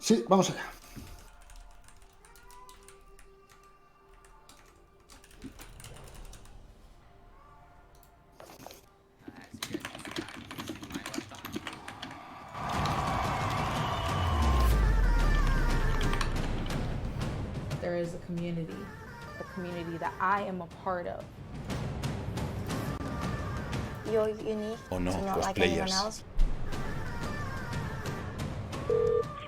Sí, vamos allá. There is a community that I am a part of. You're unique. Oh no, to not los like anyone players. else.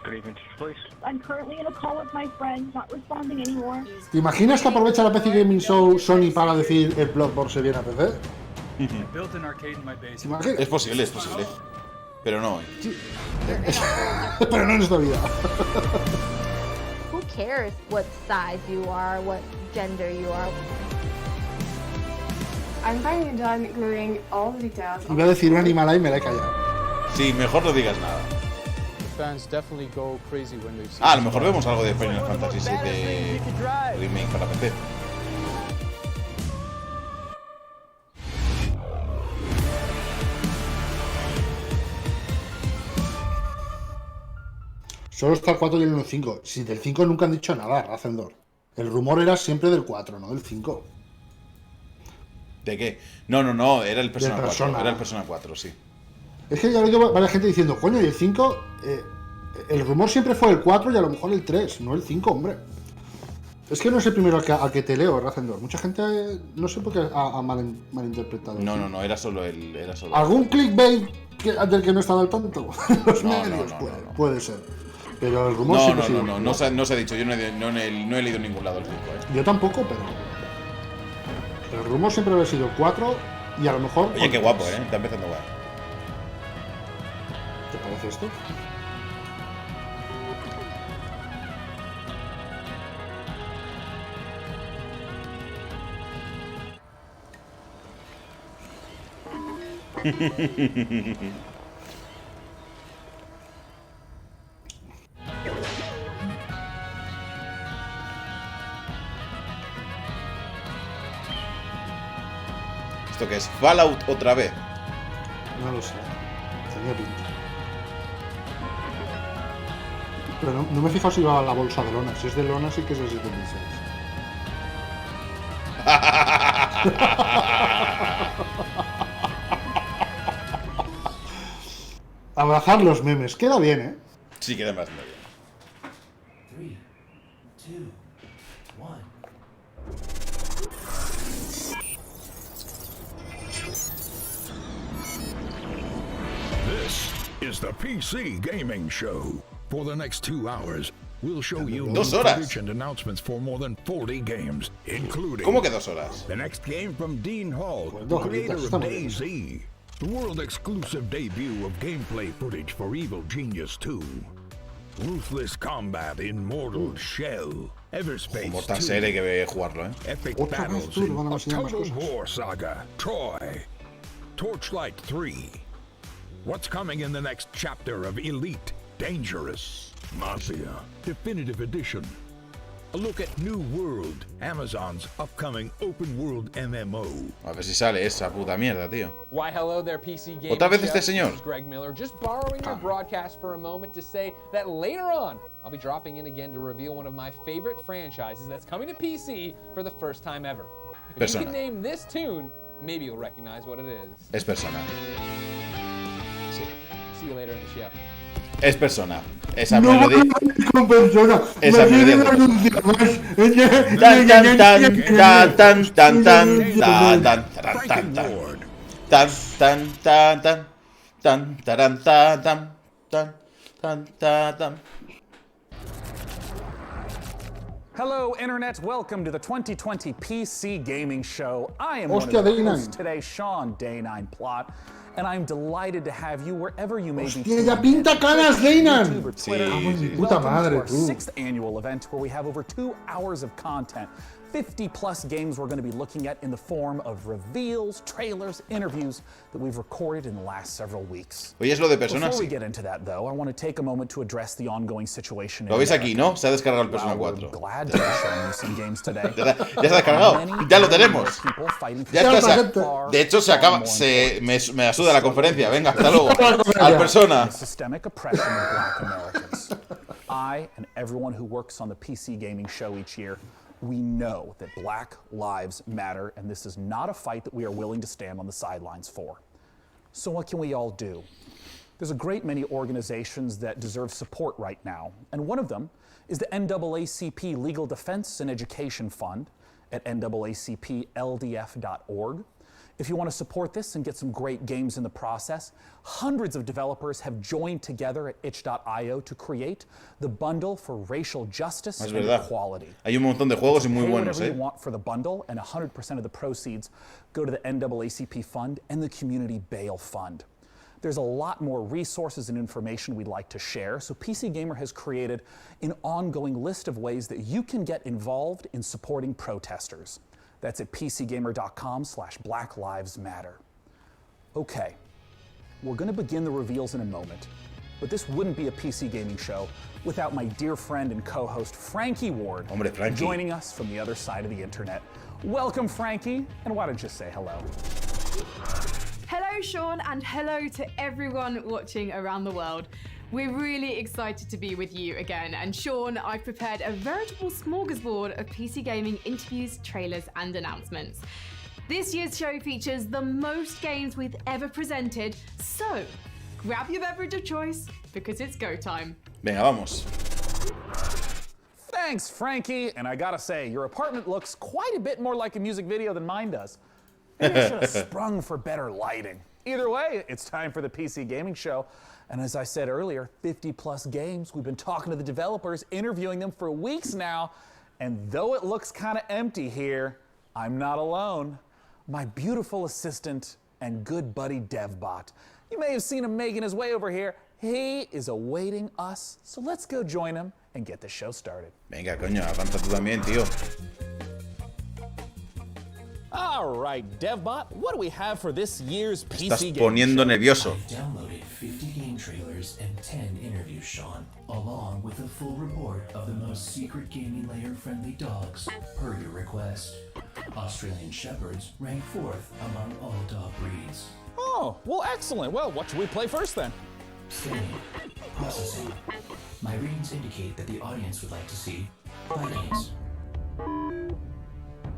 Gaming Tus, please. I'm currently in a call with my friend, not responding anymore. ¿Te imaginas que aprovecha la PC Gaming Show Sony para decir el Bloodborne se viene a PC? ¿Se imagina? Es posible, pero no hoy. Pero no en esta vida. Who cares what size you are, what gender you are? I'm finally done gluing all the details. Iba a decir un animal y me la he callado. Sí, mejor no digas nada. Fans definitely go crazy when they see Ah, a lo mejor vemos algo de Final Fantasy VII Remake para PC. Solo está el 4 y el 1.5. Si del 5 nunca han dicho nada, Razendor. El rumor era siempre del 4, no del 5. ¿De qué? No, era el Persona 4. Persona. Era el Persona 4, sí. Es que ya he oído varias gente diciendo, coño, y el 5, el rumor siempre fue el 4 y a lo mejor el 3, no el 5, hombre. Es que no es el primero al que te leo, Razendor. Mucha gente, no sé por qué ha malinterpretado. No, era solo él. ¿Algún clickbait del que no estaba al tanto? Los No, medios, no. puede ser. Pero el rumor siempre ha sido No se ha dicho. Yo no he leído en ningún lado el 5, ¿eh? Yo tampoco, pero el rumor siempre había sido 4 y a lo mejor... Oye, qué guapo, ¿eh? Está empezando guay. ¿Te parece esto? ¿Esto qué es? ¿Fallout otra vez? No lo sé. Tenía pinta. Pero no me he fijado si iba la bolsa de lona. Si es de lona, sí que es el 76. Abrazar los memes. Queda bien, ¿eh? Sí, queda más bien. 3, 2, 1. This is the PC Gaming Show. For the next 2 hours, we'll show you new 2 horas. footage and announcements for more than 40 games, including ¿Cómo que 2 horas? the next game from Dean Hall, Pues the 2 creator horitas, of está muy bien. DayZ, the world-exclusive debut of gameplay footage for Evil Genius 2, Ruthless Combat in Mortal Shell, Everspace Mortal 2, Shell hay que jugarlo, ¿eh? Epic Otra vez Battles tú, in van a a enseñar más Total cosas. War Saga, Troy, Torchlight 3. What's coming in the next chapter of Elite Dangerous? Marcia, Definitive Edition. A look at New World, Amazon's upcoming open world MMO. A ver si sale esa puta mierda, tío. Why, hello there, PC Gaming ¿Otra vez Show. este señor? This is Greg Miller, just borrowing your broadcast for a moment to say that later on, I'll be dropping in again to reveal one of my favorite franchises that's coming to PC for the first time ever. If Persona. you can name this tune, maybe you'll recognize what it is. Es Persona. Sí. See you later in the show. Es Persona. Esa No melodía. con persona. Esa Me melodía viene de- a anunciar más. Tan tan tan tan tan tan tan tan tan tan Lord. tan tan tan tan tan taran tan tan tan tan tan tan. Hello, Internet. Welcome to the 2020 PC Gaming Show. I am Hostia, one of your Day9. hosts today, Sean Day9 Plot, and I'm delighted to have you wherever you may be. Hostia, ya pinta caras, Leinan. YouTube or Twitter. Sí, sí, sí. Puta Welcome madre, to our tú. 6th annual event where we have over 2 hours of content. 50 plus games we're going to be looking at in the form of reveals, trailers, interviews that we've recorded in the last several weeks. Hoy es lo de Persona, Before we sí. get into that, though, I want to take a moment to address the ongoing situation. Lo in veis aquí, America. ¿no? Se ha descargado el Persona While we're 4. glad to be showing you some games today. Ya se ha descargado. Ya lo tenemos. Ya está. De hecho, se acaba. Me la suda la conferencia. Venga, hasta luego. Al Persona. Systemic oppression of black Americans. I and everyone who works on the PC gaming show each year, we know that Black Lives Matter, and this is not a fight that we are willing to stand on the sidelines for. So what can we all do? There's a great many organizations that deserve support right now, and one of them is the NAACP Legal Defense and Education Fund at naacpldf.org. If you want to support this and get some great games in the process, hundreds of developers have joined together at itch.io to create the bundle for racial justice and equality. Hay un montón de juegos y muy buenos, Whatever you want for the bundle, and 100% of the proceeds go to the NAACP Fund and the Community Bail Fund. There's a lot more resources and information we'd like to share, so PC Gamer has created an ongoing list of ways that you can get involved in supporting protesters. That's at pcgamer.com/Black Lives Matter. Okay, we're going to begin the reveals in a moment, but this wouldn't be a PC gaming show without my dear friend and co-host Frankie Ward joining us from the other side of the internet. Welcome, Frankie, and why don't you say hello? Hello, Sean, and hello to everyone watching around the world. We're really excited to be with you again, and Sean, I've prepared a veritable smorgasbord of PC gaming interviews, trailers, and announcements. This year's show features the most games we've ever presented, so grab your beverage of choice, because it's go time. Venga, vamos. Thanks, Frankie, and I gotta say, your apartment looks quite a bit more like a music video than mine does. Maybe I should have sprung for better lighting. Either way, it's time for the PC Gaming Show. And as I said earlier, 50+ games. We've been talking to the developers, interviewing them for weeks now. And though it looks kind of empty here, I'm not alone. My beautiful assistant and good buddy DevBot. You may have seen him making his way over here. He is awaiting us. So let's go join him and get the show started. Venga, coño, avanza tú también, tío. All right, DevBot, what do we have for this year's PC Estás game poniendo show? nervioso. I've downloaded 50 game trailers and 10 interviews, Sean, along with a full report of the most secret gaming layer-friendly dogs, per your request. Australian Shepherds rank 4th among all dog breeds. Oh, well, excellent. Well, what should we play first then? Scanning. Processing. My readings indicate that the audience would like to see Vikings.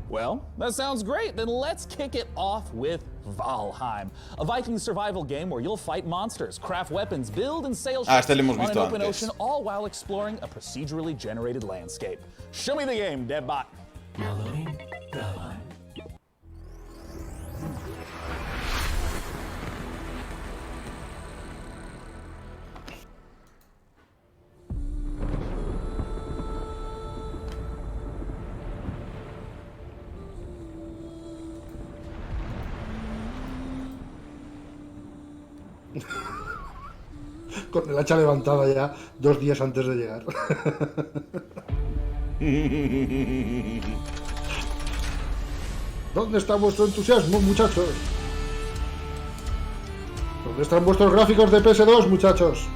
Well, that sounds great. Then let's kick it off with Valheim, a Viking survival game where you'll fight monsters, craft weapons, build and sail ships este lo hemos on an visto open antes. ocean, all while exploring a procedurally generated landscape. Show me the game, DevBot. Now loading Valheim. Con el hacha levantada ya 2 días antes de llegar. ¿Dónde está vuestro entusiasmo, muchachos? ¿Dónde están vuestros gráficos de PS2, muchachos?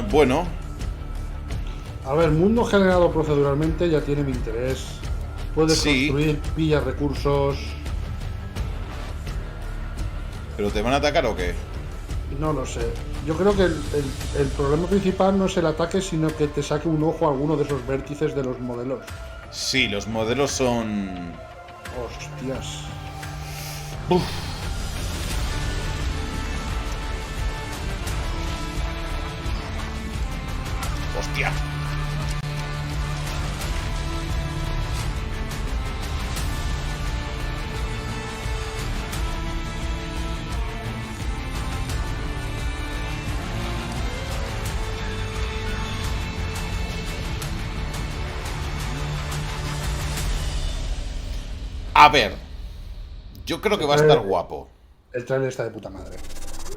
Bueno. A ver, mundo generado proceduralmente ya tiene mi interés. Puedes construir, pillas recursos. ¿Pero te van a atacar o qué? No lo sé. Yo creo que el problema principal no es el ataque, sino que te saque un ojo a alguno de esos vértices de los modelos. Sí, los modelos son... Hostias. Uf. Hostia. A ver, yo creo que va a estar guapo. El trailer está de puta madre.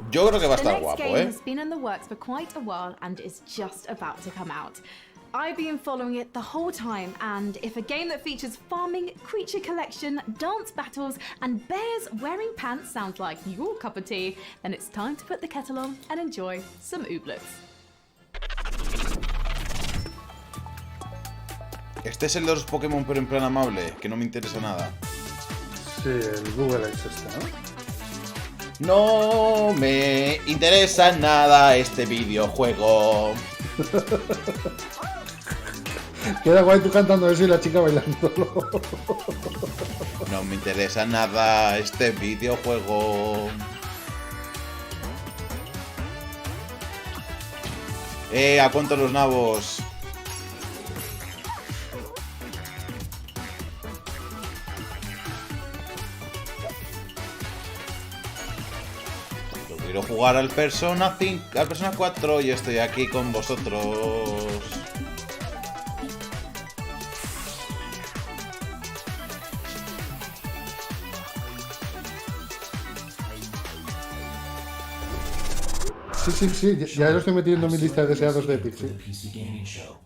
Yo creo que va a The estar next guapo, game ¿eh? has been in the works for quite a while and is just about to come out. I've been following it the whole time, and if a game that features farming, creature collection, dance battles, and bears wearing pants sounds like your cup of tea, then it's time to put the kettle on and enjoy some ooblets. Este es el de los Pokémon, pero en plan amable, que no me interesa nada. Sí, el Google es este, ¿no? No me interesa nada este videojuego. Queda guay tú cantando eso y la chica bailándolo. No me interesa nada este videojuego. ¿A cuánto los nabos? Yo quiero jugar al Persona 5, al Persona 4 y estoy aquí con vosotros. Sí, ya lo estoy metiendo en mi lista de deseados de Epic, sí. PC Gaming Show.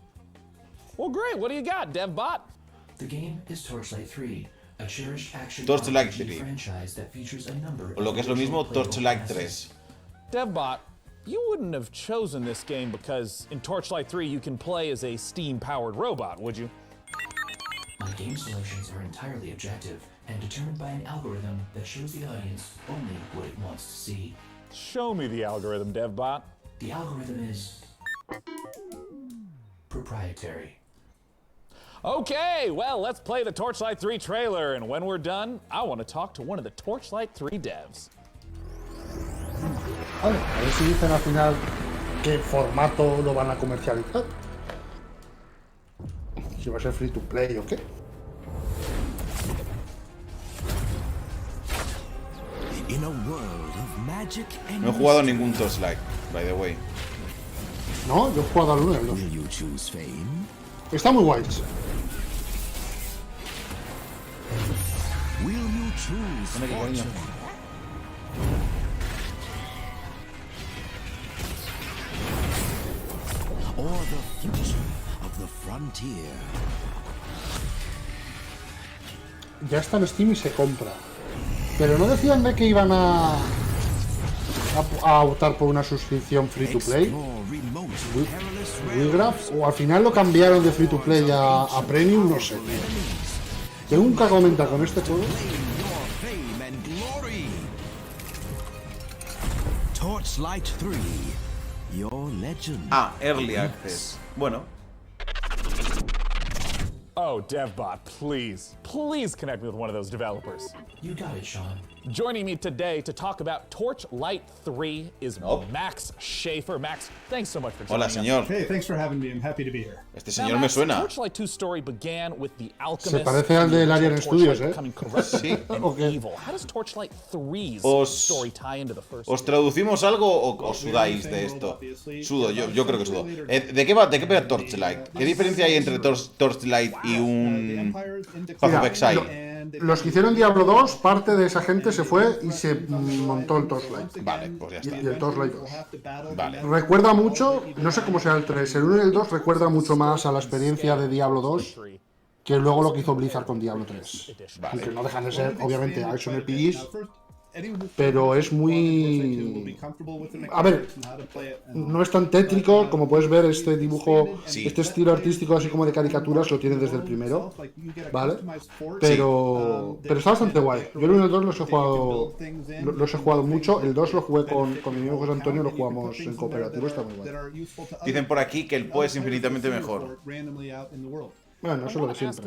Well, great. What do you got, DevBot? The game is Torchlight 3, a cherished action Torchlight RPG 3. franchise that features a number O lo que es lo mismo, Torchlight 3. DevBot, you wouldn't have chosen this game because in Torchlight 3 you can play as a steam-powered robot, would you? My game selections are entirely objective and determined by an algorithm that shows the audience only what it wants to see. Show me the algorithm, DevBot. The algorithm is proprietary. Okay, well, let's play the Torchlight 3 trailer, and when we're done, I want to talk to one of the Torchlight 3 devs. Vale, a ver si dicen al final qué formato lo van a comercializar. Si va a ser free to play o qué. In a world of magic and No he jugado ningún Torchlight, by the way. No, yo he jugado al 1 y al 2. Will you choose fame? Está muy guay. Will you choose fortune? Or the future of the frontier? Ya está en Steam y se compra. Pero no decían de que iban a optar por una suscripción free to play. Wigraph, o al final lo cambiaron de free to play a premium, no sé. Tengo un cagomenta con este juego. Torchlight 3, your legend. Ah, Early Access. Bueno. Oh, DevBot, please connect me with one of those developers. You got it, Sean. Joining me today to talk about Torchlight 3 is Max Schaefer. Max, thanks so much for joining Hola, señor. Hey, thanks for having me. I'm happy to be here. Este señor me suena. Torchlight 2's story began with the alchemist. Se parece al del Alien Studios, ¿eh? Sí. Evil. How does Torchlight 3's story tie into the first? ¿Os traducimos algo o sudáis de esto? Sudo, yo creo que sudo. ¿De qué va Torchlight? ¿Qué diferencia hay entre Torchlight y un Path of Exile? Los que hicieron Diablo 2, parte de esa gente se fue y se montó el Torchlight. Vale, pues ya está. Y el Torchlight 2. Vale. Recuerda mucho, no sé cómo será el 3, el 1 y el 2 recuerda mucho más a la experiencia de Diablo 2 que luego lo que hizo Blizzard con Diablo 3. Aunque no dejan de ser, obviamente, Action RPGs, pero es muy... A ver, no es tan tétrico, como puedes ver este dibujo, este estilo artístico así como de caricaturas lo tiene desde el primero, ¿vale? Pero está bastante guay. Yo el 1 y el 2 los he jugado mucho, el 2 lo jugué con mi amigo José Antonio, lo jugamos en cooperativo, está muy guay. Dicen por aquí que el PoE es infinitamente mejor. Bueno, eso es lo de siempre.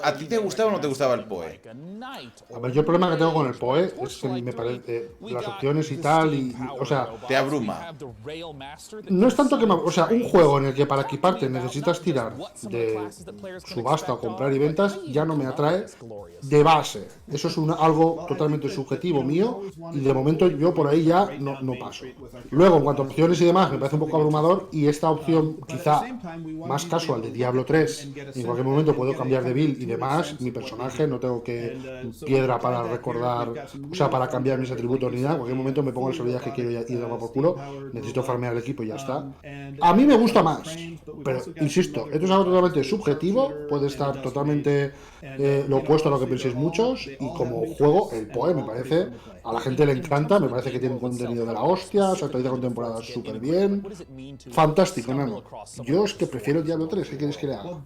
¿A ti te gustaba o no te gustaba el PoE? A ver, yo el problema que tengo con el PoE es que me parece las opciones y tal, y o sea... Te abruma. No es tanto que o sea, un juego en el que para equiparte necesitas tirar de subasta o comprar y ventas, ya no me atrae de base. Eso es algo totalmente subjetivo mío, y de momento yo por ahí ya no paso. Luego, en cuanto a opciones y demás, me parece un poco abrumador, y esta opción quizá ya más casual de Diablo 3, en cualquier momento puedo cambiar de build y demás, mi personaje, no tengo que piedra para recordar, o sea, para cambiar mis atributos ni nada, en cualquier momento me pongo las habilidades que quiero y dar por culo, necesito farmear el equipo y ya está. A mí me gusta más, pero insisto, esto es algo totalmente subjetivo, puede estar totalmente lo opuesto a lo que penséis muchos, y como juego, el PoE me parece, a la gente le encanta, me parece que tiene un contenido de la hostia, se actualiza con temporadas súper bien, fantástico, nano. Yo es que prefiero el Diablo 3, ¿qué quieres que le haga?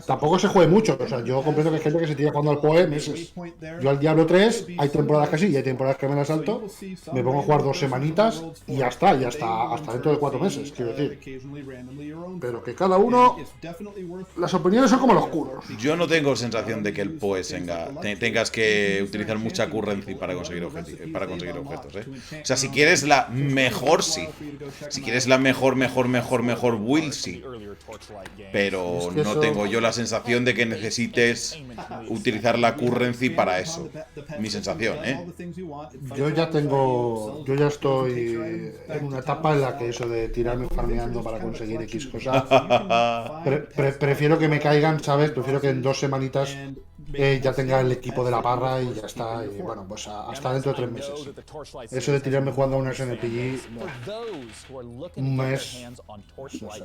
Tampoco se juegue mucho, o sea, yo comprendo que hay gente que se tira jugando al PoE meses. Yo al Diablo 3, hay temporadas que sí, y hay temporadas que me las salto, me pongo a jugar 2 semanitas y ya está, hasta dentro de 4 meses, quiero decir. Pero que cada uno, las opiniones son como los culos. Yo no tengo sensación de que el PoE tengas que utilizar mucha currency para conseguir objetos, ¿eh? O sea, si quieres la mejor, sí. Si quieres la mejor build, sí. Pero no tengo yo la sensación de que necesites utilizar la currency para eso. Mi sensación, ¿eh? Yo ya estoy en una etapa en la que eso de tirarme farmeando para conseguir X cosas, prefiero que me caigan, ¿sabes? Prefiero que en 2 semanitas ya tenga el equipo de la barra y ya está, y bueno, pues hasta dentro de 3 meses. Eso de tirarme jugando a un SNPG, un mes, no sé.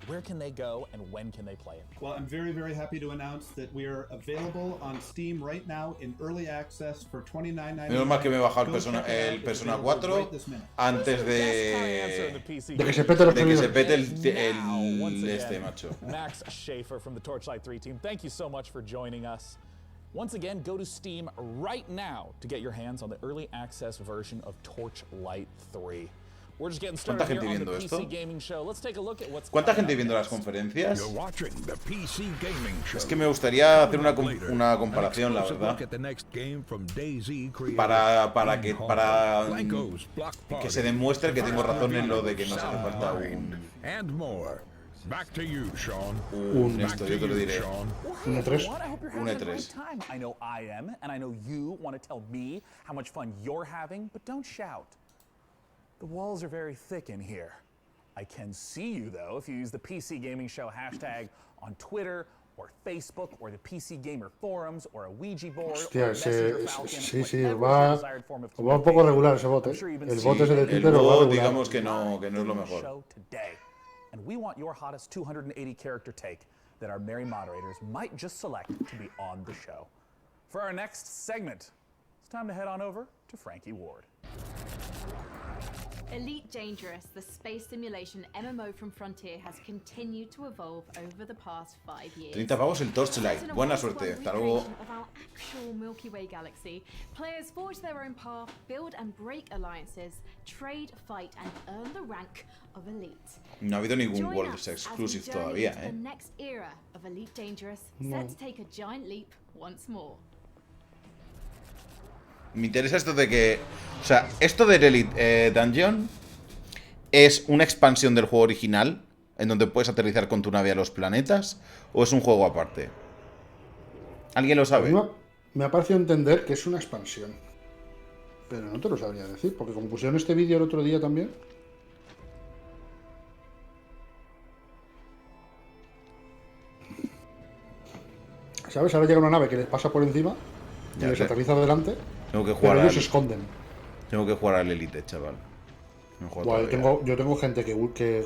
Where can they go and when can they play it? Well, I'm very, very happy to announce that we are available on Steam right now in early access for $29.99. Menos mal que me he bajado el Persona 4 antes de que se pete este macho. Max Schaefer from the Torchlight 3 team, thank you so much for joining us. Once again, go to Steam right now to get your hands on the early access version of Torchlight 3. ¿Cuánta gente viendo esto? ¿Cuánta gente viendo las conferencias? Es que me gustaría hacer una comparación, la verdad. Para que se demuestre que tengo razón en lo de que nos hace falta un esto, yo te lo diré. Un E3. Un E3. I know I am, and I know you want to tell me how much fun you're having, but don't shout. The walls are very thick in here. I can see you, though, if you use the PC Gaming Show hashtag on Twitter or Facebook or the PC Gamer forums or a Ouija board. Hostia, sí, va un poco regular ese bot, ¿eh? El bot ese de Twitter lo va regular. Digamos que no es lo mejor. And we want your hottest 280 character take that our merry moderators might just select to be on the show. For our next segment, it's time to head on over to Frankie Ward. Elite Dangerous, the space simulation MMO from Frontier, has continued to evolve over the past 5 years. 30 pavos el Torchlight. Buena suerte. Hasta luego. Of our actual Milky Way galaxy, players forge their own path, build and break alliances, trade, fight, and earn the rank of elite. No ha habido ningún World Exclusive todavía, The next era of Elite Dangerous, set to take a giant leap once more. Me interesa esto de que... O sea, esto del Elite Dungeon ¿es una expansión del juego original en donde puedes aterrizar con tu nave a los planetas? ¿O es un juego aparte? ¿Alguien lo sabe? Me ha parecido entender que es una expansión. Pero no te lo sabría decir, porque como pusieron este vídeo el otro día también... ¿Sabes? Ahora llega una nave que les pasa por encima y les aterriza delante. Tengo que jugar, pero ellos se esconden. Tengo que jugar al Elite, chaval. No yo tengo gente que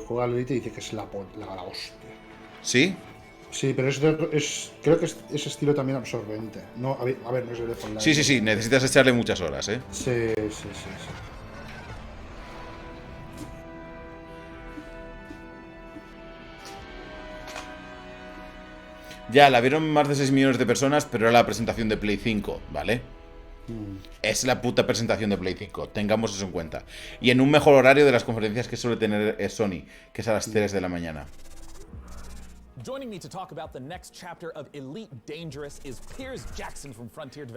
juega al Elite y dice que es la hostia. ¿Sí? Sí, pero creo que es estilo también absorbente. No, a ver, no es el F-Online. Sí, necesitas echarle muchas horas, ¿eh? Sí. Ya, la vieron más de 6 millones de personas, pero era la presentación de Play 5, ¿vale? Es la puta presentación de Play 5, tengamos eso en cuenta. Y en un mejor horario de las conferencias que suele tener Sony, que es a las 3 de la mañana.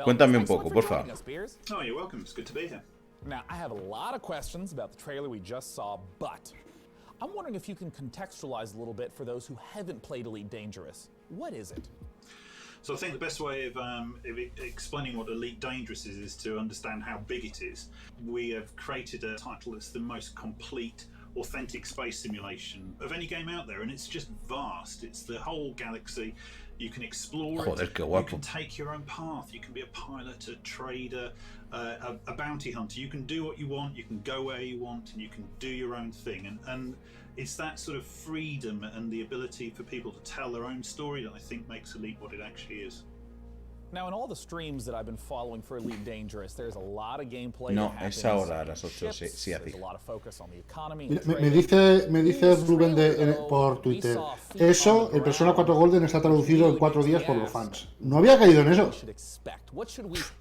Cuéntame un poco, por favor. Oh, you're welcome. It's good to be here. Now, I have a lot of questions about the trailer we just saw, but I'm wondering if you can contextualize a little bit for those who haven't played Elite Dangerous. What is it? So I think the best way of explaining what Elite Dangerous is to understand how big it is. We have created a title that's the most complete authentic space simulation of any game out there, and it's just vast. It's the whole galaxy. You can explore Joder, it. qué guapo. You can take your own path. You can be a pilot, a trader, a bounty hunter. You can do what you want. You can go where you want, and you can do your own thing. And it's that sort of freedom and the ability for people to tell their own story that I think makes Elite what it actually is. Now, in all the streams that I've been following for Elite Dangerous, there's a lot of gameplay. No, es ahora a las 8, sí, There's a lot of focus on the economy. Me dice Rubén por Twitter, eso, el Persona 4 Golden está traducido en 4 días por los fans. No había caído en eso.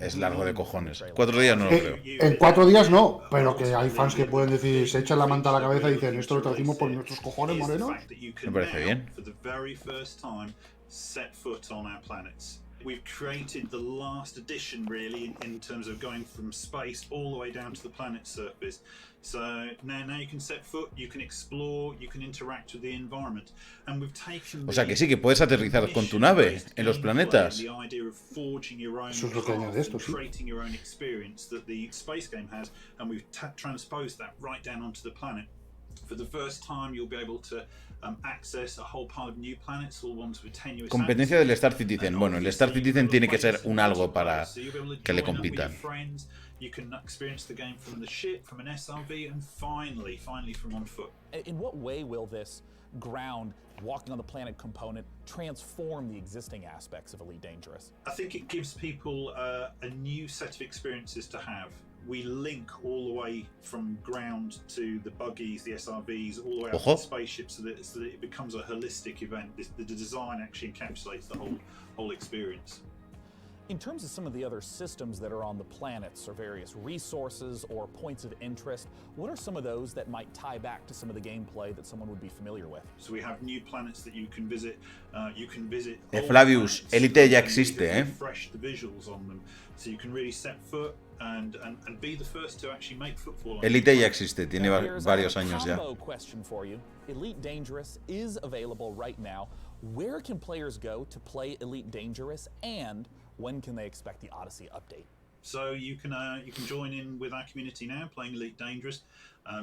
Es largo de cojones. 4 días no lo creo. En 4 días no, pero que hay fans que pueden decir, se echan la manta a la cabeza y dicen, esto lo traducimos por nuestros cojones, moreno. Me parece bien. We've created the last edition, really, in terms of going from space all the way down to the planet's surface. So now you can set foot, you can explore, you can interact with the environment, and we've taken. O sea que sí que puedes aterrizar con tu nave en los planetas. The idea of forging your own Eso es lo que añade esto, sí. creating your own experience that the space game has, and we've transposed that right down onto the planet. For the first time, you'll be able to access a whole pile of new planets, all ones with tenuous. Competencia del Star Citizen. Bueno, el Star Citizen tiene que ser un algo para que le compitan. You can experience the game from the ship, from an SRV, and finally from on foot. In what way will this ground, walking on the planet component transform the existing aspects of Elite Dangerous? I think it gives people a new set of experiences to have. We link all the way from ground to the buggies, the SRVs, all the way up to the spaceships, so that it becomes a holistic event. The design actually encapsulates the whole experience. In terms of some of the other systems that are on the planets, or various resources or points of interest, what are some of those that might tie back to some of the gameplay that someone would be familiar with? So we have new planets that you can visit. Flavius, Elite ya existe, Refresh the visuals on them, so you can really set foot and be the first to actually make footfall. Elite ya existe, tiene varios años ya. Question for you. Elite Dangerous is available right now. Where can players go to play Elite Dangerous, and when can they expect the Odyssey update? So you can join in with our community now, playing Elite Dangerous.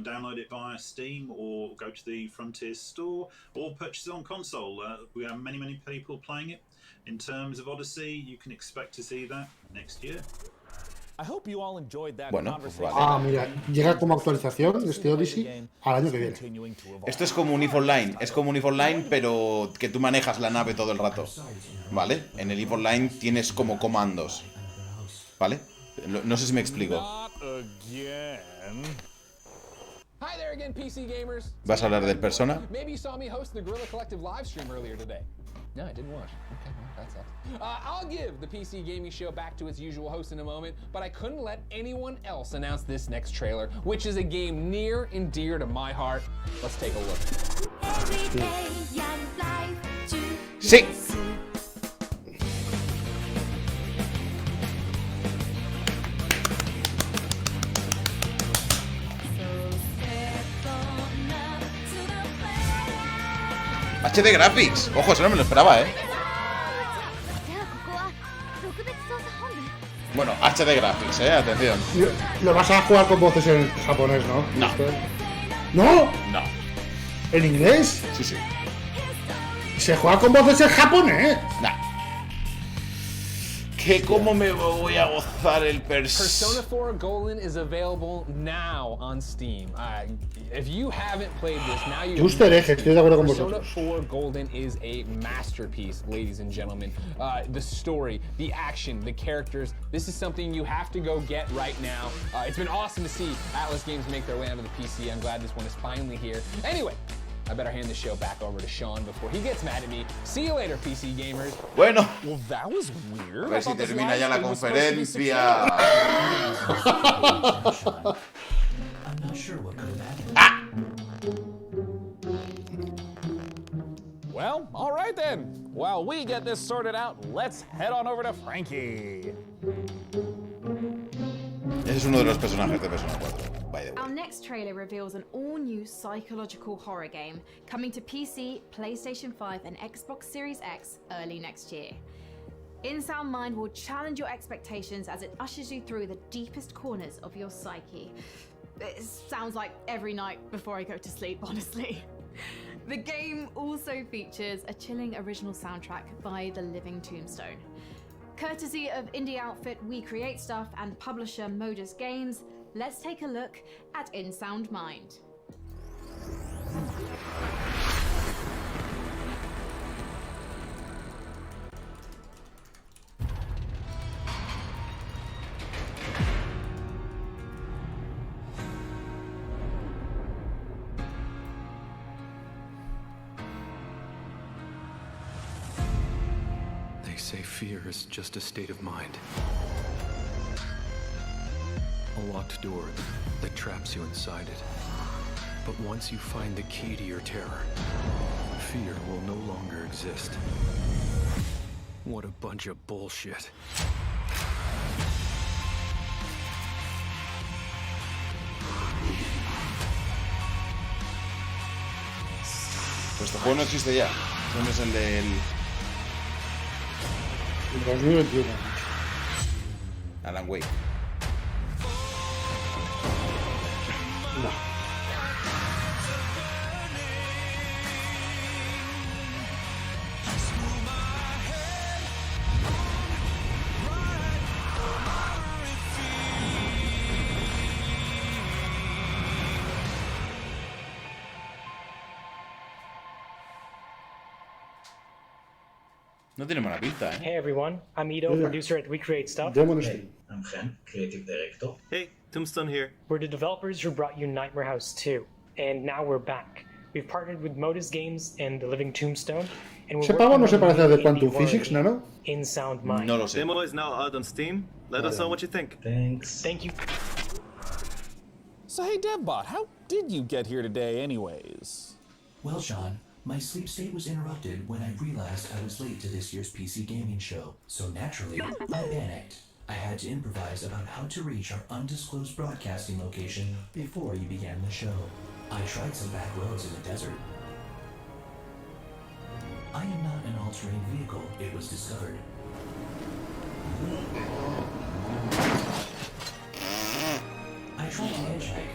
Download it via Steam, or go to the Frontiers store, or purchase it on console. We have many people playing it. In terms of Odyssey, you can expect to see that next year. I hope you all enjoyed that conversation. Mira, llega como actualización este Odyssey al año que viene. Esto es como un EVE Online, pero que tú manejas la nave todo el rato, ¿vale? En el EVE Online tienes como comandos, ¿vale? No sé si me explico. Hi there again, PC gamers. ¿Vas a hablar del Persona? Maybe you saw me host the Guerrilla Collective live stream earlier today. No, I didn't watch. Okay, well, that sucks. I'll give the PC Gaming Show back to its usual host in a moment, but I couldn't let anyone else announce this next trailer, which is a game near and dear to my heart. Let's take a look. Sí. HD Graphics. Ojo, eso no me lo esperaba, Bueno, HD Graphics, atención. Lo vas a jugar con voces en japonés, ¿no? No. ¿No? No. ¿En inglés? Sí. ¿Se juega con voces en japonés? Nah. Que cómo me voy a gozar el Persona 4 Golden is available now on Steam. If you haven't played this, now you Justo estoy de acuerdo con Persona vosotros. 4 Golden is a masterpiece, ladies and gentlemen. The story, the action, the characters, this is something you have to go get right now. It's been awesome to see Atlas Games make their way onto the PC. I'm glad this one is finally here. Anyway, I better hand the show back over to Sean before he gets mad at me. See you later, PC gamers. Bueno. Well, that was weird. A ver si termina ya la conferencia. Well, all right then. While we get this sorted out, let's head on over to Frankie. Ese es uno de los personajes de Persona 4, by the way. Our next trailer reveals an all-new psychological horror game coming to PC, PlayStation 5 and Xbox Series X early next year. In-Sound Mind will challenge your expectations as it ushers you through the deepest corners of your psyche. It sounds like every night before I go to sleep, honestly. The game also features a chilling original soundtrack by The Living Tombstone. Courtesy of indie outfit We Create Stuff and publisher Modus Games, let's take a look at In Sound Mind. They say fear is just a state of mind. A locked door that traps you inside it. But once you find the key to your terror, fear will no longer exist. What a bunch of bullshit. Pues este juego no existe ya. ¿Dónde es el del...? El 2021. Alan Wake. No. No tiene mala pinta, Hey everyone, I'm Hideo, producer at We Create Stuff. Hey, I'm Chen, creative director. Hey, Tombstone here. We're the developers who brought you Nightmare House 2, and now we're back. We've partnered with Modus Games and The Living Tombstone, and we're ¿Ese pavo no se working parece on al a de Quantum indie Physics, variety, no? In Sound Mind. No lo sé. Demo is now out on Steam. Let us know what you think. Thanks. Thank you. So hey, DevBot, how did you get here today anyways? Well, Sean, my sleep state was interrupted when I realized I was late to this year's PC gaming show. So naturally, I panicked. I had to improvise about how to reach our undisclosed broadcasting location before you began the show. I tried some back roads in the desert. I am not an all-terrain vehicle, it was discovered. I tried to hitchhike.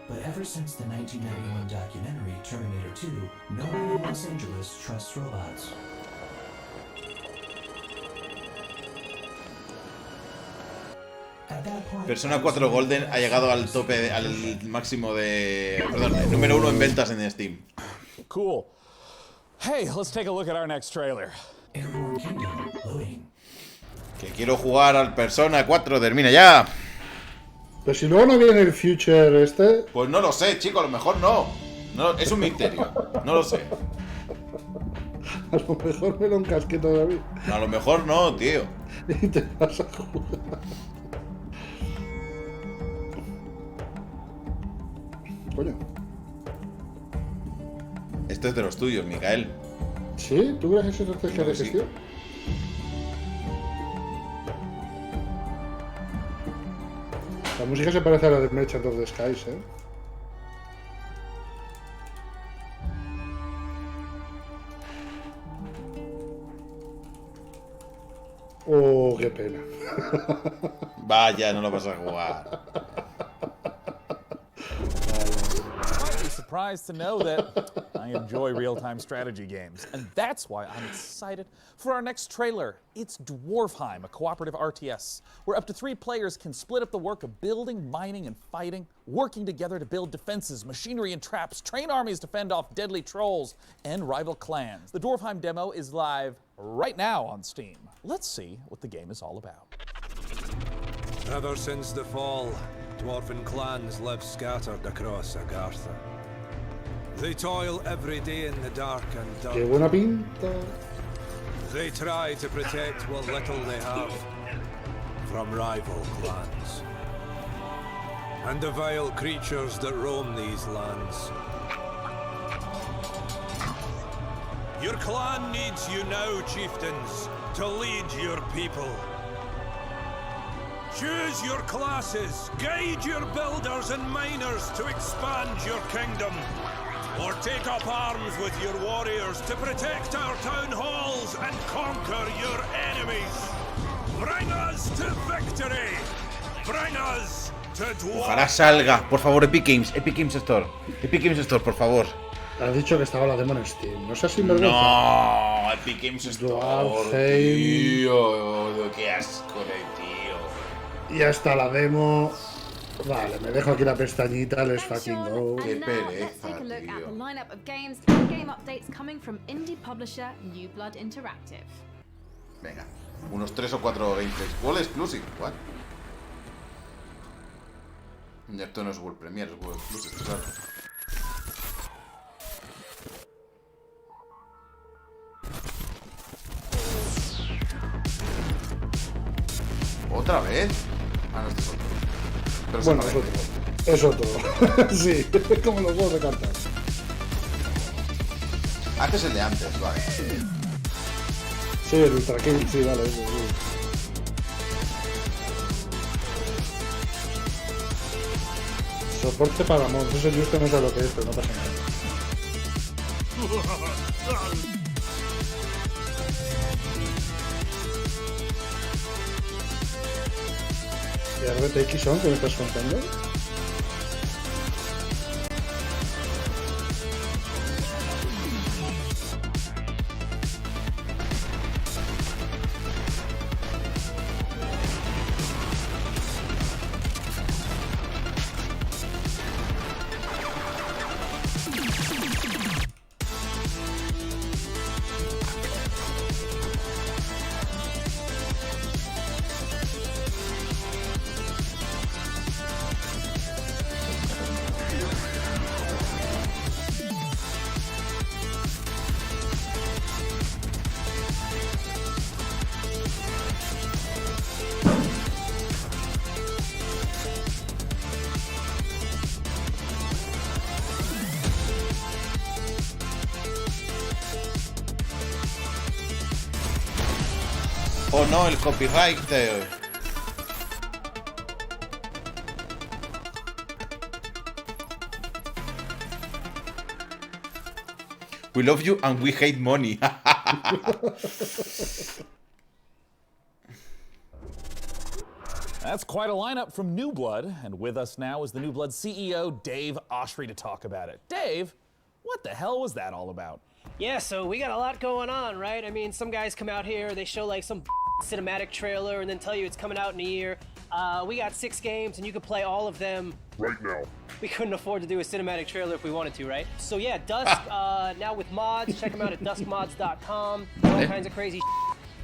But ever since the 1991 documentary Terminator 2, no one in Los Angeles trusts robots. Persona 4 Golden ha llegado al tope, al máximo de... Perdón, el número 1 en ventas en Steam. Cool. Hey, let's take a look at our next trailer. Que quiero jugar al Persona 4, termina ya. Pero si luego no viene el Future este... Pues no lo sé, chico, a lo mejor no. Es un misterio, no lo sé. A lo mejor me lo encasqué todavía. A lo mejor no, tío. Y te vas a jugar. Coño. Esto es de los tuyos, Mikael. ¿Sí? ¿Tú crees esa estrategia de gestión? La música se parece a la de Merchant of the Skies, ¿eh? Oh, qué pena. Vaya, no lo vas a jugar. Might be surprised to know that I enjoy real-time strategy games, and that's why I'm excited for our next trailer. It's Dwarfheim, a cooperative RTS, where up to 3 players can split up the work of building, mining, and fighting, working together to build defenses, machinery, and traps, train armies to fend off deadly trolls and rival clans. The Dwarfheim demo is live right now on Steam. Let's see what the game is all about. Ever since the fall, dwarven clans live scattered across Agartha. They toil every day in the dark and dark. Qué buena pinta. They try to protect what little they have from rival clans and the vile creatures that roam these lands. Your clan needs you now, chieftains, to lead your people. Choose your classes, guide your builders and miners to expand your kingdom, or take up arms with your warriors to protect our town halls and conquer your enemies. Bring us to victory. Bring us to Ojalá salga, por favor, Epic Games Store. Epic Games Store, por favor. Has dicho que estaba la demo en Steam. No sé si me No, Epic Games Store, tío. Qué asco de tío. Y hasta la demo. Vale, me dejo aquí la pestañita. Let's fucking go. Qué Let's pereza, take a look at the tío. lineup of games and game updates coming from indie publisher New Blood Interactive. Venga, unos 3 o 4 gameplays. All exclusive, what? Esto no es World Premiere, es World Exclusive, claro. ¿Otra vez? Ah, no, este es otro. Pero Bueno, es otro. Sí, como los juegos de cartas. Ah, este es el de antes, vale. Sí, el Ultra King, sí, vale. Sí. Soporte para Mons, eso yo no sé lo que es, pero no pasa nada. ¿Y RTX son que me estás contando? Oh no, el copyright. We love you and we hate money. That's quite a lineup from New Blood, and with us now is the New Blood CEO, Dave Oshry, to talk about it. Dave, what the hell was that all about? Yeah, so we got a lot going on, right? I mean, some guys come out here, they show like some cinematic trailer and then tell you it's coming out in a year. We got 6 games and you can play all of them right now. We couldn't afford to do a cinematic trailer if we wanted to, right? So yeah, Dusk, now with mods, check them out at duskmods.com. All kinds of crazy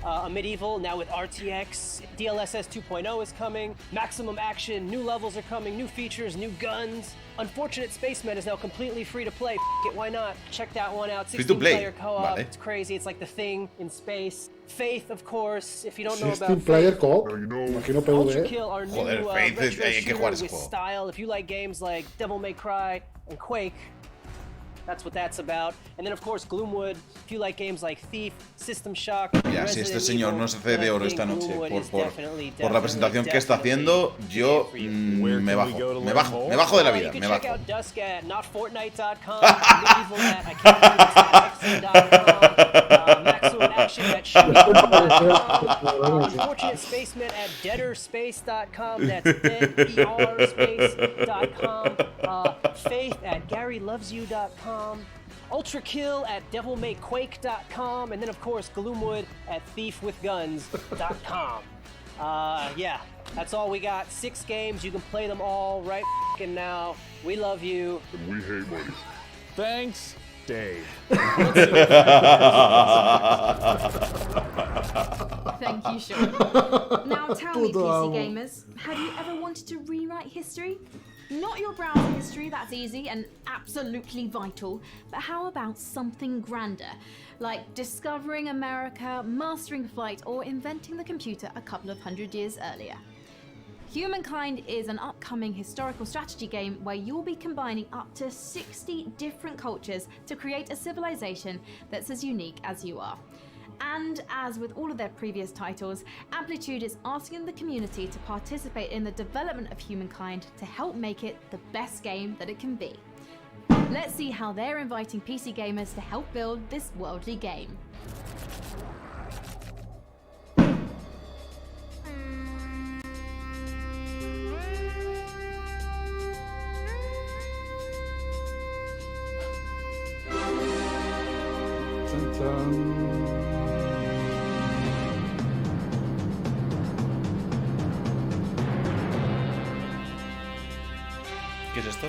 a Medieval, now with RTX. DLSS 2.0 is coming. Maximum action, new levels are coming, new features, new guns. Unfortunate Spacemen is now completely free to play. F it, why not? Check that one out. 16-player co-op. Vale. It's crazy. It's like the Thing in space. Faith, of course. If you don't know about 16-player co-op. Imagino PvE. Ultra Kill, our new Joder, Faith, retro hay que jugar ese with juego. style. If you like games like Devil May Cry and Quake, that's what that's about. And then, of course, Gloomwood. If you like games like Thief, System Shock, Ya, si este señor no se hace de oro esta noche por la presentación que está haciendo, yo me bajo de la vida, me bajo. Check out Dusk at notfortnite.com, Medieval at acabas.com, Maximum Action at shooting.com, Unfortunate Spacemen at deaderspace.com, that's deaderspace.com, Faith at garylovesyou.com, Ultra Kill at devilmayquake.com, and then of course Gloomwood at thiefwithguns.com. Yeah, that's all we got. 6 games, you can play them all right f***ing now. We love you. And we hate money. Thanks, Dave. Thank you, Sean. Now tell me, PC gamers, have you ever wanted to rewrite history? Not your browser history, that's easy and absolutely vital, but how about something grander, like discovering America, mastering flight, or inventing the computer a couple of hundred years earlier? Humankind is an upcoming historical strategy game where you'll be combining up to 60 different cultures to create a civilization that's as unique as you are. And as with all of their previous titles, Amplitude is asking the community to participate in the development of Humankind to help make it the best game that it can be. Let's see how they're inviting PC gamers to help build this worldly game. ¿Qué es esto?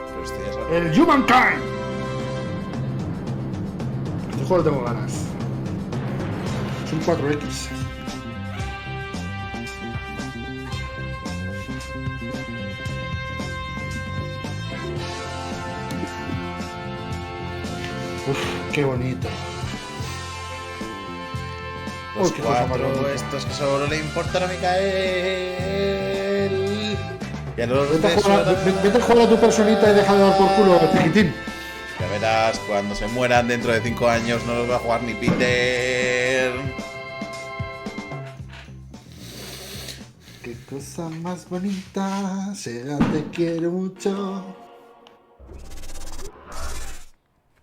Pero este ya sabe. El Humankind. Este juego tengo ganas. Es un 4X. Uf, qué bonito. Los cuatro estos que solo le importan a Micael. Ya no los Vete a jugar a tu personita y deja de dar por culo al chiquitín. Ya verás, cuando se mueran dentro de 5 años no los va a jugar ni Peter. Qué cosa más bonita, será te quiero mucho.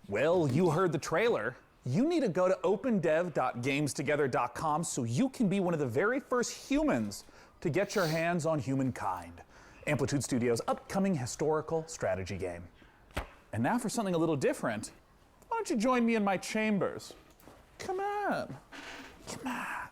Well, you heard the trailer. You need to go to opendev.gamestogether.com so you can be one of the very first humans to get your hands on Humankind, Amplitude Studios' upcoming historical strategy game. And now for something a little different, why don't you join me in my chambers? Come on. Come on.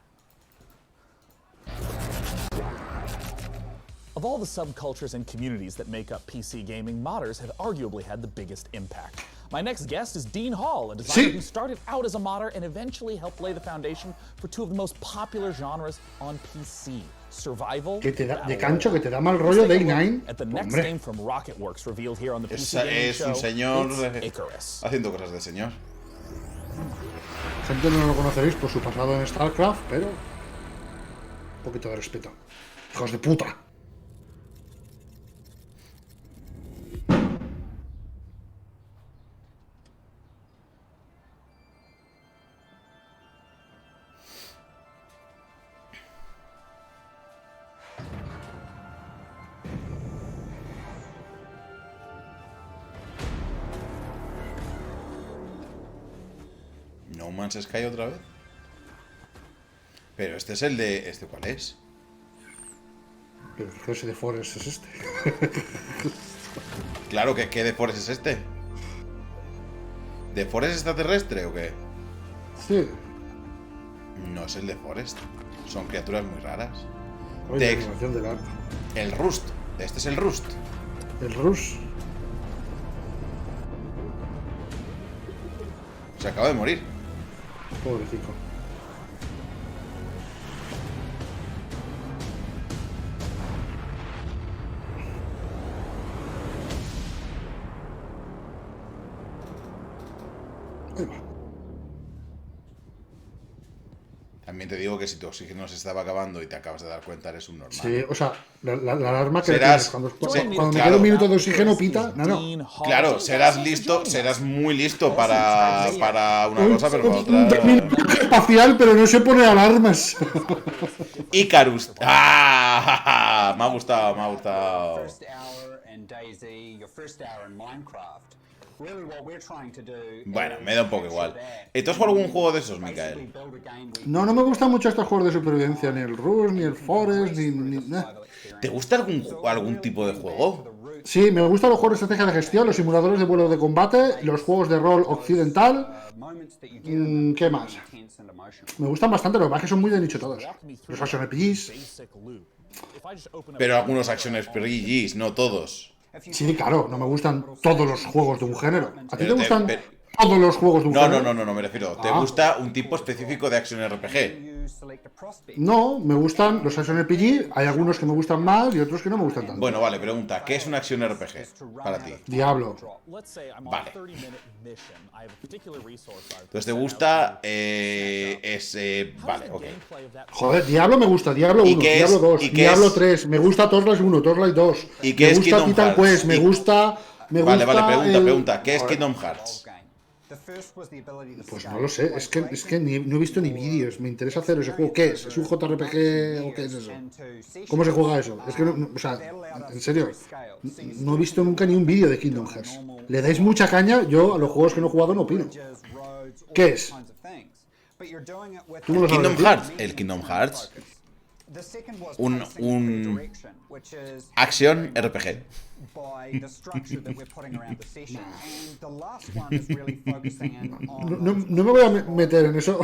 Of all the subcultures and communities that make up PC gaming, modders have arguably had the biggest impact. My next guest is Dean Hall, a designer who started out as a modder and eventually helped lay the foundation for two of the most popular genres on PC. Survival. Que te da, de cancho, que te da mal rollo Day 9. At the next game from Rocketworks revealed here on the PC Gaming Es Show, un señor Icarus. haciendo cosas de señor. Gente no lo conoceréis por su pasado en StarCraft, pero un poquito de respeto. Hijos de puta. No Man's Sky otra vez. Pero este es el de... ¿Este cuál es? El GS de Forest es este. Claro que ¿qué de Forest es este? ¿De Forest extraterrestre o qué? Sí. No es el de Forest. Son criaturas muy raras. Oye, la animación del arte. El Rust. Este es el Rust. El Rust. Se acaba de morir. Pobrecito. Ahí va. También te digo que si tu oxígeno se estaba acabando y te acabas de dar cuenta, eres un normal. Sí, o sea, la alarma que Serás, tienes cuando claro, me queda un minuto de oxígeno pita, no. Claro, serás listo, serás muy listo para una cosa, pero para otra. Espacial, pero no se pone alarmas. Icarus. ¡Ah! Me ha gustado, me ha gustado. Bueno, me da un poco igual. ¿Tú has jugado algún juego de esos, Micael? No me gustan mucho estos juegos de supervivencia, ni el Rust, ni el Forest, ni ¿Te gusta algún tipo de juego? Sí, me gustan los juegos de estrategia de gestión, los simuladores de vuelo de combate, los juegos de rol occidental. ¿Qué más? Me gustan bastante, los que son muy de nicho todos. Los action RPGs. Pero algunos action RPGs, no todos. Sí, claro, no me gustan todos los juegos de un género. ¿A ti te gustan todos los juegos de un género? No, me refiero. ¿Te gusta un tipo específico de action RPG? No, me gustan los action RPG. Hay algunos que me gustan más y otros que no me gustan tanto. Bueno, vale, pregunta. ¿Qué es un action RPG para ti? Diablo. Vale. Entonces te gusta... vale, ok. Joder, Diablo me gusta. Diablo 1, Diablo 2, Diablo 3. Me gusta Torchlight 1, Torchlight 2. ¿Y qué es Kingdom Titan Quest, me gusta... Vale, pregunta. ¿Qué es Kingdom Hearts? Pues no lo sé, es que no he visto ni vídeos. Me interesa hacer ese juego. ¿Qué es? ¿Es un JRPG o qué es eso? ¿Cómo se juega eso? Es que, o sea, en serio, no he visto nunca ni un vídeo de Kingdom Hearts. Le dais mucha caña, yo a los juegos que no he jugado no opino. ¿Qué es? ¿Kingdom Hearts? ¿El Kingdom Hearts? un acción RPG. No me voy a meter en eso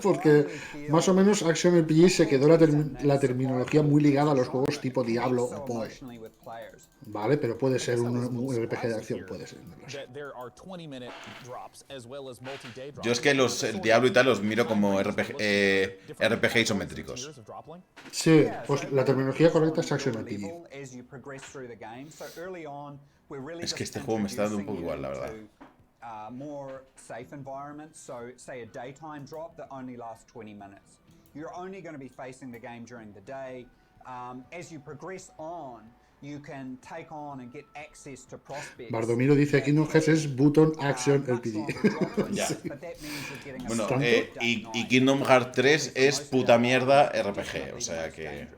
porque más o menos Action RPG se quedó la terminología muy ligada a los juegos tipo Diablo o PoE. Vale, pero puede ser un RPG de acción, puede ser. No lo sé. Yo es que el Diablo y tal los miro como RPG isométricos. Sí, pues la terminología correcta es Action RPG. Es que este juego me está dando un poco igual, la verdad. More safe environments, so say a daytime drop that only lasts 20 minutes. You're only going to be facing the game during the day. As you progress on, you can take on and get access to prospects. Bardomiro dice Kingdom Hearts es Button Action RPG. Ya. Sí. Bueno, y Kingdom Hearts 3 es puta mierda RPG, o sea que...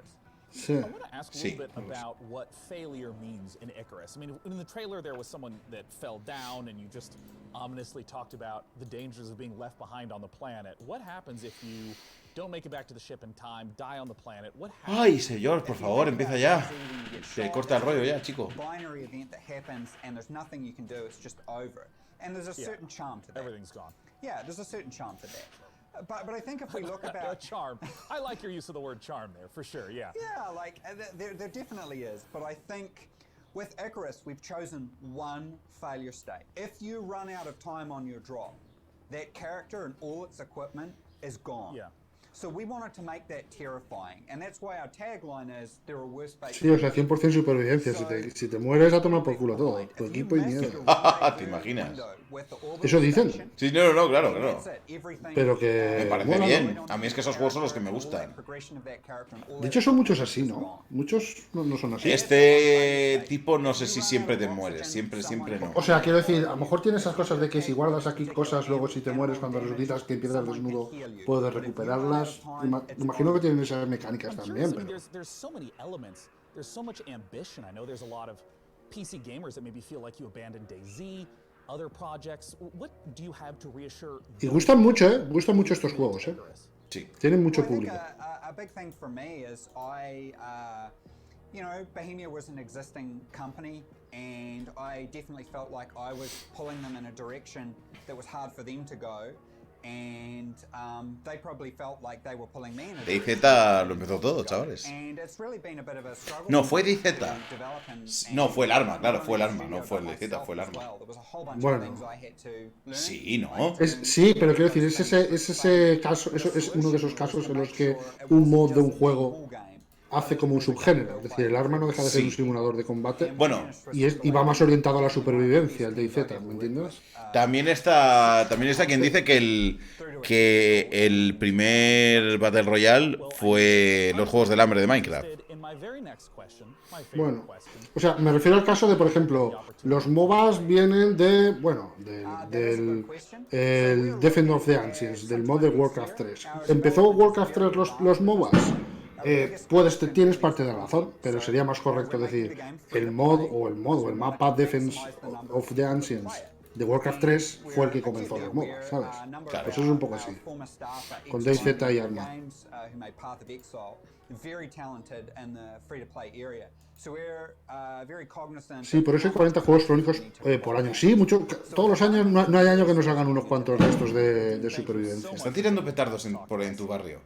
Sí. I want to ask a little bit about what failure means in Icarus. I mean, in the trailer there was someone that fell down and you just ominously talked about the dangers of being left behind on the planet. What happens if you don't make it back to the ship in time, die on the planet? What happens? Ay, señor, por favor, empieza ya. Se corta el rollo ya, chico. Binary event that happens and there's nothing you can do, it's just over. And there's a certain charm to that. Everything's gone. Yeah, there's a certain charm to that. But I think if we look about charm, I like your use of the word charm there for sure. Yeah. Yeah, like there definitely is. But I think with Icarus, we've chosen one failure state. If you run out of time on your drop, that character and all its equipment is gone. Yeah. So we wanted to make that terrifying, and that's why our tagline is there are worse fates. Sí, o sea, 100% supervivencia. Si te mueres, a tomar por culo todo. Tu equipo y mierda. ¿Te imaginas? Eso dicen. Sí, no, claro, claro. Pero que... Me parece bueno, bien. A mí es que esos juegos son los que me gustan. De hecho, son muchos así, ¿no? Muchos no son así. Este tipo no sé si siempre te mueres. Siempre no. O sea, quiero decir, a lo mejor tiene esas cosas de que si guardas aquí cosas, luego si te mueres cuando resucitas que empiezas desnudo, puedes recuperarlas. Imagino que tienen esas mecánicas también, pero... There's so many elements. There's so much ambition. I know there's a lot of PC gamers that maybe feel like you abandoned DayZ, other projects. What do you have to reassure? Y gustan mucho, ¿eh? Gustan mucho estos juegos, ¿eh? Sí. Tienen mucho público. A big thing for me is Bohemia was an existing company, and I definitely felt like I was pulling them in a direction that was hard for them to go. And they probably felt like they were pulling me in a DayZ lo empezó todo, chavales. and it's really been a bit of a struggle. No, fue DayZ. to develop and No, fue el arma, claro, fue el arma. No fue el DayZ, fue el arma. There was a whole bunch Bueno. of things I had to learn. Sí, ¿no? Sí, pero quiero decir, es ese caso, eso es uno de esos casos en los que un mod de un juego hace como un subgénero. Es decir, el arma no deja de ser un simulador de combate. Bueno. Y va más orientado a la supervivencia, el DayZ, ¿me entiendes? También está quien dice que el primer Battle Royale fue los Juegos del Hambre de Minecraft. Bueno, o sea, me refiero al caso de, por ejemplo, los MOBAs vienen de, bueno, del Defend of the Ancients, del mod de Warcraft 3. ¿Empezó Warcraft 3 los MOBAs? Tienes parte de la razón, pero sería más correcto decir el mapa Defense of the Ancients de Warcraft 3 fue el que comenzó los MOBAs, ¿sabes? Claro. Pues eso es un poco así. Con DayZ y Arma. Sí, por eso hay 40 juegos crónicos por año. Sí, todos los años no hay año que no salgan unos cuantos de estos de supervivencia. Están tirando petardos en tu barrio.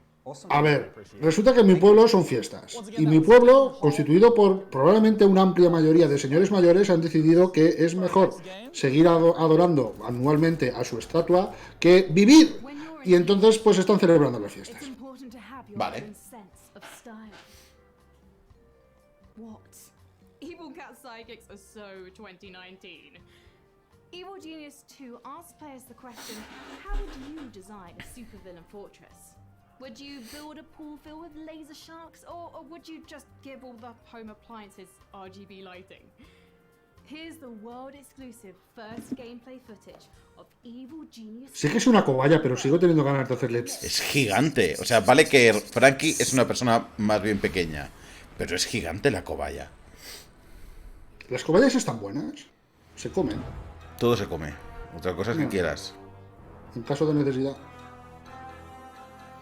A ver, resulta que en mi pueblo son fiestas. Y mi pueblo, constituido por probablemente una amplia mayoría de señores mayores, han decidido que es mejor seguir adorando anualmente a su estatua que vivir. Y entonces, pues están celebrando las fiestas. Vale. Evil Cat Psychics are so 2019. Evil Genius 2 asks players the question, how would you design a supervillain fortress? Would you build a pool filled with laser sharks, or would you just give all the home appliances RGB lighting? Here's the world exclusive first gameplay footage of Evil Genius. Sé que es una cobaya, pero sigo teniendo ganas de hacerle... Es gigante. O sea, vale que Frankie es una persona más bien pequeña, pero es gigante la cobaya. Las cobayas están buenas. Se comen. Todo se come. Otra cosa es que quieras. En caso de necesidad.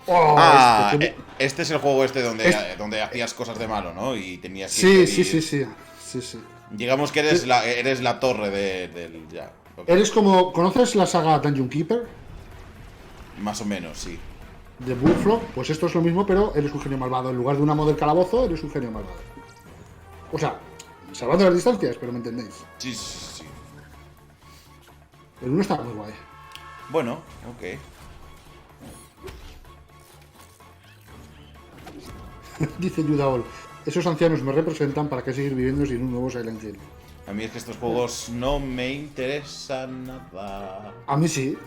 Oh, este es el juego donde hacías cosas de malo, ¿no? Y tenías que sí. Digamos que eres la torre del... Ya, okay. Eres como... ¿Conoces la saga Dungeon Keeper? Más o menos, sí. De Bullfrog, pues esto es lo mismo, pero eres un genio malvado. En lugar de un amo del calabozo, eres un genio malvado. O sea, salvando las distancias, pero me entendéis. Sí. El 1 está muy guay. Bueno, ok. Dice Yudaol, esos ancianos me representan, ¿para qué seguir viviendo sin un nuevo Silent Hill? A mí es que estos juegos no me interesan nada. A mí sí.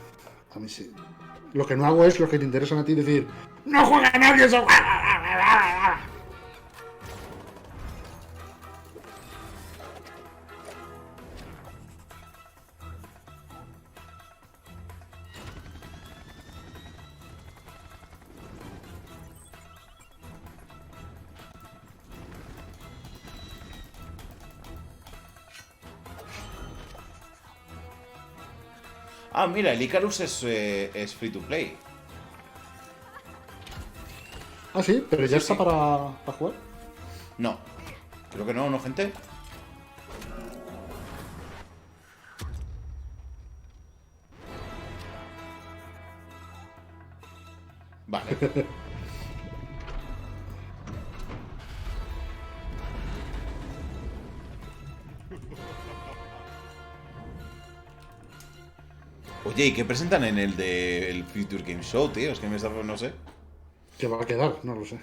Lo que no hago es lo que te interesan a ti, decir ¡no juega nadie eso! Ah, mira, el Icarus es free to play. Ah, sí, pero ya está para jugar. No, creo que no, gente. Vale. Oye, ¿y qué presentan en el del Future Game Show, tío? Es que no sé. ¿Qué va a quedar? No lo sé.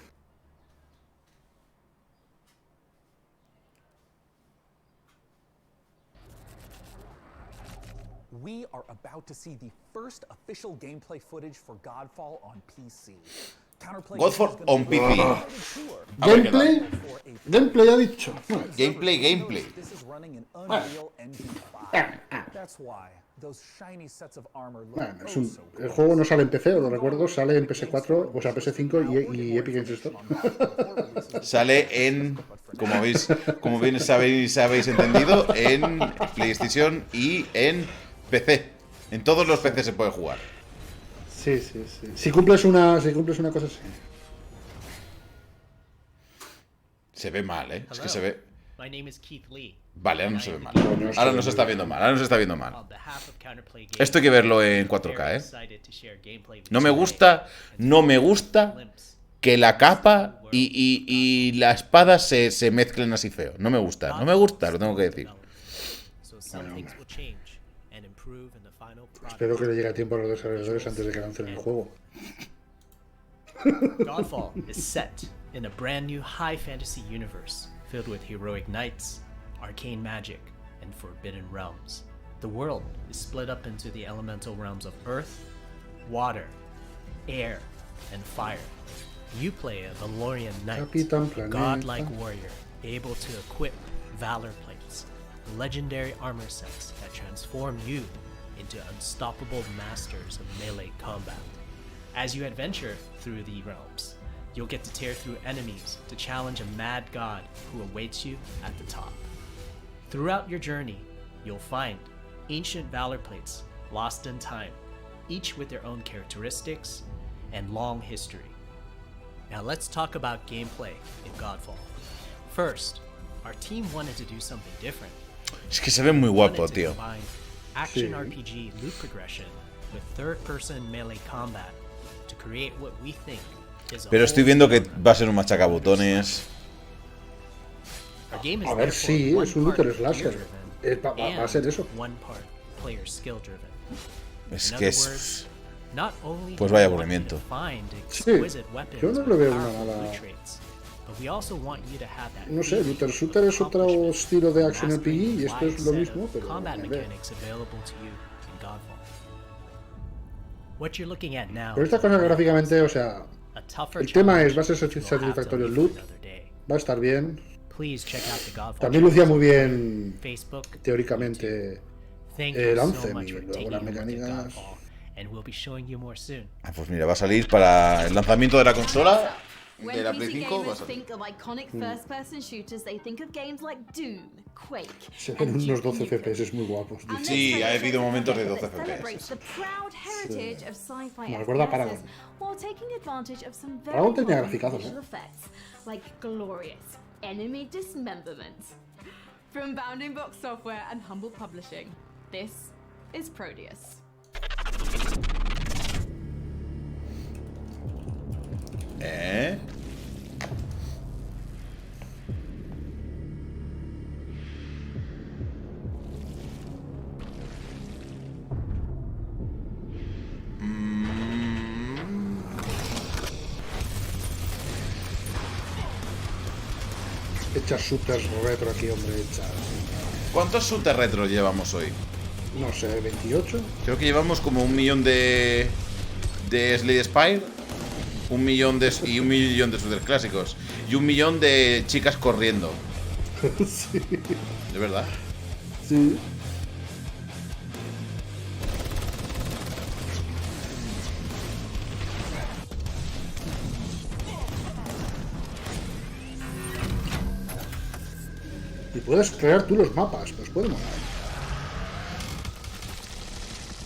We are about to see the first official gameplay footage for Godfall on PC. Godfall on PC. Gameplay ha dicho. Gameplay. El juego no sale en PC, os lo recuerdo, sale en PS4, o sea, PS5 y Epic Games Store. Sale en, como bien sabéis entendido, en PlayStation y en PC. En todos los PC se puede jugar. Sí. Si cumples una cosa así. Se ve mal, ¿eh? Es que se ve... My name is Keith Lee. Vale, ahora no se ve mal. Ahora no se está viendo mal. Esto hay que verlo en 4K, ¿eh? No me gusta que la capa y la espada se mezclen así feo. No me gusta, lo tengo que decir. Espero que le llegue a tiempo a los desarrolladores antes de que lancen el juego. Godfall is set in a brand new high fantasy universe filled with heroic knights, arcane magic, and forbidden realms. The world is split up into the elemental realms of earth, water, air, and fire. You play a Valorian knight, a godlike warrior, able to equip valor plates, legendary armor sets that transform you into unstoppable masters of melee combat. As you adventure through the realms, you'll get to tear through enemies to challenge a mad god who awaits you at the top. Throughout your journey, you'll find ancient valor plates lost in time, each with their own characteristics and long history. Now let's talk about gameplay in Godfall. First, our team wanted to do something different. Es que se ve muy guapo, tío. Action RPG loot progression with third-person melee combat to create what we think is a Pero estoy viendo que va a ser un machacabotones. A ver, sí, es un looter slasher. Va a ser eso. Es que es... Pues vaya aburrimiento. Sí, yo no le veo una mala... No sé, looter shooter es otro estilo de action RPG y esto es lo mismo, pero Pero esta cosa gráficamente, o sea, el tema es, va a ser satisfactorio el loot, va a estar bien. También lucía muy bien, teóricamente, el Anthem y luego las mecánicas. Ah, pues mira, va a salir para el lanzamiento de la consola. de la Play 5 va a think of iconic first-person shooters, they think of games like Doom, Quake. Se ven unos 12 FPS muy guapos. Sí, ha habido momentos de 12 FPS. Me recuerda a Paragon. While taking advantage of some very Paragon tenía modern graficazos, visual effects, like glorious enemy dismemberment. From Bounding Box Software and Humble Publishing, this is Proteus. Echar shooters retro aquí, hombre, echar. ¿Cuántos shooters retro llevamos hoy? No sé, 28. Creo que llevamos como 1 millón de Slade Spire, 1 millón de shooters clásicos y 1 millón de chicas corriendo. Sí. ¿De verdad? Sí. Y puedes crear tú los mapas, pues puede molar.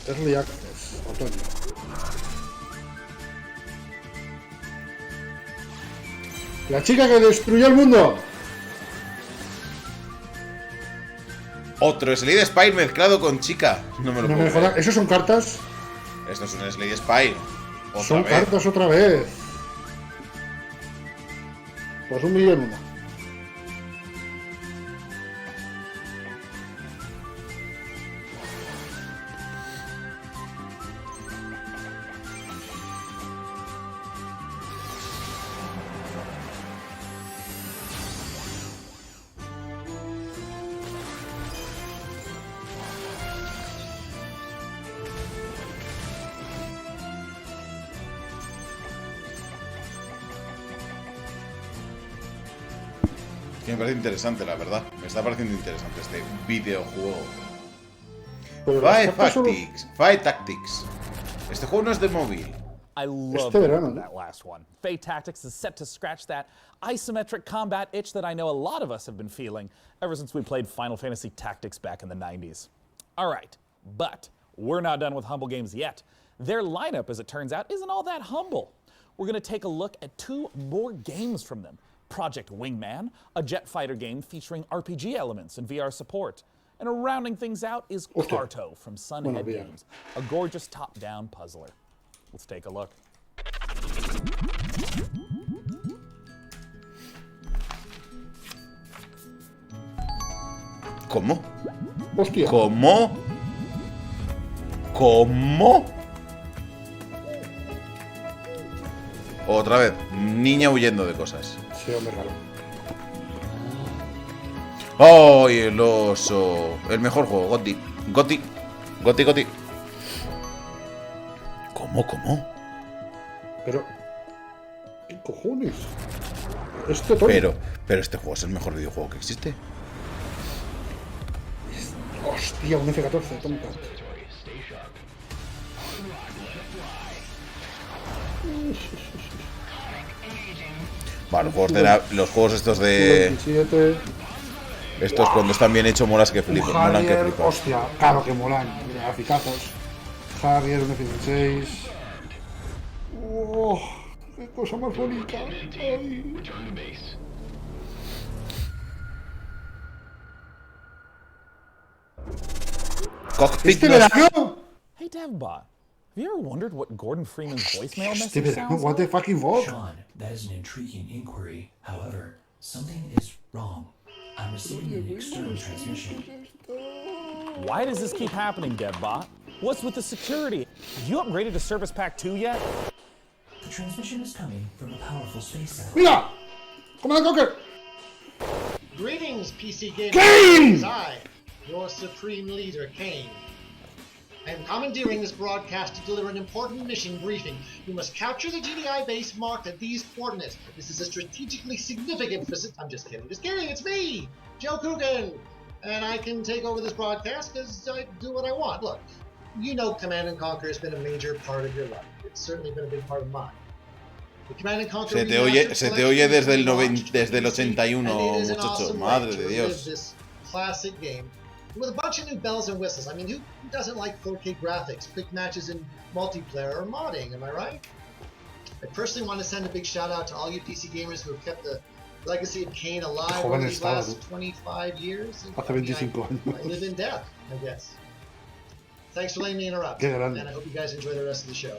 Early Access, otoño. La chica que destruyó el mundo. Otro Slade Spire mezclado con chica. No me lo puedo creer. ¿Esos son cartas? Esto es un Slade Spire. Son cartas otra vez. Pues 1 millón una. Que me parece interesante, la verdad. Me está pareciendo interesante este videojuego. Fight Tactics. Este juego no es de móvil. I love that last one. Fight Tactics is set to scratch that isometric combat itch that I know a lot of us have been feeling ever since we played Final Fantasy Tactics back in the 90s. All right, but we're not done with Humble Games yet. Their lineup, as it turns out, isn't all that humble. We're going to take a look at 2 more games from them. Project Wingman, a jet fighter game featuring RPG elements and VR support. And rounding things out is Carto from Sunhead Games, a gorgeous top-down puzzler. Let's take a look. ¿Cómo? Hostia. ¿Cómo? ¿Cómo? Otra vez, niña huyendo de cosas. Sí, hombre, raro. ¡Oh, y el oso! El mejor juego, Gotti. Gotti. Gotti, Gotti. ¿Cómo? Pero... ¿qué cojones? Pero este juego es el mejor videojuego que existe. Hostia, un F-14, toma. Bueno, los juegos estos de... 27. Estos cuando están bien hechos molan que flipas. Molan que flipas. Hostia, claro que molan. Mira, graficazos. Harrier, un F-16. ¡Oh! ¡Qué cosa más bonita! ¡Ay! Cockpit verano? Hey, DevBot. Have you ever wondered what Gordon Freeman's voicemail message sounds like? What the fucking fuck? Sean, that is an intriguing inquiry. However, something is wrong. I'm receiving an external transmission. Why does this keep happening, DevBot? What's with the security? Have you upgraded to Service Pack 2 yet? The transmission is coming from a powerful space satellite. Mira! Commander Cocker! Greetings, PC gamers. Kane! It is I, your supreme leader, Kane. I am commandeering this broadcast to deliver an important mission briefing. You must capture the GDI base marked at these coordinates. This is a strategically significant I'm just kidding, it's me, Joe Coogan! And I can take over this broadcast because I do what I want. Look, you know Command & Conquer has been a major part of your life. It's certainly been a big part of mine. Se te oye desde el 81, muchacho. Madre de Dios. Classic game with a bunch of new bells and whistles. I mean, who doesn't like 4K graphics, quick matches in multiplayer, or modding? Am I right? I personally want to send a big shout out to all you PC gamers who have kept the legacy of Kane alive over these last 25 years. Hace 25 años. I live in death, I guess. Thanks for letting me interrupt, and I hope you guys enjoy the rest of the show.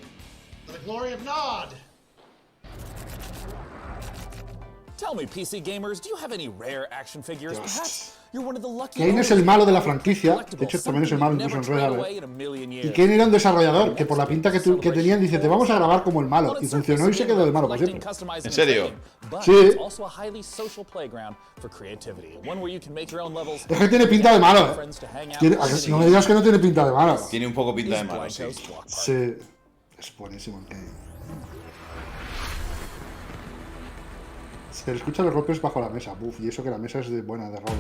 For the glory of Nod! Tell me, PC gamers, do you have any rare action figures? Perhaps you're one of the lucky. Kane es el malo de la franquicia. De hecho, también es el malo incluso en Red. Y Kane era un desarrollador que por la pinta que tenían dice, te vamos a grabar como el malo. Y funcionó y se quedó de malo para siempre. ¿En serio? Sí. Es que tiene pinta de malo, No me digas que no tiene pinta de malo. Tiene un poco pinta de malo, sí. Sí. Es buenísimo el Kane. Se le escuchan los golpes bajo la mesa, buf, y eso que la mesa es de buena, de roble.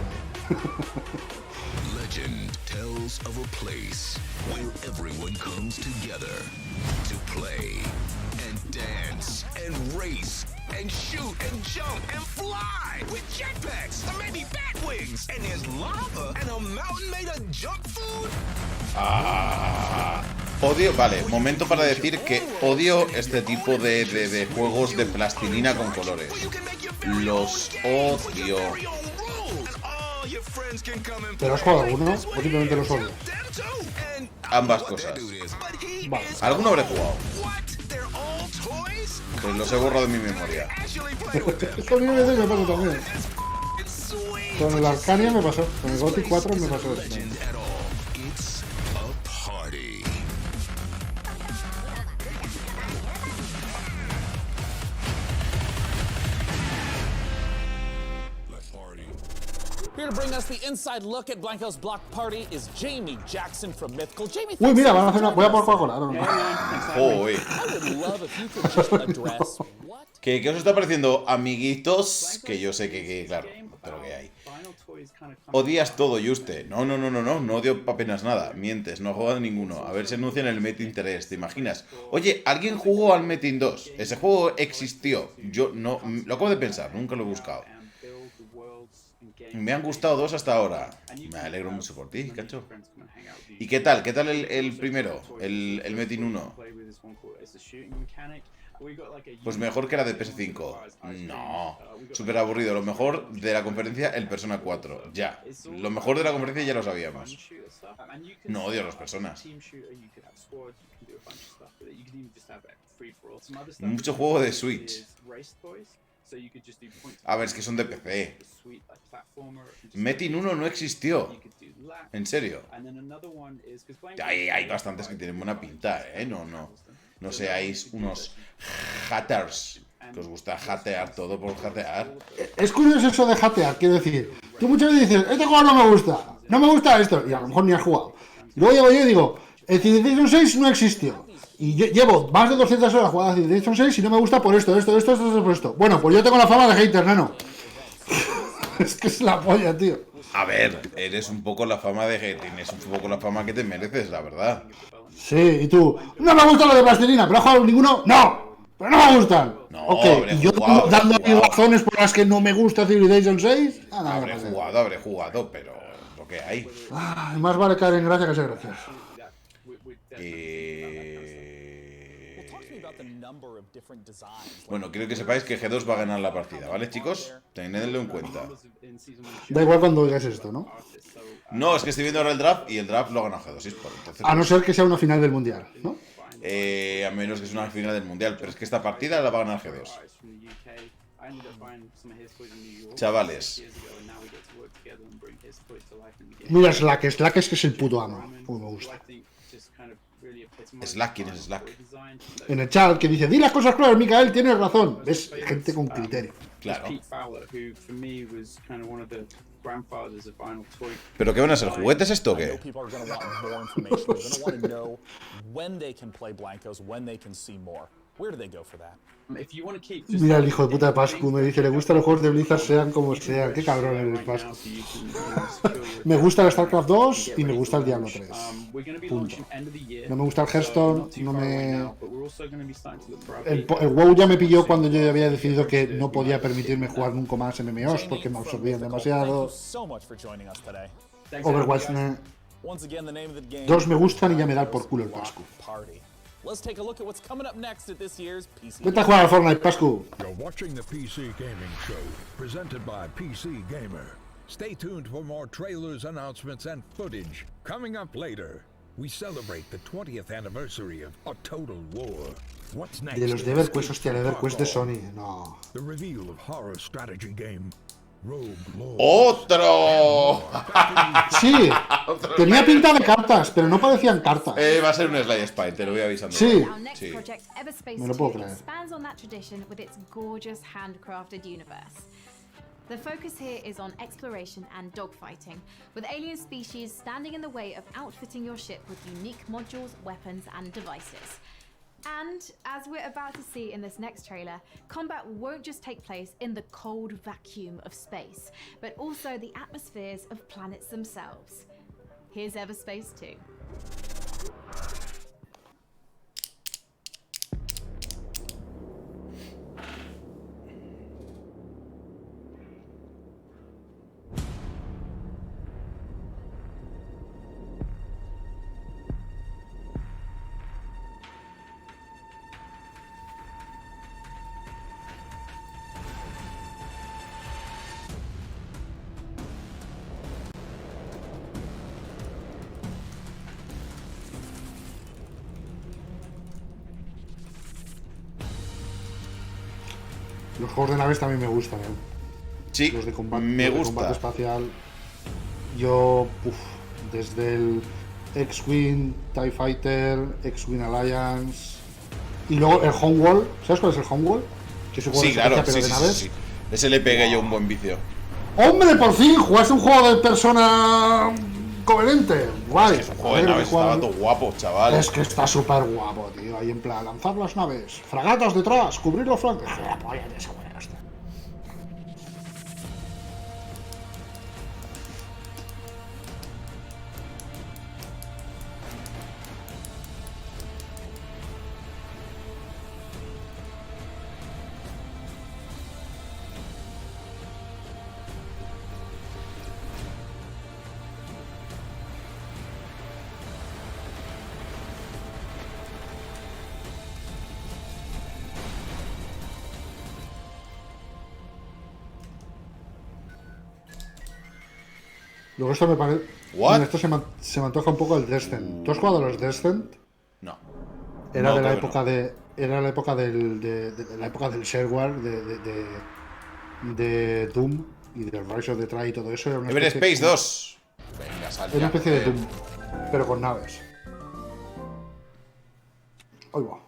Legend tells of a place where everyone comes together to play and dance and race and shoot and jump and fly with jetpacks or maybe bat wings, and there's lava and a mountain made of junk food. Odio, vale, momento para decir que odio este tipo de juegos de plastilina con colores. Los odio. ¿Pero has jugado alguno o simplemente los odias? Ambas cosas. Vale. Alguno habré jugado. Pues los he borrado de mi memoria. Esto a mí me pasa también. Con el Arcania me pasó, con el Gothic 4 me pasó esto. Here to bring us the inside look at Blanco's block party is Jamie Jackson from Mythical. Jamie, uy, mira, van a hacer una. Voy a por Coca-Cola. ¿Qué os está pareciendo, amiguitos? Que yo sé que claro, pero que hay. Odias todo, Juste. No odio apenas nada. Mientes, no he jugado a ninguno. A ver si anuncian el Metin Interés, ¿te imaginas? Oye, ¿alguien jugó al Metin 2? Ese juego existió. Yo no, lo acabo de pensar, nunca lo he buscado. Me han gustado dos hasta ahora. Me alegro mucho por ti, cacho. ¿Y qué tal? ¿Qué tal el primero? El Metin 1. Pues mejor que la de PS5. No, súper aburrido. Lo mejor de la conferencia, el Persona 4. Ya, lo mejor de la conferencia ya lo sabíamos. No odio a las personas. Mucho juego de Switch. A ver, es que son de PC. Metin 1 no existió. En serio. Hay bastantes que tienen buena pinta, No seáis unos haters que os gusta hatear todo por hatear. Es curioso eso de hatear, quiero decir. Tú muchas veces dices, este juego no me gusta esto, y a lo mejor ni has jugado. Y luego llego yo y digo, el Civilization 6 no existió. Y llevo más de 200 horas jugando a Civilization 6 y no me gusta por esto. Bueno, pues yo tengo la fama de hater, nano. Es que es la polla, tío. A ver, eres un poco la fama de hater, tienes un poco la fama que te mereces, la verdad. Sí, y tú, no me gusta lo de plastilina, pero ¿has jugado ninguno? No, pero no me gustan. No, ok, y yo dando mis razones por las que no me gusta Civilization 6. Habré jugado, pero lo que hay. Más vale caer en gracia que ser gracioso. Bueno, quiero que sepáis que G2 va a ganar la partida, ¿vale, chicos? Tenedlo en cuenta. Da igual cuando digas esto, ¿no? No, es que estoy viendo ahora el draft y el draft lo gana G2, entonces, a no ser que sea una final del mundial, ¿no? A menos que sea una final del mundial, pero es que esta partida la va a ganar G2. Chavales. Mira, Slack es que es el puto amo. Como me gusta. Slack, ¿quién es Slack? En el chat que dice, di las cosas claras, Micael, tienes razón. ¿Ves? Gente con criterio. Claro. ¿Pero qué van a ser? ¿Juguetes esto o qué? Where do they go for that? Mira el hijo de puta de Pascu, me dice, le gustan los juegos de Blizzard sean como sean. Qué cabrón eres, Pascu. Me gusta el StarCraft 2 y me gusta el Diablo 3. Punto. No me gusta el Hearthstone, no me... El WoW ya me pilló cuando yo ya había decidido que no podía permitirme jugar nunca más MMOs porque me absorbían demasiado. Overwatch 2 me gustan y ya me da por culo el Pascu. Vete a jugar al Fortnite, Pascu. You're watching the PC Gaming Show, presented by PC Gamer. Stay tuned for more trailers, announcements, and footage. Coming up later, we celebrate the 20th anniversary of A Total War. What's next? De los de EverQuest, hostia, el EverQuest de Sony, no. The reveal of horror strategy game ¡Otro! Sí, tenía pinta de cartas, pero no parecían cartas. Va a ser un Slide Spy, te lo voy avisando. Sí, sí. Me lo puedo creer. The focus here is on exploration and dogfighting, with alien species standing in the way of outfitting your ship with unique modules, weapons, and devices. And, as we're about to see in this next trailer, combat won't just take place in the cold vacuum of space, but also the atmospheres of planets themselves. Here's Everspace 2. Los juegos de naves también me gustan, Sí, los de combate, me gusta. De combate espacial. Yo, desde el X-Wing, TIE Fighter, X-Wing Alliance y luego el Homeworld. ¿Sabes cuál es el Homeworld? Que es un juego Sí, claro, pero de naves. sí. Ese le pegué yo un buen vicio. ¡Hombre, por fin! ¿Jugaste un juego de persona coherente? Guay. Es que es un juego de naves, estaba todo guapo, chaval. Es que está súper guapo, tío. Ahí en plan, lanzar las naves, fragatas detrás, cubrir los flancos. La polla de esa buena hostia. Luego esto me parece... Esto se me antoja un poco el Descent. ¿Tú has jugado a los Descent? No. Era de la época de... Era la época de la época del shareware, de Doom y del Rise of the Tide y todo eso. Era una Everspace 2. Venga, sal. Era una especie de Doom, pero con naves. Ahí va.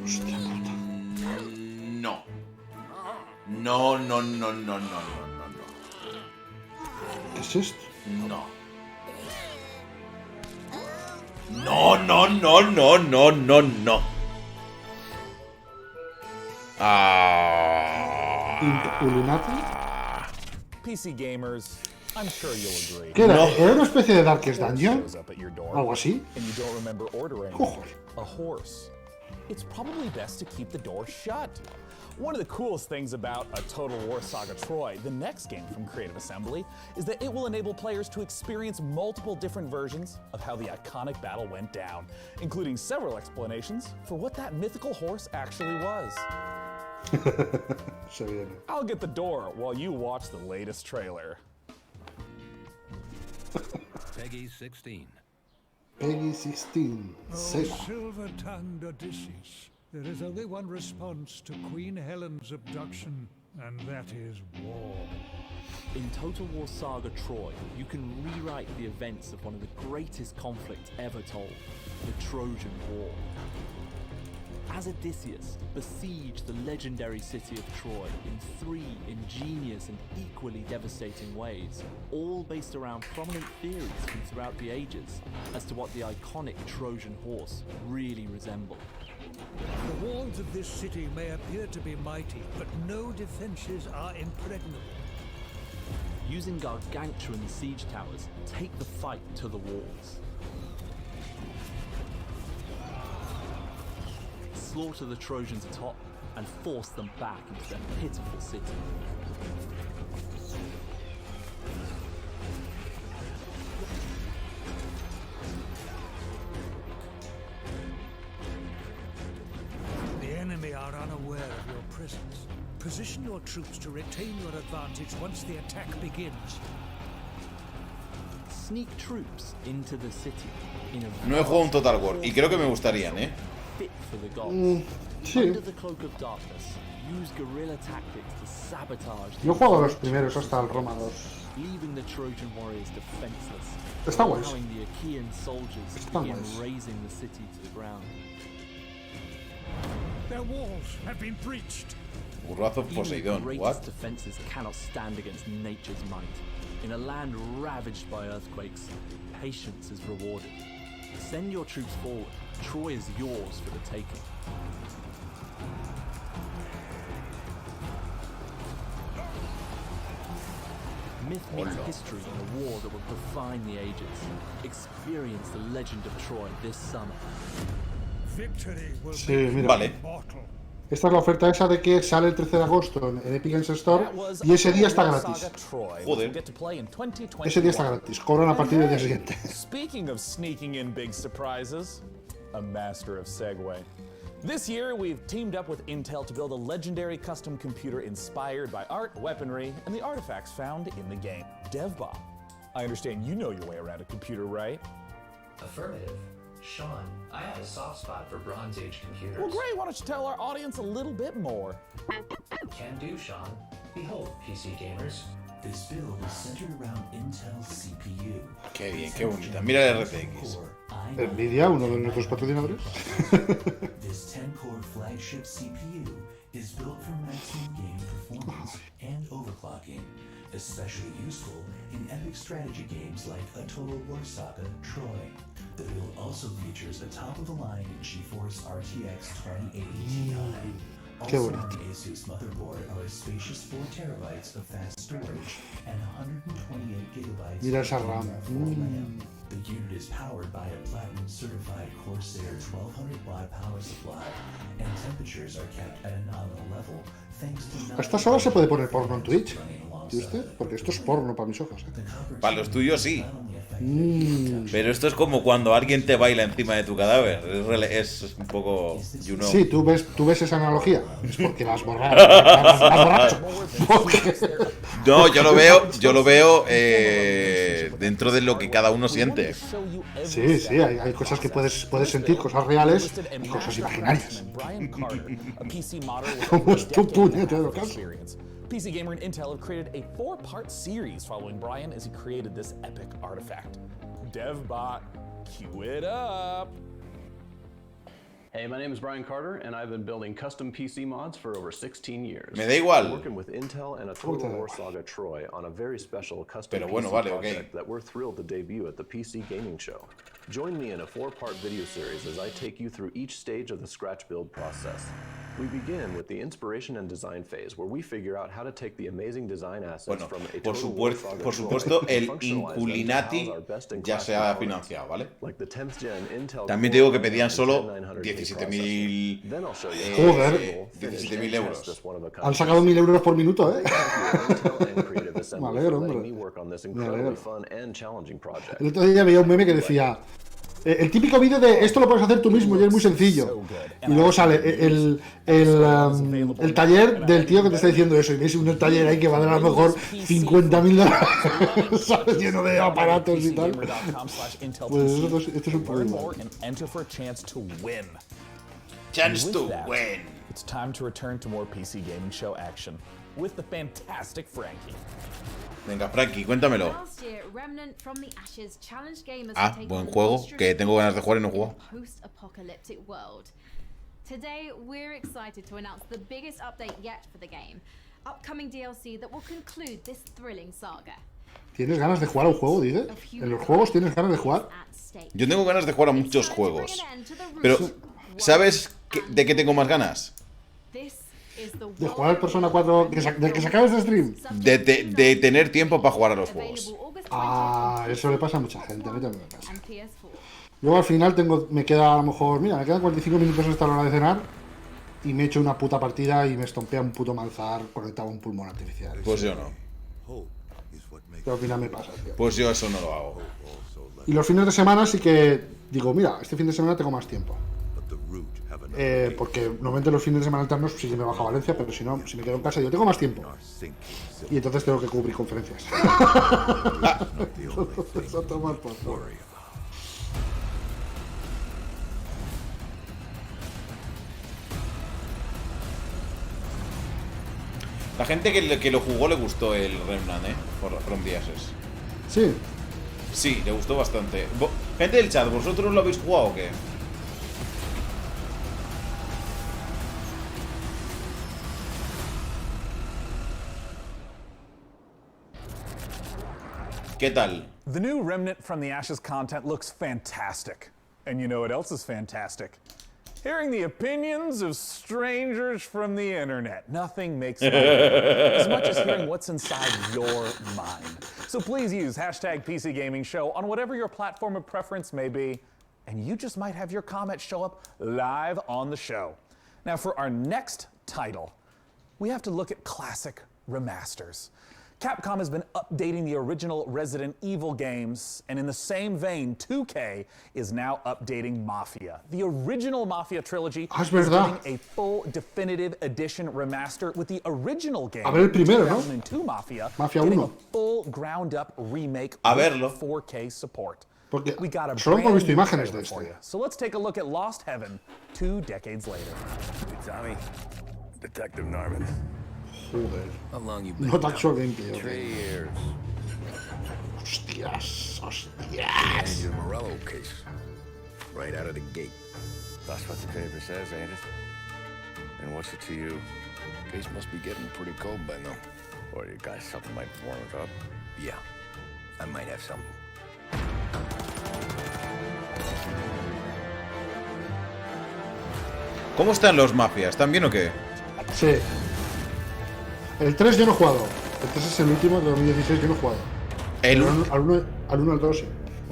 Hostia puta. No. ¿Qué es esto? No. Illuminati. PC gamers, I'm sure you'll agree. ¿Qué era? ¿Era una especie de Darkest Dungeon? ¿Algo así? And you don't remember ordering a horse. It's probably best to keep the door shut. One of the coolest things about A Total War Saga Troy, the next game from Creative Assembly, is that it will enable players to experience multiple different versions of how the iconic battle went down, including several explanations for what that mythical horse actually was. I'll get the door while you watch the latest trailer. Peggy 16. Peggy 16. Sega. Silver-tongued Odysseus. There is only one response to Queen Helen's abduction, and that is war. In Total War Saga Troy, you can rewrite the events of one of the greatest conflicts ever told, the Trojan War. As Odysseus besieged the legendary city of Troy in 3 ingenious and equally devastating ways, all based around prominent theories from throughout the ages as to what the iconic Trojan horse really resembled. The walls of this city may appear to be mighty, but no defenses are impregnable. Using gargantuan siege towers, take the fight to the walls. Slaughter the Trojans atop and force them back into their pitiful city. The enemy are unaware of your presence. Position your troops to retain your advantage once the attack begins. Sneak troops into the city in a No he jugado un Total War y creo que me gustarían, fit for the gods. Sí. Under the cloak of darkness, use guerrilla tactics to sabotage. Yo he jugado los primeros hasta el Roma 2. Leaving the Trojan warriors defenseless. Está guay. Allowing the Achaean soldiers to begin razing the city to the ground. Their walls have been breached. Burrazo Poseidón. Even the What? greatest defenses cannot stand against nature's might. In a land ravaged by earthquakes, patience is rewarded. Send your troops forward. Troy is yours for the taking. Myth meets history in a war that will define the ages. Experience the legend of Troy this summer. Victory will Sí, mira. Vale. Esta es la oferta esa de que sale el 13 de agosto en Epic Games Store y ese día está gratis. Joder. Ese día está gratis. Cobran a partir del día siguiente. Speaking of sneaking in big surprises, a master of segue. This year, we've teamed up with Intel to build a legendary custom computer inspired by art, weaponry, and the artifacts found in the game. DevBot, I understand you know your way around a computer, right? Affirmative. Sean, I have a soft spot for Bronze Age computers. Well, great. Why don't you tell our audience a little bit more? Can do, Sean. Behold, PC gamers. This build is centered around Intel's CPU. Qué bien, qué bonita. Mira el RTX. Nvidia, uno de nuestros patrocinadores. This 10-core flagship CPU is built for maximum game performance and overclocking, especially useful in epic strategy games like a Total War Saga Troy. The build also features a top-of-the-line GeForce RTX 2080 Ti. Also on the Asus motherboard are a spacious 4 terabytes of fast storage and 128 gigabytes Mira of esa RAM. RAM. The unit is powered by a platinum-certified Corsair 1200-watt power supply, and temperatures are kept at a nominal level thanks to... A estas horas se puede poner porno en Twitch. ¿Y usted? Porque esto es porno para mis ojos. Para los tuyos sí. Pero esto es como cuando alguien te baila encima de tu cadáver. Es un poco... You know. Sí, tú ves esa analogía. Es porque vas borracho. No, yo lo veo dentro de lo que cada uno siente. Sí, sí, hay cosas que puedes sentir, cosas reales y cosas imaginarias. Como es tu puñetero caso. PC Gamer and Intel have created a 4-part series following Brian as he created this epic artifact. DevBot, cue it up! Hey, my name is Brian Carter, and I've been building custom PC mods for over 16 years. Me da igual. I'm working with Intel and a Total War Saga Troy on a very special custom Pero bueno, PC vale, project that we're thrilled to debut at the PC Gaming Show. Join me in a 4-part video series as I take you through each stage of the scratch build process. We begin with the inspiration and design phase, where we figure out how to take the amazing design assets from a Total War Saga por Troy supuesto, and el functionalize them to Inculinati house our best-in-class ya se ha components. financiado, ¿vale? Like the 10th gen Intel También te digo que pedían solo 17.000 Joder, 17.000 euros. Han sacado 1.000 euros por minuto, ¿eh? Me alegro, hombre. Me alegro. El otro día veía un meme que decía: el típico vídeo de esto lo puedes hacer tú mismo y es muy sencillo. Y luego sale el taller del tío que te está diciendo eso. Y ves un taller ahí que vale a lo mejor $50.000, ¿sabes? Lleno de aparatos y tal. Pues esto es un poco igual. Chance to win. It's time to return to more PC Gaming Show action with the fantastic Frankie. Venga, Frankie, cuéntamelo. Ah, buen juego, que tengo ganas de jugar y no he jugado. Today, we're excited to announce the biggest update yet for the game. Upcoming DLC that will conclude this thrilling saga. ¿Tienes ganas de jugar a un juego, dices? ¿En los juegos tienes ganas de jugar? Yo tengo ganas de jugar a muchos juegos. Pero, ¿sabes de qué tengo más ganas? De jugar al Persona 4, de que se acabe este stream. De tener tiempo para jugar a los juegos. Ah, eso le pasa a mucha gente, a mí también me pasa. Luego al final me queda a lo mejor, mira, me quedan 45 minutos hasta la hora de cenar y me echo una puta partida y me estompea un puto manzar conectado a un pulmón artificial. Pues yo no. Pero al final me pasa, tío. Pues yo eso no lo hago. Y los fines de semana sí que digo, mira, este fin de semana tengo más tiempo. Porque normalmente los fines de semana alternos sí que me bajo a Valencia, pero si no, si me quedo en casa, yo tengo más tiempo. Y entonces tengo que cubrir conferencias. Entonces, a tomar por favor. La gente que lo jugó le gustó el Remnant, From the Ashes. Sí. Sí, le gustó bastante. Gente del chat, ¿vosotros lo habéis jugado o qué? ¿Qué tal? The new Remnant from the Ashes content looks fantastic. And you know what else is fantastic? Hearing the opinions of strangers from the internet. Nothing makes me as much as hearing what's inside your mind. So please use hashtag PC Gaming Show on whatever your platform of preference may be, and you just might have your comment show up live on the show. Now for our next title, we have to look at classic remasters. Capcom has been updating the original Resident Evil games, and in the same vein, 2K is now updating Mafia. The original Mafia trilogy is getting a full definitive edition remaster with the original game, 2002 Mafia, getting a full ground-up remake with 4K support. Porque we got a solo hemos visto brand new imágenes de trailer for este. you. So let's take a look at Lost Heaven 2 decades later. Hey, Tommy, Detective Norman. Joder. How long you been? Not actual gameplay. 3 years. Hostias, hostias. And your Morello case. Right out of the gate. That's what the paper says, ain't it? And what's it to you? Case must be getting pretty cold by now. Or you got something might warm it up? Yeah, I might have something. ¿Cómo están los Mafias? ¿Están bien o qué? Sí. El 3 yo no he jugado. El 3 es el último de 2016, yo no he jugado. Al 1 al 2 sí.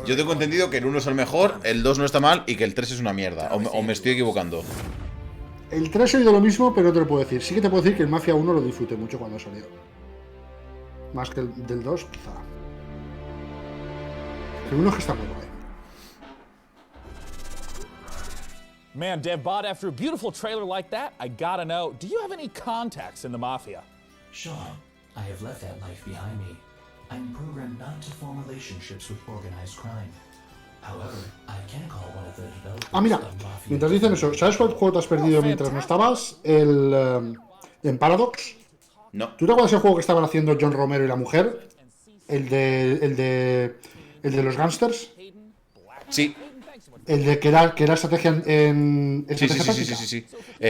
Yo tengo entendido que el 1 es el mejor, el 2 no está mal y que el 3 es una mierda. O me estoy equivocando. El 3 he oído lo mismo, pero no te lo puedo decir. Sí que te puedo decir que el Mafia 1 lo disfruté mucho cuando salió. Más que el del 2, quizá. El 1 es que está muy guay. Man, DevBot, after a beautiful trailer like that, I gotta know, do you have any contacts in the Mafia? Sean, I have left that life behind me. I'm programmed not to form relationships with organized crime. However, I can call one of the developers. Ah, mira, mientras dicen eso, ¿sabes cuál juego te has perdido mientras no estabas? En Paradox. No. ¿Tú te acuerdas el juego que estaban haciendo John Romero y la mujer? El de los gángsters. Sí. El de que era estrategia en estrategia táctica. Sí.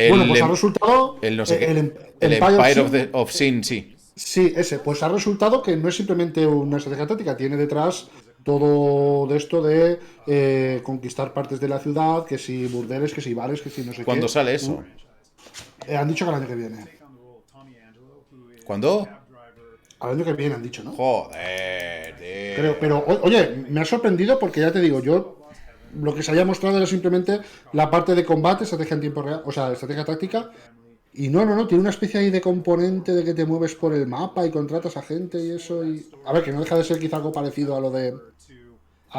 Bueno, pues ha resultado el no sé qué. el Empire of Sin, sí. Sí, ese. Pues ha resultado que no es simplemente una estrategia táctica, tiene detrás todo de esto de conquistar partes de la ciudad, que si burdeles, que si bares, que si no sé qué. ¿Cuándo sale eso? Han dicho que el año que viene. ¿Cuándo? Al año que viene han dicho, ¿no? Joder, tío. Creo, pero oye, me ha sorprendido porque ya te digo, yo lo que se había mostrado era simplemente la parte de combate, estrategia en tiempo real, o sea, estrategia táctica. Y no, tiene una especie ahí de componente de que te mueves por el mapa y contratas a gente y eso. Y a ver, que no deja de ser quizá algo parecido a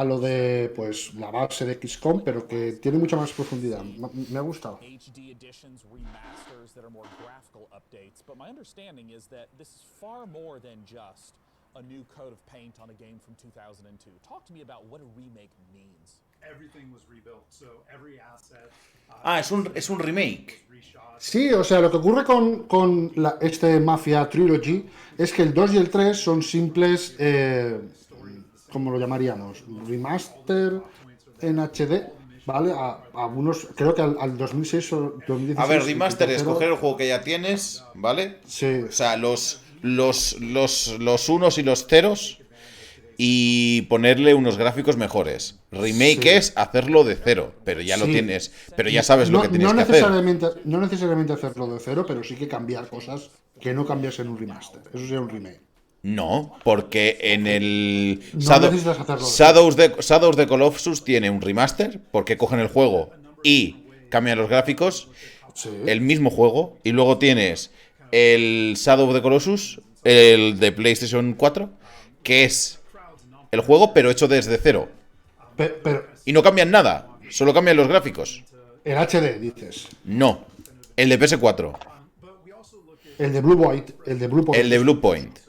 lo de pues la base de XCOM, pero que tiene mucha más profundidad. Me ha gustado. A new coat of paint on a game from 2002. Talk to me about what a remake means. Everything was rebuilt, so every asset. Es un remake. Sí, o sea, lo que ocurre con este Mafia Trilogy es que el 2 y el 3 son simples, ¿cómo lo llamaríamos? Remaster en HD. ¿vale? A algunos, creo que al 2006 o 2016. A ver, remaster es coger el juego que ya tienes, ¿vale? Sí. O sea, los unos y los ceros y ponerle unos gráficos mejores. Remake es hacerlo de cero, pero ya lo tienes, pero ya sabes lo que tienes que hacer. No necesariamente hacerlo de cero, pero sí que cambiar cosas que no cambias en un remaster. Eso sería un remake. No, porque en el necesitas Shadows de Colossus tiene un remaster, porque cogen el juego y cambian los gráficos, el mismo juego, y luego tienes el Shadow of the Colossus, el de PlayStation 4, que es el juego pero hecho desde cero. Y no cambian nada, solo cambian los gráficos. El HD, dices. No, el de PS4. El de Blue Point. El de Blue Point.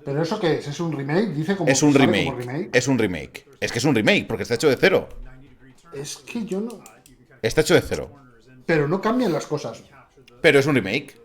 ¿Pero eso qué es? ¿Es un remake? Dice como Es un remake. Como remake. Es un remake. Es que es un remake, porque está hecho de cero. Es que yo no... Está hecho de cero. Pero no cambian las cosas. Pero es un remake.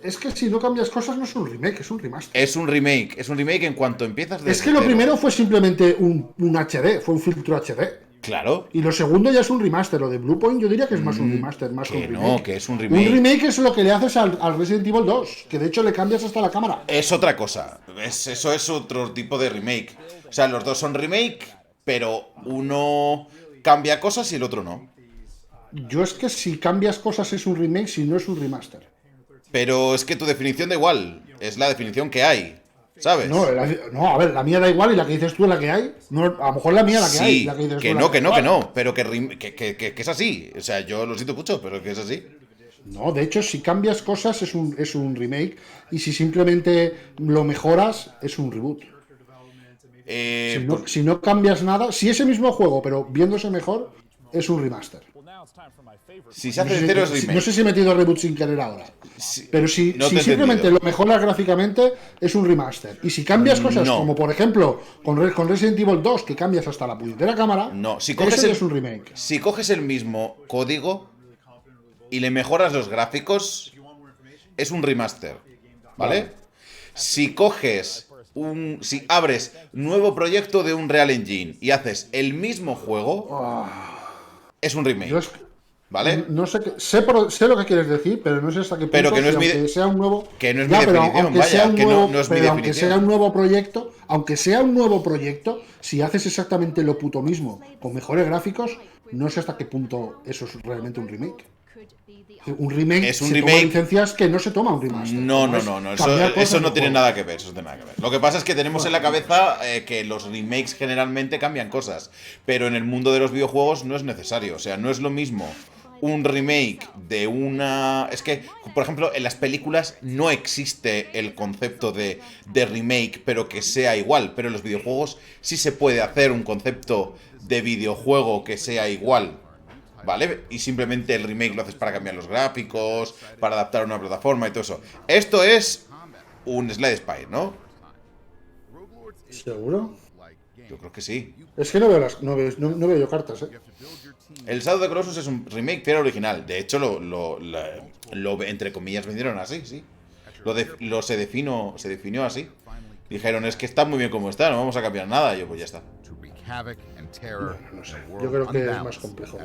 Es que si no cambias cosas no es un remake, es un remaster. Es un remake. Es un remake en cuanto empiezas desde Es que lo cero. primero fue simplemente un HD, fue un filtro HD. Claro. Y lo segundo ya es un remaster. Lo de Blue Point yo diría que es más un remaster, más que un remake. No, que es un remake. Un remake es lo que le haces al Resident Evil 2, que de hecho le cambias hasta la cámara. Es otra cosa. Eso es otro tipo de remake. O sea, los dos son remake, pero uno cambia cosas y el otro no. Yo es que si cambias cosas es un remake, si no es un remaster. Pero es que tu definición da igual. Es la definición que hay. ¿Sabes? No, a ver, la mía da igual y la que dices tú es la que hay. No, a lo mejor la mía es la que hay. La que dices que tú, no, la que no, que no. Pero que es así. O sea, yo lo siento mucho, pero que es así. No, de hecho, si cambias cosas es un remake. Y si simplemente lo mejoras, es un reboot. Si no cambias nada, si es el mismo juego, pero viéndose mejor, es un remaster. Si se hace de cero es remake. No sé si he metido reboot sin querer ahora. Pero si simplemente lo mejoras gráficamente, es un remaster. Y si cambias cosas, como por ejemplo con Resident Evil 2, que cambias hasta la puñetera cámara, si coges eso es un remake. Si coges el mismo código y le mejoras los gráficos, es un remaster. ¿Vale? Si coges si abres nuevo proyecto de un Real Engine y haces el mismo juego, es un remake. ¿Vale? No sé, sé lo que quieres decir, pero no sé hasta qué punto. Pero que no es aunque sea un nuevo. Que no es mi definición, vaya, que no es mi definición. Aunque sea un nuevo proyecto, si haces exactamente lo puto mismo, con mejores gráficos, no sé hasta qué punto eso es realmente un remake. Un remake es un se remake. Toma licencias que no se toma un remaster. No. Eso no tiene nada que ver. Lo que pasa es que tenemos en la cabeza que los remakes generalmente cambian cosas. Pero en el mundo de los videojuegos no es necesario. O sea, no es lo mismo un remake de una... Es que, por ejemplo, en las películas no existe el concepto de remake, pero que sea igual. Pero en los videojuegos sí se puede hacer un concepto de videojuego que sea igual. ¿Vale? Y simplemente el remake lo haces para cambiar los gráficos, para adaptar a una plataforma y todo eso. Esto es un Slide Spire, ¿no? ¿Seguro? Yo creo que sí. Es que no veo yo cartas, ¿eh? El Shadow of the Colossus es un remake fiel al original. De hecho, lo entre comillas vendieron así, sí. Se definió así. Dijeron, es que está muy bien como está, no vamos a cambiar nada. Y yo, pues ya está. No sé. Yo creo que es más complejo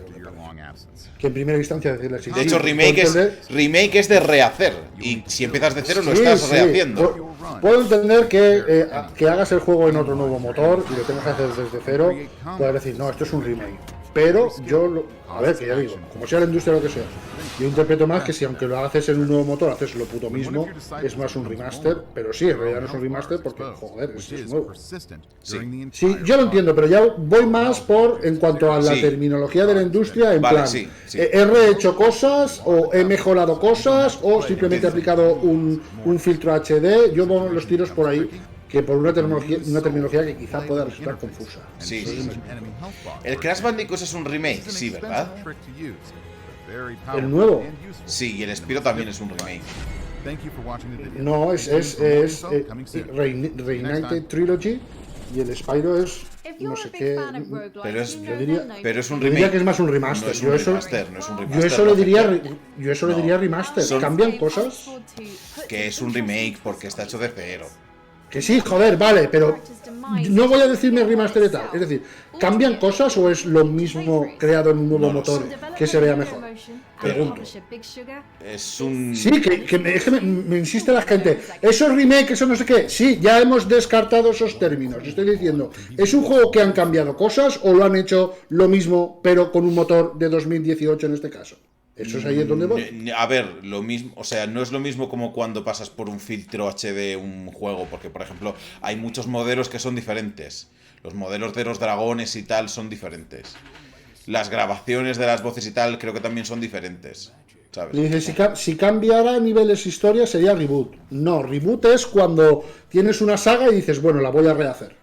que en primera instancia decirle así. De hecho, remake es de rehacer. Y si empiezas de cero, lo estás rehaciendo. Puedo entender que hagas el juego en otro nuevo motor y lo tengas que hacer desde cero. Puedes decir, no, esto es un remake. Pero a ver, que ya digo, como sea la industria o lo que sea, yo interpreto más que si aunque lo haces en un nuevo motor, haces lo puto mismo, es más un remaster. Pero sí, en realidad no es un remaster porque, joder, es nuevo. Sí, yo lo entiendo, pero ya voy más en cuanto a la terminología de la industria, en plan, he rehecho cosas, o he mejorado cosas, o simplemente he aplicado un filtro HD. Yo pongo los tiros por ahí, que por una terminología que quizá pueda resultar confusa. Sí. El Crash Bandicoot es un remake, sí, ¿verdad? ¿El nuevo? Sí, y el Spyro también es un remake. No, es Reignited Trilogy y el Spyro es no sé qué. Pero es un remake. Yo diría que es más un remaster. No es un remaster, no es un remaster. Yo eso le diría remaster. ¿Cambian cosas? Que es un remake porque está hecho de cero. Que sí, joder, vale, pero no voy a decirme remaster y tal. Es decir, ¿cambian cosas o es lo mismo creado en un nuevo motor que se vea mejor? Pregunto. Es un... Sí, es que me insiste la gente. Eso es remake, eso no sé qué. Sí, ya hemos descartado esos términos. Estoy diciendo, ¿es un juego que han cambiado cosas o lo han hecho lo mismo, pero con un motor de 2018 en este caso? Eso es ahí es donde voy. A ver, lo mismo, o sea, no es lo mismo como cuando pasas por un filtro HD un juego, porque por ejemplo hay muchos modelos que son diferentes. Los modelos de los dragones y tal son diferentes. Las grabaciones de las voces y tal creo que también son diferentes, ¿sabes? Dice, si cambiara niveles historia sería reboot. No, reboot es cuando tienes una saga y dices, bueno, la voy a rehacer.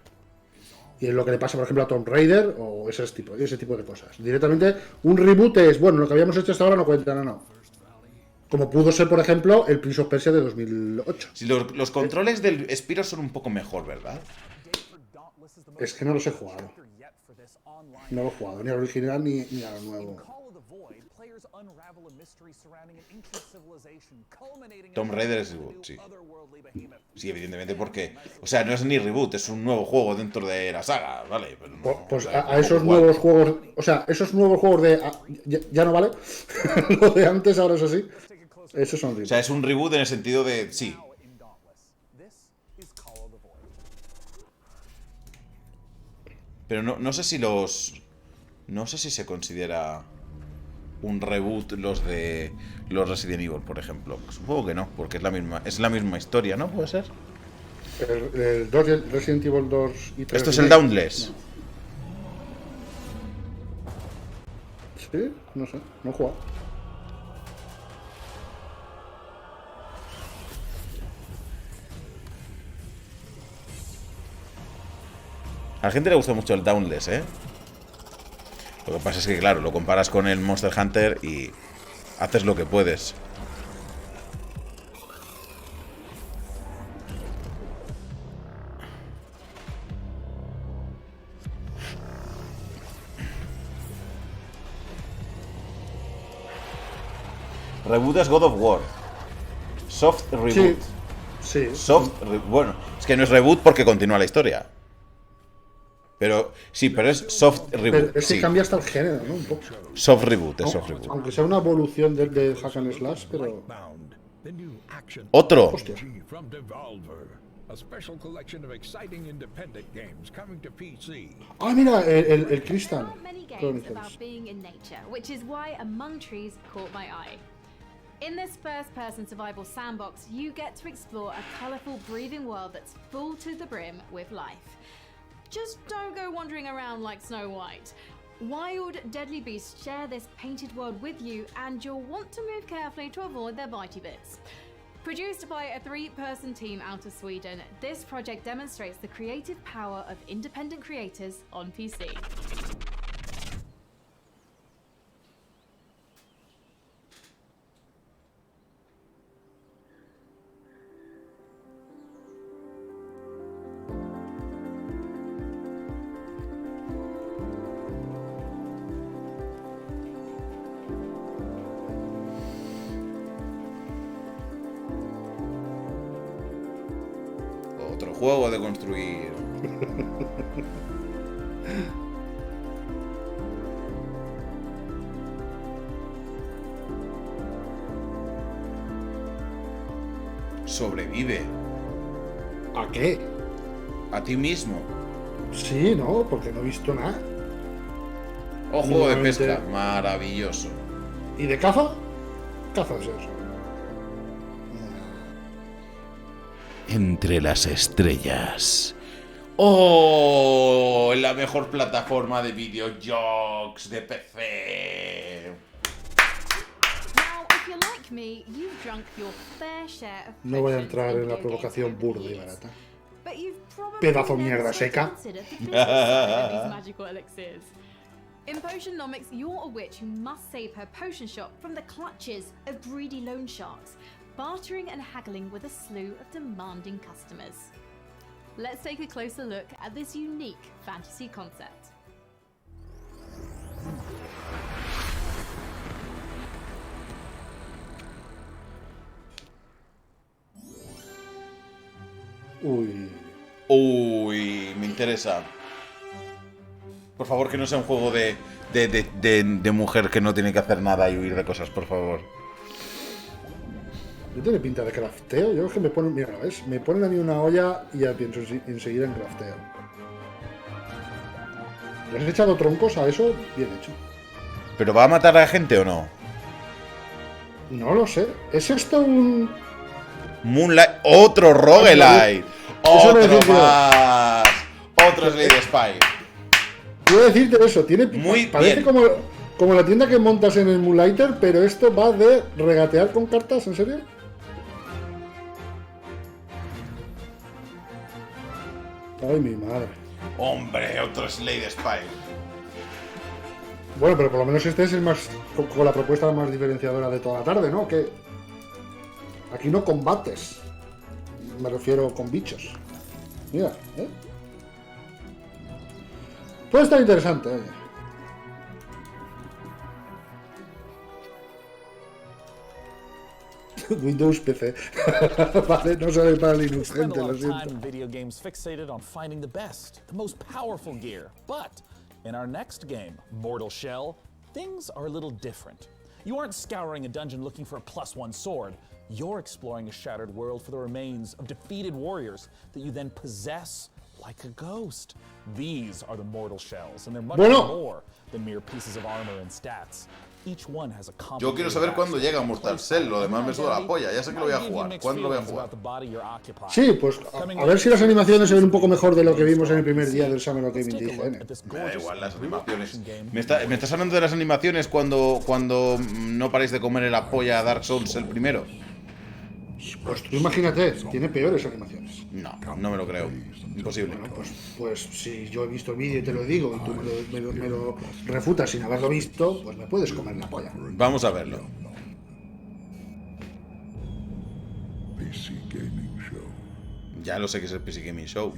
Y es lo que le pasa, por ejemplo, a Tomb Raider o ese tipo de cosas. Directamente, un reboot es, bueno, lo que habíamos hecho hasta ahora no cuenta, no. Como pudo ser, por ejemplo, el Prince of Persia de 2008. Sí, los controles del Spyro son un poco mejor, ¿verdad? Es que no los he jugado. No lo he jugado, ni al original ni a lo nuevo. Tomb Raider es reboot, sí. Sí, evidentemente, porque... O sea, no es ni reboot, es un nuevo juego dentro de la saga, ¿vale? Pero no, pues a esos nuevos juegos... O sea, esos nuevos juegos de... Ya no vale. Lo de antes ahora es así. Esos son reboots. O sea, es un reboot en el sentido de... Sí. Pero no sé si los... No sé si se considera un reboot los de los Resident Evil, por ejemplo. Supongo que no, porque es la misma historia, ¿no? ¿Puede ser? El Resident Evil 2 y 3. ¿Esto es el Dauntless? Sí, no sé, no he jugado. A la gente le gusta mucho el Dauntless, ¿eh? Lo que pasa es que, claro, lo comparas con el Monster Hunter y haces lo que puedes. Reboot es God of War. Soft reboot. Sí. Bueno, es que no es reboot porque continúa la historia. Pero sí, pero es soft reboot. Pero es que sí. cambia hasta el género, ¿no? Un poco. Soft reboot, es soft reboot. Aunque sea una evolución del hack and slash, pero... ¡Otro! Hostia. Ah, mira, el Crystal Chronicles. In this first-person survival sandbox, you get to explore a colourful, breathing world that's full to the brim with life. Just don't go wandering around like Snow White. Wild, deadly beasts share this painted world with you, and you'll want to move carefully to avoid their bitey bits. Produced by a 3-person team out of Sweden, this project demonstrates the creative power of independent creators on PC. Otro juego de construir. Sobrevive. ¿A qué? A ti mismo. Sí, no, porque no he visto nada. Oh, juego de pesca. Maravilloso. ¿Y de caza? Caza es eso. Entre las estrellas. ¡Oh! La mejor plataforma de videojuegos de PC. No voy a entrar en la provocación burda y barata. Pedazo mierda seca. In Potionomics, you're a witch who must save her potion shop from the clutches of greedy loan sharks, bartering and haggling with a slew of demanding customers. Let's take a closer look at this unique fantasy concept. Uy, me interesa. Por favor, que no sea un juego de mujer que no tiene que hacer nada y huir de cosas, por favor. Yo tiene pinta de crafteo. Yo es que me ponen, mira, ¿ves? Me ponen a mí una olla y ya pienso enseguida en crafteo. ¿Le has echado troncos a eso? Bien hecho. ¿Pero va a matar a la gente o no? No lo sé. ¿Es esto un...? Moonlight... ¡Otro roguelite! ¡Otro más! ¡Otro Slay the Spire! Quiero decirte eso. Parece bien. como la tienda que montas en el Moonlighter, pero esto va de regatear con cartas, ¿en serio? Ay, mi madre. Hombre, otro Slay the Spire. Bueno, pero por lo menos este es el más, con la propuesta más diferenciadora de toda la tarde, ¿no? Que aquí no combates, me refiero con bichos. Mira, ¿eh? Puede estar interesante, oye. Windows PC. Vale, no sale para el inocente, lo siento. Video games fixated on finding the best, the most powerful gear. But in our next game, Mortal Shell, things are a little different. You aren't scouring a dungeon looking for a +1 sword. You're exploring a shattered world for the remains of defeated warriors that you then possess like a ghost. These are the Mortal Shells, and they're much more than mere pieces of armor and stats. Yo quiero saber cuándo llega Mortal Shell, lo demás me suda la polla, ya sé que lo voy a jugar. ¿Cuándo lo voy a jugar? Sí, pues a ver si las animaciones se ven un poco mejor de lo que vimos en el primer día del Summer of Gaming Tus. Me da igual las animaciones. ¿Me estás hablando de las animaciones cuando no paréis de comer la polla a Dark Souls el primero? Pues tú imagínate, tiene peores animaciones. No, no me lo creo. Imposible. Bueno, pues si yo he visto el vídeo y te lo digo y tú me lo refutas sin haberlo visto, pues me puedes comer la polla. Vamos a verlo. Ya lo sé que es el PC Gaming Show.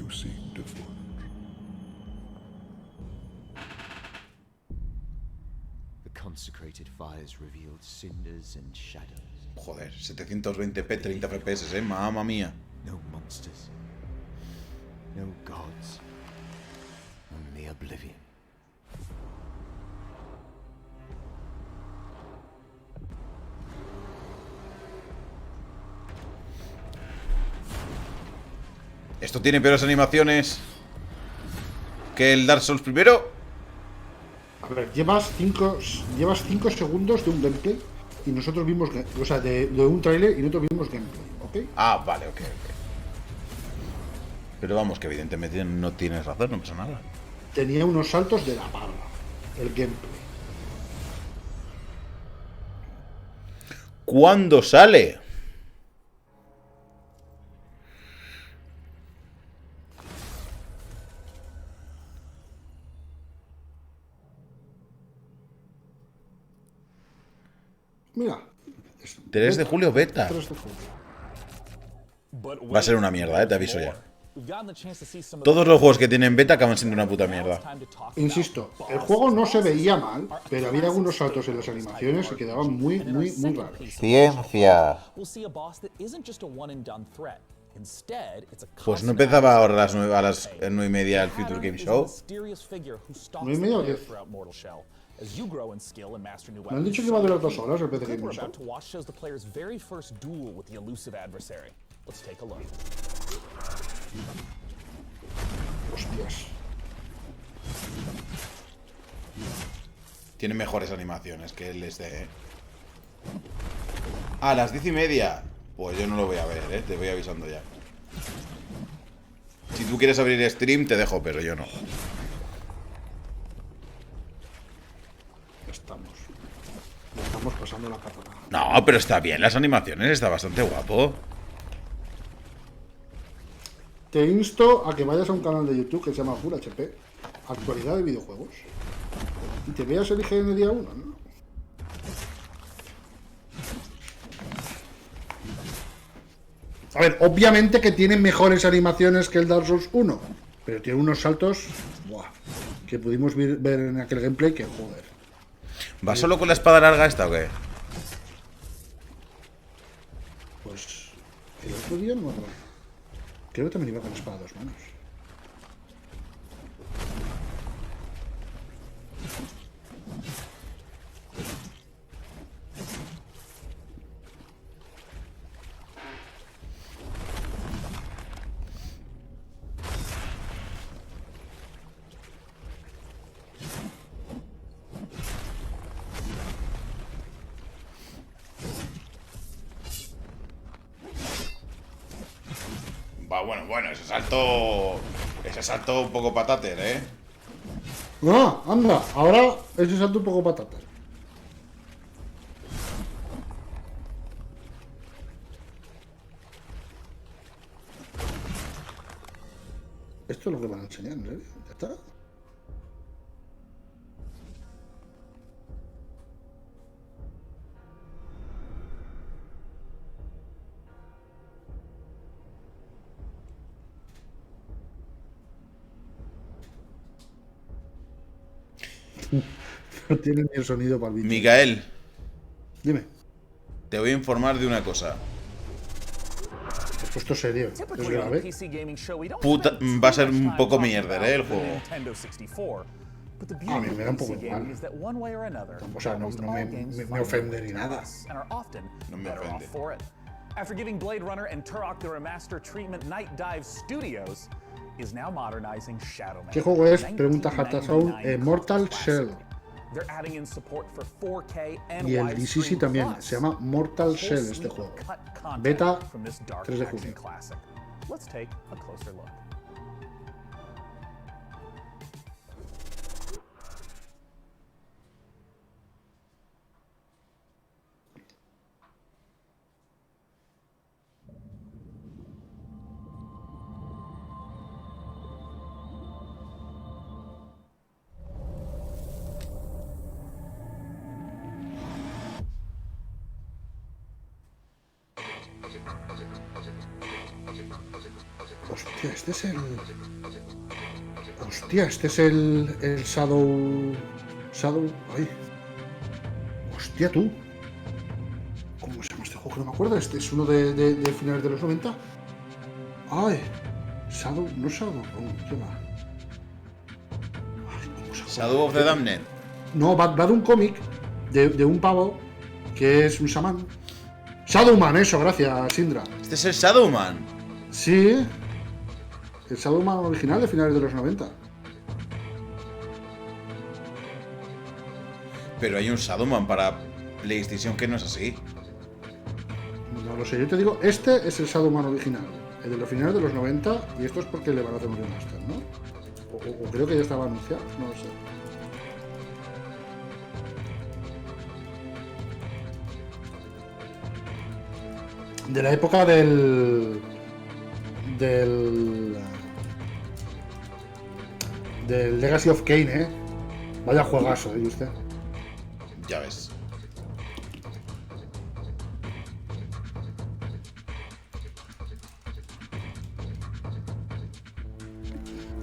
Joder, 720p, 30 FPS, mamma mía. No monsters. No gods. Only oblivion. ¿Esto tiene peores animaciones que el Dark Souls primero? A ver, llevas 5 segundos de un gameplay y nosotros vimos, o sea, de un tráiler y nosotros vimos gameplay, ¿ok? Ah, vale, ok. Pero vamos, que evidentemente no tienes razón, no pasa nada. Tenía unos saltos de la barra, el gameplay. ¿Cuándo sale? Mira. 3 de julio beta. 3 de julio. Va a ser una mierda, te aviso ya. Todos los juegos que tienen beta acaban siendo una puta mierda. Insisto, el juego no se veía mal, pero había algunos saltos en las animaciones que quedaban muy raros. Ciencia. Pues no empezaba ahora a las 9:30 el Future Game Show. 9:30 o 10. Me han dicho que va a durar 2 horas el PC Gaming Show. Hostias. Tiene mejores animaciones que el este. A las 10:30. Pues yo no lo voy a ver, te voy avisando ya. Si tú quieres abrir stream, te dejo, pero yo no. Estamos pasando la patata. No, pero está bien las animaciones, está bastante guapo. Te insto a que vayas a un canal de YouTube que se llama Full HP, actualidad de videojuegos, y te veas el IGN día 1, ¿no? A ver, obviamente que tiene mejores animaciones que el Dark Souls 1, pero tiene unos saltos que pudimos ver en aquel gameplay que joder. ¿Va solo con la espada larga esta o qué? Pues el otro día no. Creo que también iba con espada a 2 manos. Va, bueno, ese salto... Ese salto un poco patater, ¿eh? No, anda, ahora ese salto un poco patata. Esto es lo que van a enseñar, ¿en serio? ¿Ya está? No tiene ni el sonido para el vídeo. Micael. Dime. Te voy a informar de una cosa. He puesto serio. Es grave. Puta, va a ser un poco mierder, el juego. A mí me da un poco igual. O sea, no me ofende ni nada. No me ofende. After giving Blade Runner and Turok the remaster treatment, Night Dive Studios is now modernizing Shadow Man. ¿Qué juego es? Pregunta Hatasound. Mortal Shell. Y el DCC también. Se llama Mortal Shell este juego. Beta 3 de junio. Let's take a closer look. Hostia, este es el... Hostia, este es el Shadow... Ay. Hostia, tú. ¿Cómo se llama este juego? Que no me acuerdo. Este es uno de finales de los 90. Ay. Shadow... No Shadow. ¿Qué va? Ay, ¿cómo se llama? Shadow of the Damned. No, va de un cómic de un pavo que es un shaman. Shadowman, eso, gracias, Sindra. ¿Este es el Shadowman? Sí. El Shadowman original de finales de los 90. Pero hay un Shadowman para PlayStation que no es así. No lo sé, yo te digo, este es el Shadowman original, el de los finales de los 90, y esto es porque le van a hacer un remaster, ¿no? O creo que ya estaba anunciado, no lo sé. De la época del Legacy of Kain, ¿eh? Vaya juegazo, ¿eh? Usted. Ya ves.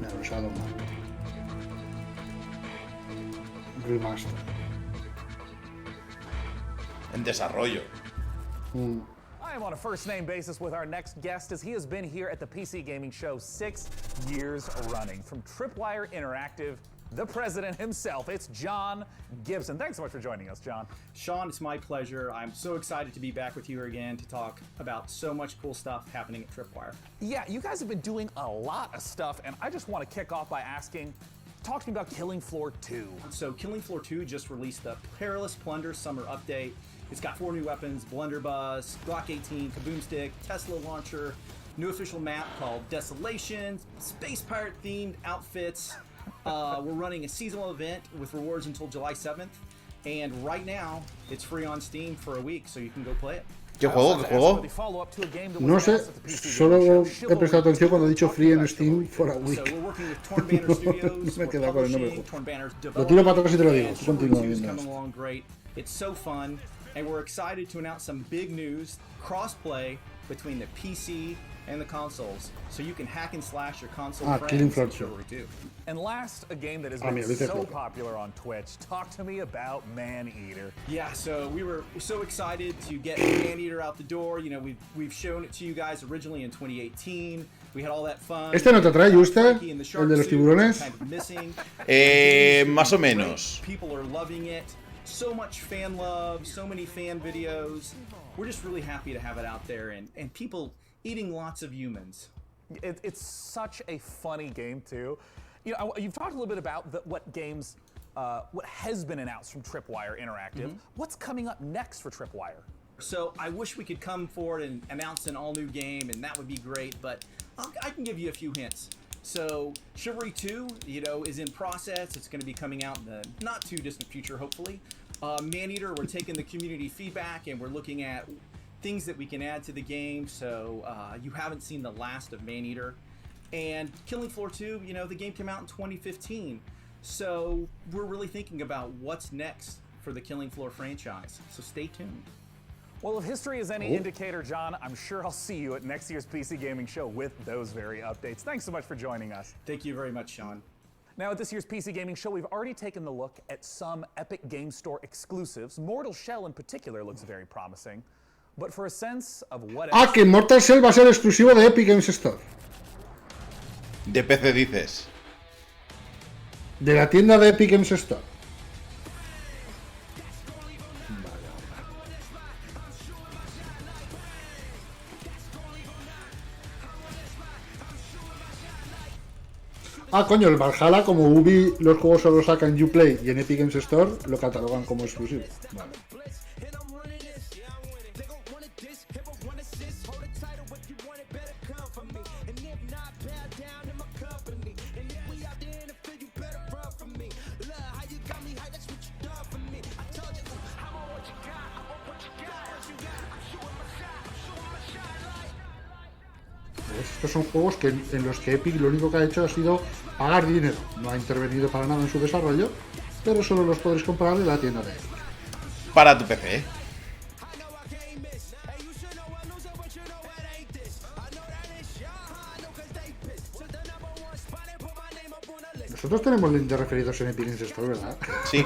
Me ha usado mal. Remaster. En desarrollo. I am on a first-name basis with our next guest, as he has been here at the PC Gaming Show 6 years running. From Tripwire Interactive, the president himself, it's John Gibson. Thanks so much for joining us, John. Sean, it's my pleasure. I'm so excited to be back with you again to talk about so much cool stuff happening at Tripwire. Yeah, you guys have been doing a lot of stuff, and I just want to kick off by asking, talk to me about Killing Floor 2. So Killing Floor 2 just released the Perilous Plunder Summer Update. It's got 4 new weapons: Blunderbuss, Glock 18, Kaboom Stick, Tesla Launcher, new official map called Desolation, Space Pirate themed outfits. We're running a seasonal event with rewards until July 7th. And right now, it's free on Steam for a week, so you can go play it. ¿Qué juego? ¿Qué juego? No sé, solo he prestado atención cuando he dicho free en Steam for a week. Me he quedado con el nombre del juego. Lo tiro para atrás y te lo digo. Tú continúa viendo esto. It's so fun, and we're excited to announce some big news: crossplay between the PC and the consoles, so you can hack and slash your console Killing friends. Floor 2. And last, a game that has been so popular on Twitch. Talk to me about Man-Eater. Yeah, so we were so excited to get Man-Eater out the door. You know, we've shown it to you guys originally in 2018. ¿Este no te atrae, usted? ¿El de los tiburones? Más o menos. So much fan love, so many fan videos. We're just really happy to have it out there and people eating lots of humans. It's such a funny game too. You know, you've talked a little bit about what games, what has been announced from Tripwire Interactive. What's coming up next for Tripwire? So I wish we could come forward and announce an all-new game, and that would be great, but I can give you a few hints. So Chivalry 2, you know, is in process. It's going to be coming out in the not too distant future, hopefully. Maneater, we're taking the community feedback and we're looking at things that we can add to the game. So you haven't seen the last of Maneater. And Killing Floor 2, you know, the game came out in 2015. So we're really thinking about what's next for the Killing Floor franchise. So stay tuned. Well, if history is any indicator, John, I'm sure I'll see you at next year's PC Gaming Show with those very updates. Thanks so much for joining us. Thank you very much, Sean. Now, at this year's PC Gaming Show, we've already taken a look at some Epic Game Store exclusives. Mortal Shell in particular looks very promising. But for a sense of what else... que Mortal Shell va a ser exclusivo de Epic Games Store. De PC dices. De la tienda de Epic Games Store. Ah, coño, el Valhalla, como Ubi los juegos solo sacan en Uplay y en Epic Games Store, lo catalogan como exclusivo. Vale. Estos son juegos en los que Epic lo único que ha hecho ha sido pagar dinero. No ha intervenido para nada en su desarrollo, pero solo los podréis comprar en la tienda de Epic. Para tu PC, ¿eh? Nosotros tenemos link de referidos en Epic Games Store, ¿verdad? Sí.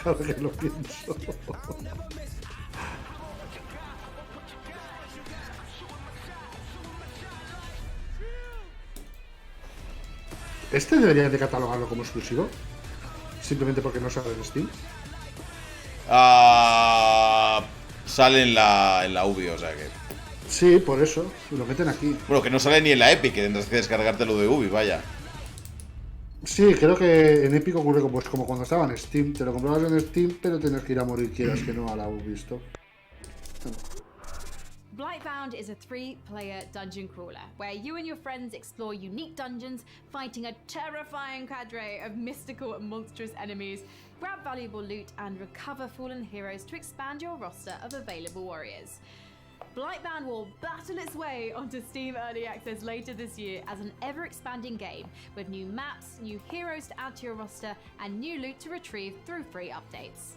Cada que lo pienso. ¿Este debería de catalogarlo como exclusivo? Simplemente porque no sale en Steam. Sale en la Ubi, o sea que... Sí, por eso. Lo meten aquí. Bueno, que no sale ni en la Epic, que tendrás que descargártelo de Ubi, vaya. Sí, creo que en Epic ocurre como cuando estaba en Steam. Te lo comprabas en Steam, pero tienes que ir a morir, quieras que no, a la Ubi Store. Blightbound is a 3-player dungeon crawler where you and your friends explore unique dungeons, fighting a terrifying cadre of mystical and monstrous enemies, grab valuable loot, and recover fallen heroes to expand your roster of available warriors. Blightbound will battle its way onto Steam Early Access later this year as an ever-expanding game with new maps, new heroes to add to your roster, and new loot to retrieve through free updates.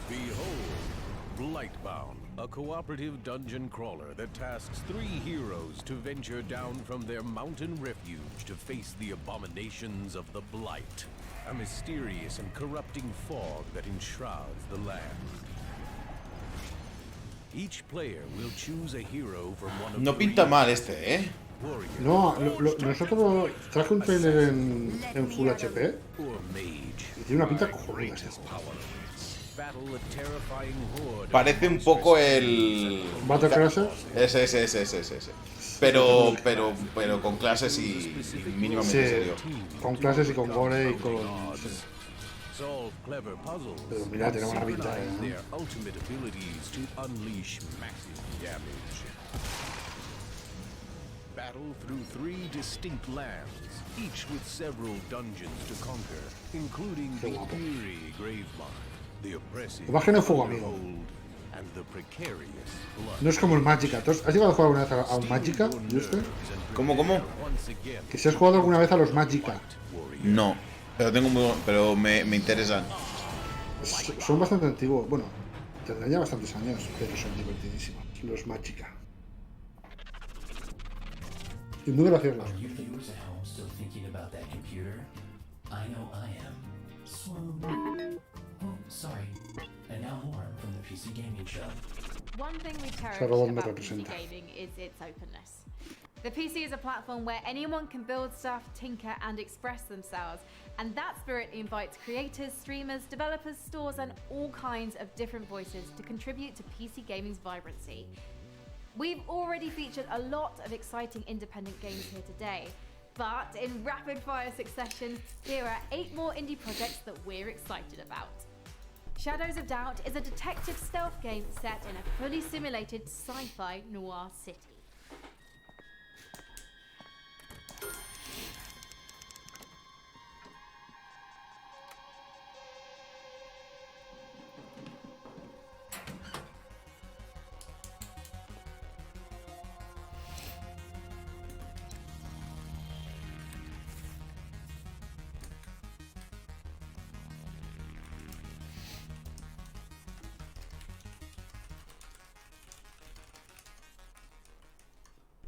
Behold, Blightbound, a cooperative dungeon crawler that tasks 3 heroes to venture down from their mountain refuge to face the abominations of the Blight, a mysterious and corrupting fog that enshrouds the land. Each player will choose a hero from one of No pinta mal este, ¿eh? No, nosotros traje un trailer en Full HP y tiene una pinta cojonuda. Parece un poco el... ¿Battle Crasher? Ese. Pero con clases y mínimamente serio. Con clases y con gore y con... Sí. Pero mira, tiene buena pinta, ¿eh? Battle through 3 distinct lands, each with several dungeons to conquer, including the eerie Gravemine, the oppressive Bajen el fuego, amigo. and the precarious blood. No es como el Magica. ¿Has llegado a jugar alguna vez a un Magica, Juste? ¿Cómo? ¿Que si has jugado alguna vez a los Magica? No, pero me interesan. Son bastante antiguos. Bueno, tendrán ya bastantes años, pero son divertidísimos. Los Magica. Y muy graciosos. Are you viewers at home still thinking about that computer? I know I am. Swoon. Oh, sorry. And now more from the PC PC Gaming Show. One thing we cherish Ese robot me about PC representa. gaming is its openness. The PC is a platform where anyone can build stuff, tinker, and express themselves. And that spirit invites creators, streamers, developers, stores, and all kinds of different voices to contribute to PC gaming's vibrancy. We've already featured a lot of exciting independent games here today, but in rapid fire succession, here are 8 more indie projects that we're excited about. Shadows of Doubt is a detective stealth game set in a fully simulated sci-fi noir city.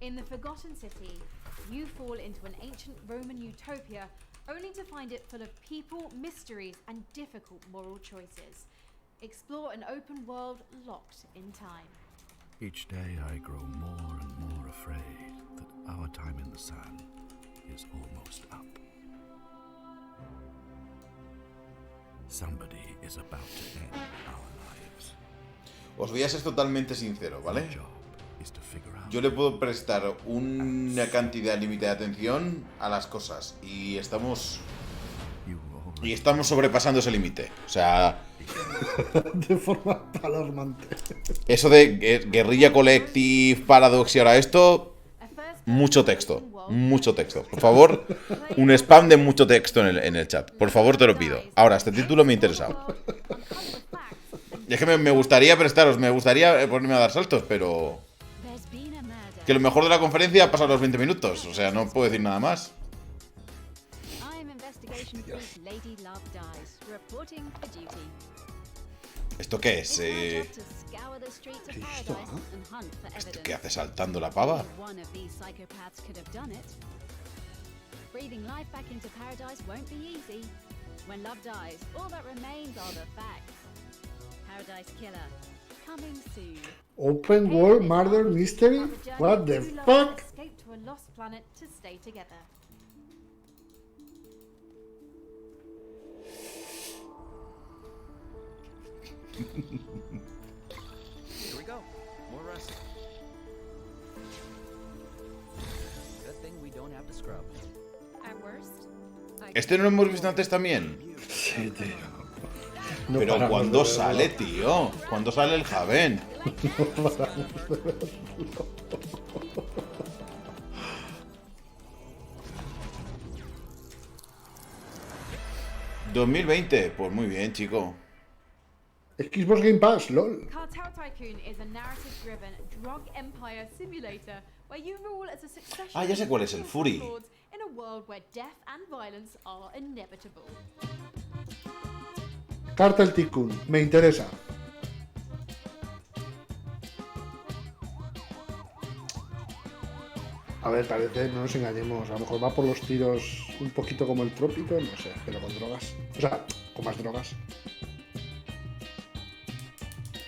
In the Forgotten City, you fall into an ancient Roman utopia, only to find it full of people, mysteries, and difficult moral choices. Explore an open world locked in time. Each day I grow more and more afraid that our time in the sun is almost up. Somebody is about to end our lives. Os voy a ser totalmente sincero, ¿vale? Yo le puedo prestar una cantidad límite de atención a las cosas y estamos sobrepasando ese límite. O sea, de forma alarmante. Eso de Guerrilla Collective, Paradox y ahora esto, mucho texto. Por favor, un spam de mucho texto en el chat. Por favor, te lo pido. Ahora, este título me ha interesado. Y es que me gustaría me gustaría ponerme a dar saltos, pero... Que lo mejor de la conferencia ha pasado los 20 minutos. O sea, no puedo decir nada más. ¿Esto qué es? ¿Esto qué hace saltando la pava? Open World Murder Mystery? What the fuck? Escape to a lost planet to stay together. Here we go. More wrestling. Good thing we don't have to scrub. At worst, ¿Este no lo hemos visto antes también? Sí, tío. No Pero paramos ¿cuándo de sale, verlo. tío? ¿Cuándo sale el Javen? No paramos de verlo. 2020, pues muy bien, chico. Xbox Game Pass, lol. Cartel Tycoon is a narrative-driven drug empire simulator where you rule as a succession Ah, ya sé cuál es, el of Fury. lords in a world where death and violence are inevitable. Cartel Tycoon, me interesa. A ver, parece, no nos engañemos, a lo mejor va por los tiros un poquito como el Trópico, no sé, pero con drogas. O sea, con más drogas.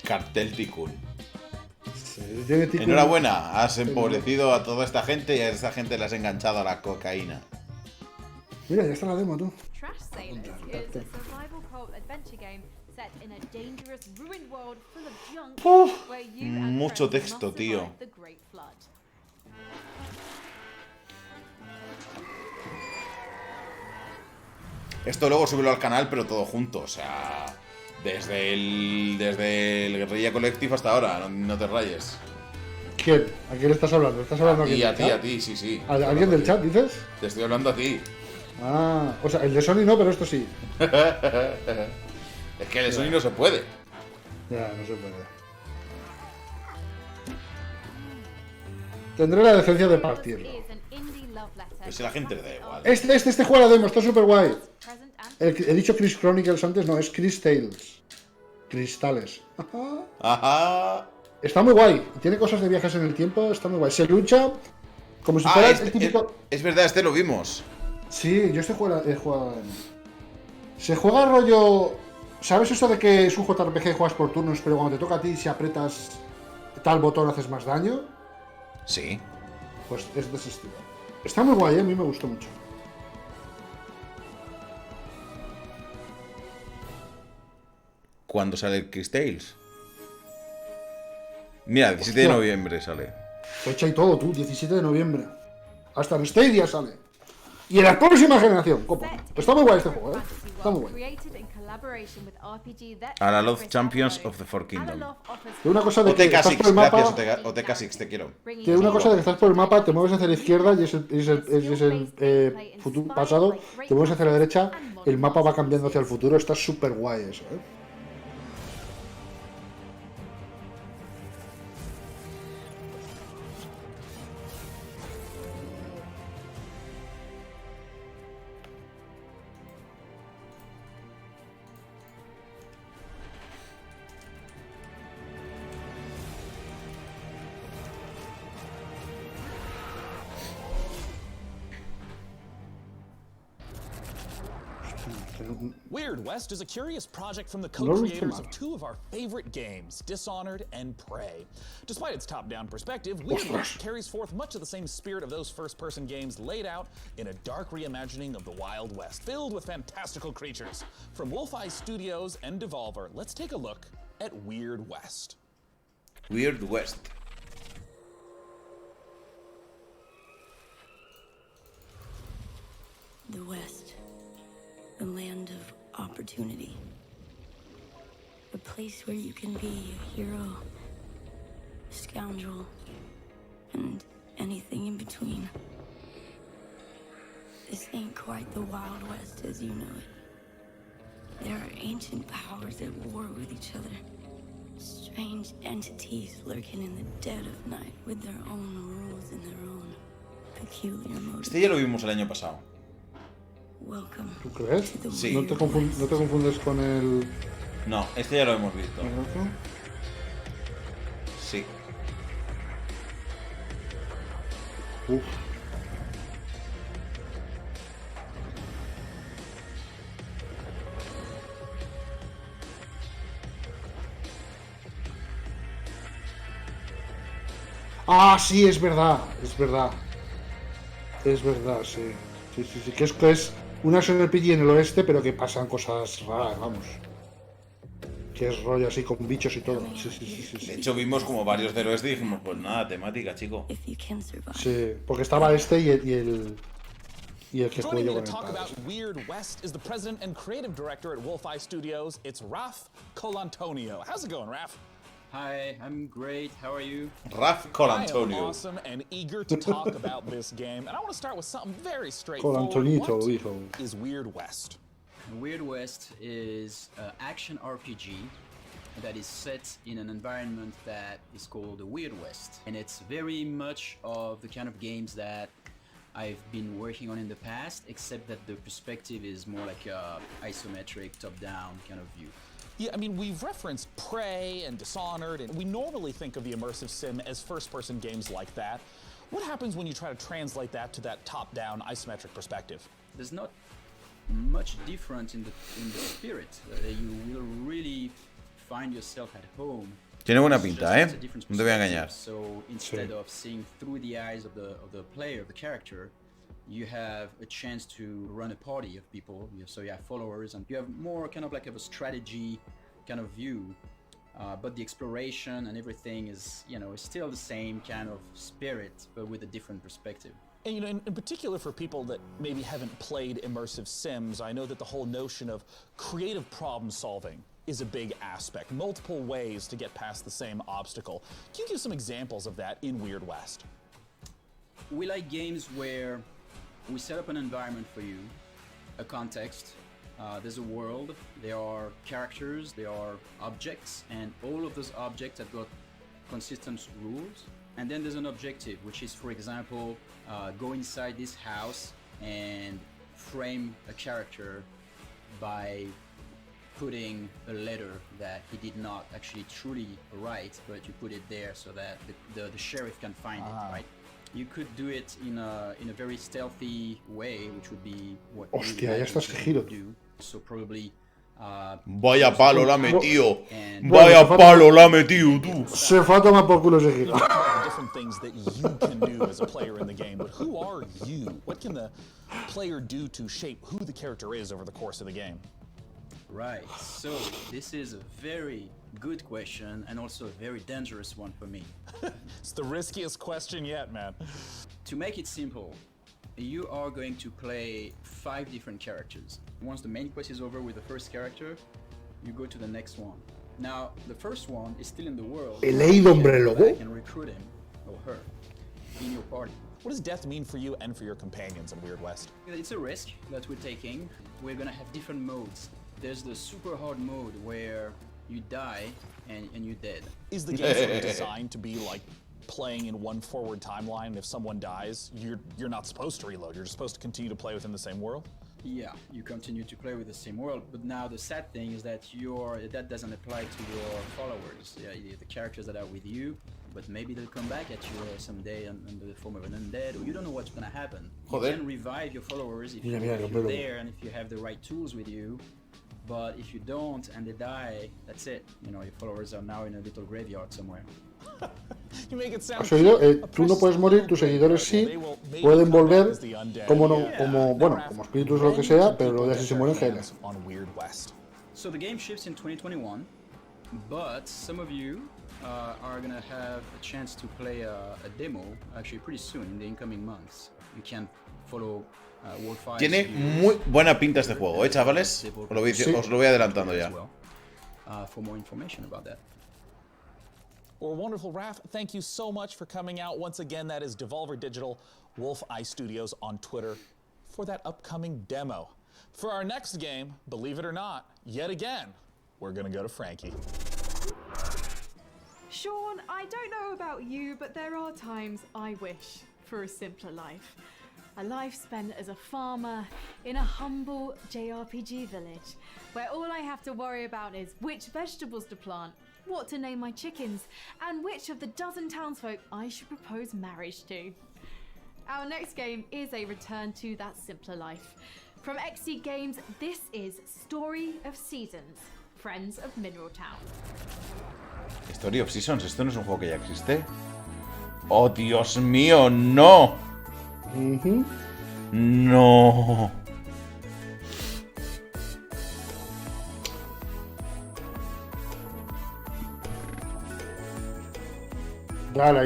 Cartel Tycoon. Sí, tiene Tycoon. Enhorabuena, has empobrecido a toda esta gente y a esta gente le has enganchado a la cocaína. Mira, ya está la demo, tú. Trash Sailors is a survival co-op adventure game set in a dangerous, ruined world full of junk where you and Mucho friends texto, must tío. survive the Great Flood. Esto luego súbelo al canal, pero todo junto, o sea... Desde el Guerrilla Collective hasta ahora, no te rayes. ¿Quién? ¿A quién estás hablando? ¿Estás hablando A ti, alguien del chat? sí, sí. ¿A alguien del chat, dices? Te estoy hablando a ti. Ah, o sea, el de Sony no, pero esto sí. Es que el de Sony no se puede. Ya, no se puede. Tendré la decencia de partirlo. Pues si la gente le da igual. Este juega la demo, está súper guay. He dicho Chris Chronicles antes, no, es Chris Tales. Cristales. Ajá. Está muy guay. Tiene cosas de viajes en el tiempo, está muy guay. Se lucha como si fuera el típico... Es verdad, este lo vimos. Sí, yo he jugado la demo. Se juega rollo ¿Sabes eso de que es un JRPG y juegas por turnos, pero cuando te toca a ti, si apretas tal botón haces más daño? Sí. Pues es de ese estilo. Está muy guay, a mí me gustó mucho. ¿Cuándo sale el Chris Tales? Mira, 17 de noviembre sale. Fecha y todo, tú, 17 de noviembre. Hasta en Stadia sale. Y en la próxima generación, copo. Está muy guay este juego, Está muy guay. A la Love Champions of the Four Kingdoms. Tiene una cosa de que estás por el mapa. Gracias, OTK6, te quiero. Tiene una cosa de que estás por el mapa, te mueves hacia la izquierda y es el futuro pasado. Te mueves hacia la derecha, el mapa va cambiando hacia el futuro. Está súper guay eso, Weird West is a curious project from the co-creators of two of our favorite games, Dishonored and Prey. Despite its top-down perspective, Weird West carries forth much of the same spirit of those first-person games laid out in a dark reimagining of the Wild West, filled with fantastical creatures. From Wolfeye Studios and Devolver, let's take a look at Weird West. Weird West. The West. The land of opportunity. A place where you can be a hero, a scoundrel, and anything in between. This ain't quite the Wild West as you know it. There are ancient powers at war with each other. Strange entities lurking in the dead of night with their own rules and their own peculiar motives. Este ya lo vimos el año pasado. ¿Tú crees? Sí. ¿No te confundes con el...? No, este ya lo hemos visto. Sí. Uf. Ah, sí, es verdad, es verdad. Es verdad, sí. Sí, que es una RPG en el oeste, pero que pasan cosas raras, vamos. Que es rollo así con bichos y todo. Sí. De hecho, vimos como varios del oeste y dijimos, pues nada, temática, chico. Sí, porque estaba este y el que juego yo con el talk padre. about Weird West is the president and creative director at Wolfeye Studios. It's Raf Colantonio. How's it going, Raf? Hi, I'm great. How are you? Raf Colantonio. I am awesome and eager to talk about this game. And I want to start with something very straightforward. Colantonito, What hijo. is Weird West? Weird West is an action RPG that is set in an environment that is called the Weird West. And it's very much of the kind of games that I've been working on in the past, except that the perspective is more like a isometric, top-down kind of view. Yeah, I mean, we've referenced Prey and Dishonored, and we normally think of the immersive sim as first-person games like that. What happens when you try to translate that to that top-down isometric perspective? There's not much difference in the spirit. You will really find yourself at home. Tiene buena pinta, ¿eh? No te voy a engañar. So instead of seeing through the eyes of the player, of the character, you have a chance to run a party of people. So you have followers, and you have more kind of like a strategy kind of view. But the exploration and everything is, is still the same kind of spirit, but with a different perspective. And in particular for people that maybe haven't played immersive sims, I know that the whole notion of creative problem solving is a big aspect, multiple ways to get past the same obstacle. Can you give some examples of that in Weird West? We like games where we set up an environment for you, a context, there's a world, there are characters, there are objects, and all of those objects have got consistent rules. And then there's an objective, which is, for example, go inside this house and frame a character by putting a letter that he did not actually truly write, but you put it there so that the sheriff can find it, right? You could do it in a very stealthy way, which would be what Hostia, ya estás que giro. do. So probably Vaya palo la metió. Vaya palo la metió, tú. Se fue a tomar por culo seguir. Different things that you can do as a player in the game, but who are you? What can the player do to shape who the character is over the course of the game? Right, so this is a very good question and also a very dangerous one for me. It's the riskiest question yet, man. To make it simple, you are going to play 5 different characters. Once the main quest is over with the first character, you go to the next one. Now, the first one is still in the world. He leído, hombre lobo. You can recruit him or her in your party. What does death mean for you and for your companions in Weird West? It's a risk that we're taking. We're gonna have different modes. There's the super hard mode where you die and you're dead. Is the game sort of designed to be like playing in one forward timeline? If someone dies, you're not supposed to reload. You're just supposed to continue to play within the same world? Yeah, you continue to play with the same world, but now the sad thing is that that doesn't apply to your followers. Yeah, the characters that are with you, but maybe they'll come back at you someday under the form of an undead, or you don't know what's gonna happen. You can revive your followers if you're there and if you have the right tools with you. But if you don't and they die, that's it. You know, your followers are now in a little graveyard somewhere. ¿Has oído? Tú no puedes morir, tus seguidores sí, pueden volver como espíritus o lo que sea, pero luego ya si se mueren, genes. So the game ships in 2021, but some of you are gonna have a chance to play a demo actually pretty soon in the incoming months. You can follow Tiene muy buena pinta este juego, chavales. Os lo voy adelantando ya. For more information about that. Well, wonderful, Raph. Thank you so much for coming out. Once again, that is Devolver Digital, Wolf Eye Studios on Twitter for that upcoming demo. For our next game, believe it or not, yet again, we're gonna go to Frankie. Sean, I don't know about you, but there are times I wish for a simpler life. A life spent as a farmer in a humble JRPG village, where all I have to worry about is which vegetables to plant, what to name my chickens, and which of the dozen townsfolk I should propose marriage to. Our next game is a return to that simpler life. From XC Games, this is Story of Seasons, Friends of Mineral Town. Story of Seasons, ¿esto no es un juego que ya existe? ¡Oh, Dios mío, no! No.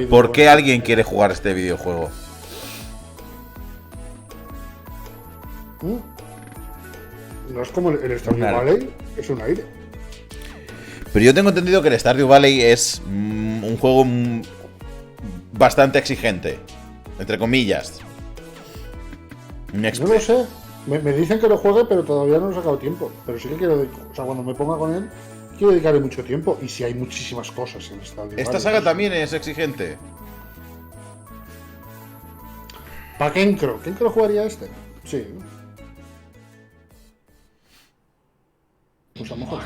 ¿Por qué alguien quiere jugar este videojuego? No es como el Stardew Valley, es un aire. Pero yo tengo entendido que el Stardew Valley es un juego bastante exigente, entre comillas. No lo sé. Me dicen que lo juegue, pero todavía no he sacado tiempo. Pero sí que quiero, o sea, cuando me ponga con él, quiero dedicarle mucho tiempo. Y si hay muchísimas cosas en esta saga también es exigente. ¿Para Kenkro? ¿Kenkro jugaría este? Sí. Pues a lo mejor.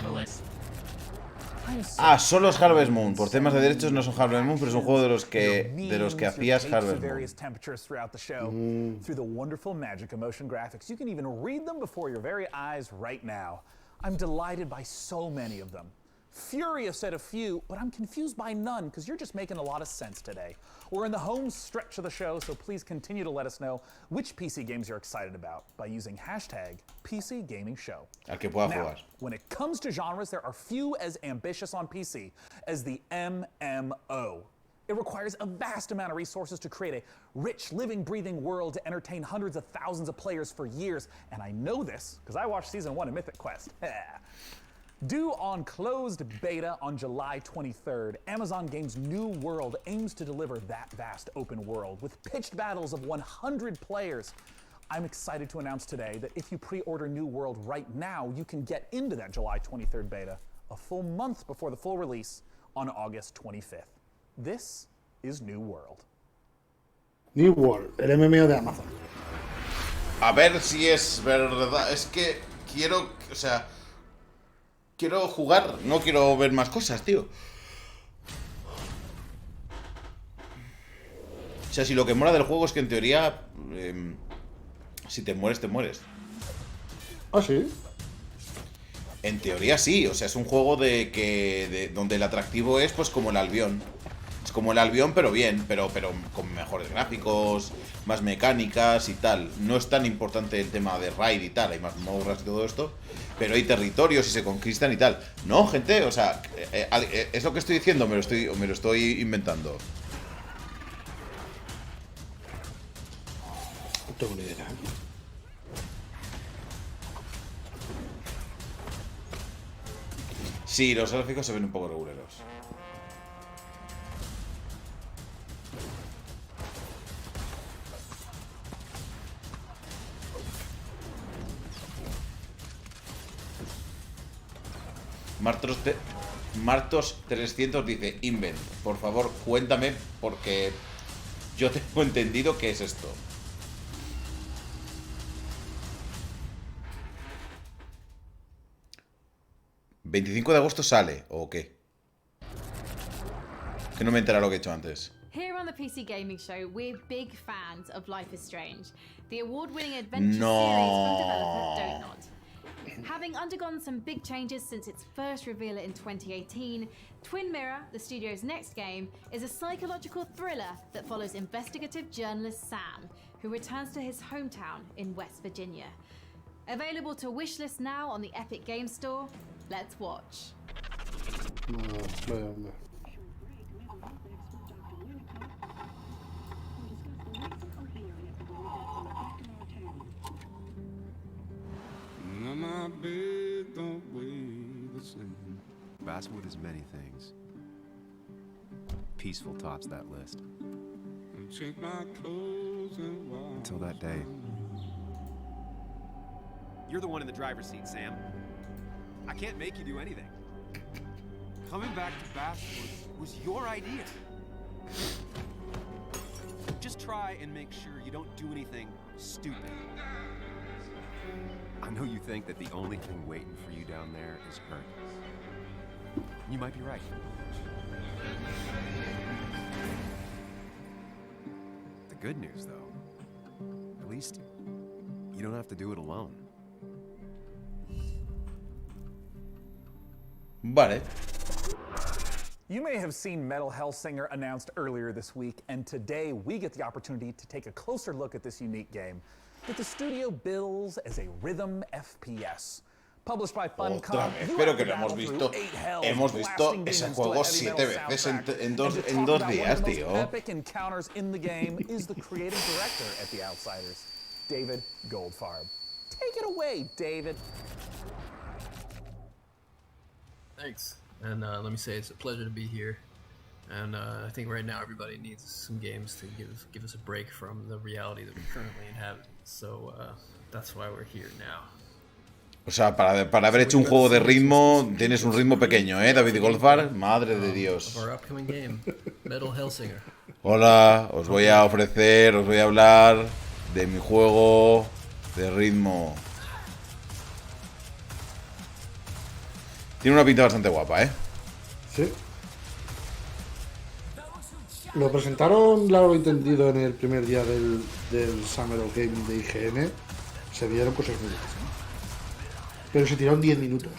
Ah, solo es Harvest Moon. Por temas de derechos no son Harvest Moon, pero es un juego de los que hacías Harvest Moon. Through the wonderful Magic Emotion graphics. You can even read them before your very eyes right now. I'm delighted by so many of them. Furious at a few, but I'm confused by none because you're just making a lot of sense today. We're in the home stretch of the show, so please continue to let us know which PC games you're excited about by using hashtag PCGamingShow. Al que pueda jugar. When it comes to genres, there are few as ambitious on PC as the MMO. It requires a vast amount of resources to create a rich, living, breathing world to entertain hundreds of thousands of players for years, and I know this because I watched Season 1 of Mythic Quest. Due on closed beta on July 23rd, Amazon Games' New World aims to deliver that vast open world with pitched battles of 100 players. I'm excited to announce today that if you pre-order New World right now, you can get into that July 23rd beta a full month before the full release on August 25th. This is New World. New World, el MMO de Amazon. A ver si es verdad. Es que quiero, o sea, quiero jugar, no quiero ver más cosas, tío. O sea, si lo que mola del juego es que en teoría, si te mueres, te mueres. ¿Ah, sí? En teoría sí, o sea, es un juego donde el atractivo es pues como el Albion. Es como el Albion, pero bien, pero con mejores gráficos, más mecánicas y tal. No es tan importante el tema de raid y tal, hay más mazmorras y todo esto, pero hay territorios y se conquistan y tal. No, gente, o sea, es lo que estoy diciendo, me lo estoy inventando. No tengo ni idea. Sí, los gráficos se ven un poco reguleros. Martos 300 dice: Invent, por favor, cuéntame, porque yo tengo entendido qué es esto. ¿25 de agosto sale o qué? Que no me entera lo que he hecho antes. Here on the PC Gaming Show, we're big fans of Life is Strange, the award-winning adventure series from developer Donut. Having undergone some big changes since its first reveal in 2018, Twin Mirror, the studio's next game, is a psychological thriller that follows investigative journalist Sam, who returns to his hometown in West Virginia. Available to wishlist now on the Epic Game Store. Let's watch. Basswood is many things. Peaceful tops that list. Until that day. You're the one in the driver's seat, Sam. I can't make you do anything. Coming back to Basswood was your idea. Just try and make sure you don't do anything stupid. I know you think that the only thing waiting for you down there is hurt. You might be right. The good news, though, at least you don't have to do it alone. Vale. You may have seen Metal Hellsinger announced earlier this week, and today we get the opportunity to take a closer look at this unique game that the studio bills as a rhythm FPS. Published by Funcom, pero que lo hemos visto. Hemos visto ese juego 7 veces en dos días, tío. Epic encounters in the game is the creative director at The Outsiders, David Goldfarb. Take it away, David. Thanks, and let me say it's a pleasure to be here. And I think right now everybody needs some games to give us a break from the reality that we currently inhabit. So that's why we're here now. O sea, para haber hecho un juego de ritmo, tienes un ritmo pequeño, ¿eh, David Goldfarb? Madre de Dios. Hola, os voy a hablar de mi juego de ritmo. Tiene una pinta bastante guapa, ¿eh? Sí. Lo presentaron, largo entendido, en el primer día del Summer of Gaming de IGN. Se vieron cosas muy buenas, ¿eh? Pero se tiraron 10 minutos.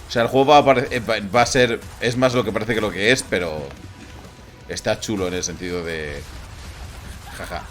O sea, el juego va a ser... Es más lo que parece que lo que es, pero... Está chulo en el sentido de... Jaja.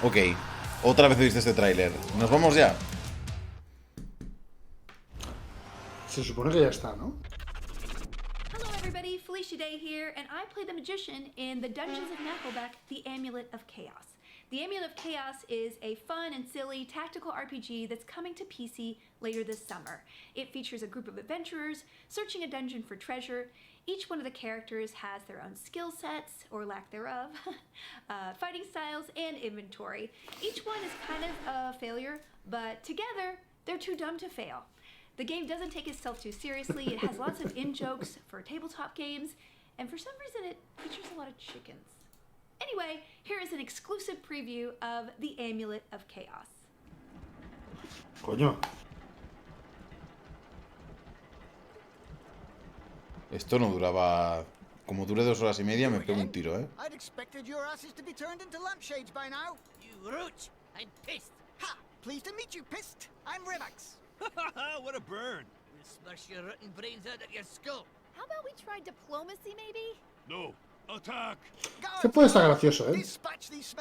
Ok, otra vez he visto este tráiler. ¿Nos vamos ya? Se supone que ya está, ¿no? Felicia Day here, and I play the magician in the Dungeons of Nafelbeck, The Amulet of Chaos. The Amulet of Chaos is a fun and silly tactical RPG that's coming to PC later this summer. It features a group of adventurers searching a dungeon for treasure. Each one of the characters has their own skill sets, or lack thereof, fighting styles, and inventory. Each one is kind of a failure, but together, they're too dumb to fail. The game doesn't take itself too seriously. It has lots of in-jokes for tabletop games, and for some reason it features a lot of chickens. Anyway, here is an exclusive preview of The Amulet of Chaos. Coño. Esto no duraba... Como dure 2 horas y media me pego un tiro, ¿eh? I'd expected your asses to be turned into lampshades by now. You roach! I'm pissed! Ha! Pleased to meet you, Pissed. I'm Revax. What a burn! We'll smash your rotten brains out of your skull. How about we try diplomacy, maybe? No. Attack! Este puede estar gracioso, ¿eh?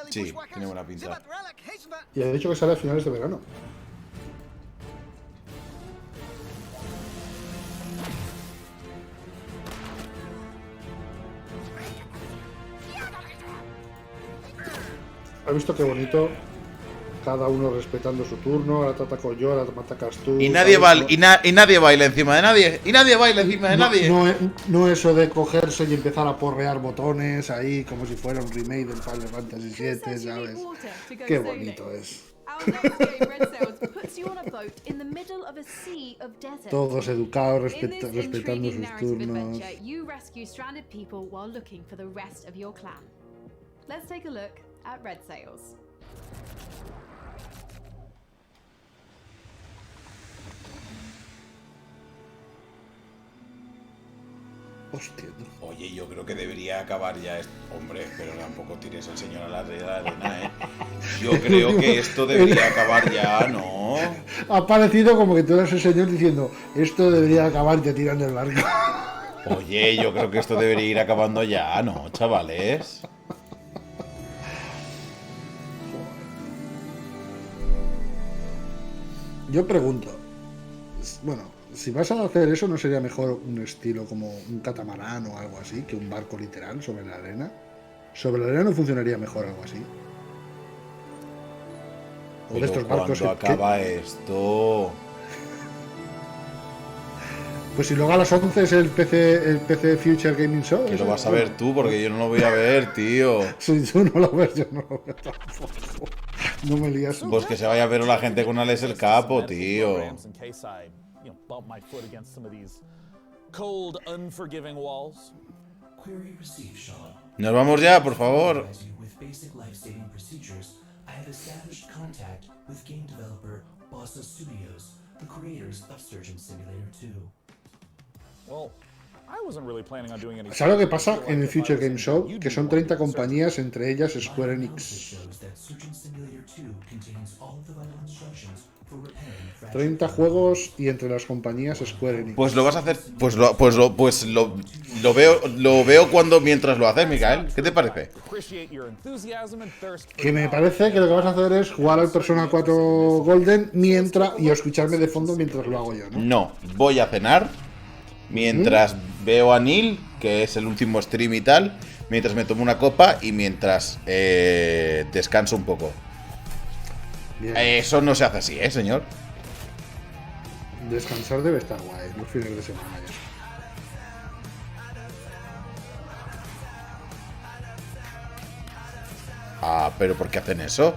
Sí, tiene buena pinta. Y ha dicho que sale a finales de verano. ¿Has visto qué bonito? Cada uno respetando su turno. Ahora te ataco yo, ahora te atacas tú. Y nadie, nadie baila encima de nadie. Y nadie baila encima de nadie. No eso de cogerse y empezar a porrear botones ahí como si fuera un remake del Final Fantasy VII, ¿sabes? Qué bonito es. Todos educados, respetando sus turnos. Let's take a look at Red Sails. Hostia. Oye, yo creo que debería acabar ya esto. Hombre, pero tampoco tires al señor a la arena, ¿eh? Yo creo que esto debería acabar ya, ¿no? Ha parecido como que tú eres el señor diciendo esto debería acabar y te tiran del barco. Oye, yo creo que esto debería ir acabando ya, ¿no, chavales? Yo pregunto, bueno, si vas a hacer eso, ¿no sería mejor un estilo como un catamarán o algo así, que un barco literal sobre la arena? Sobre la arena no funcionaría mejor algo así. O de estos barcos ¿cuándo acaba esto? Pues si luego a las 11 es el PC Future Gaming Show. Que lo vas a ver tú, porque yo no lo voy a ver, tío. Si tú no lo ves, yo no lo veo tampoco. No me lías. Pues que se vaya a ver la gente con Alex el Capo, tío. Nos vamos ya, por favor. ¿Sabes lo que pasa en el Future Game Show? Que son 30 compañías, entre ellas Square Enix. 30 juegos y entre las compañías Square Enix. Pues lo vas a hacer. Pues lo veo mientras lo haces, Mikael. ¿Qué te parece? Que me parece que lo que vas a hacer es jugar al Persona 4 Golden y escucharme de fondo mientras lo hago yo, ¿no? No, voy a cenar mientras veo a Neil, que es el último stream y tal, mientras me tomo una copa y mientras descanso un poco. Bien. Eso no se hace así, señor. Descansar debe estar guay, los fines de semana ya. Ah, pero ¿por qué hacen eso?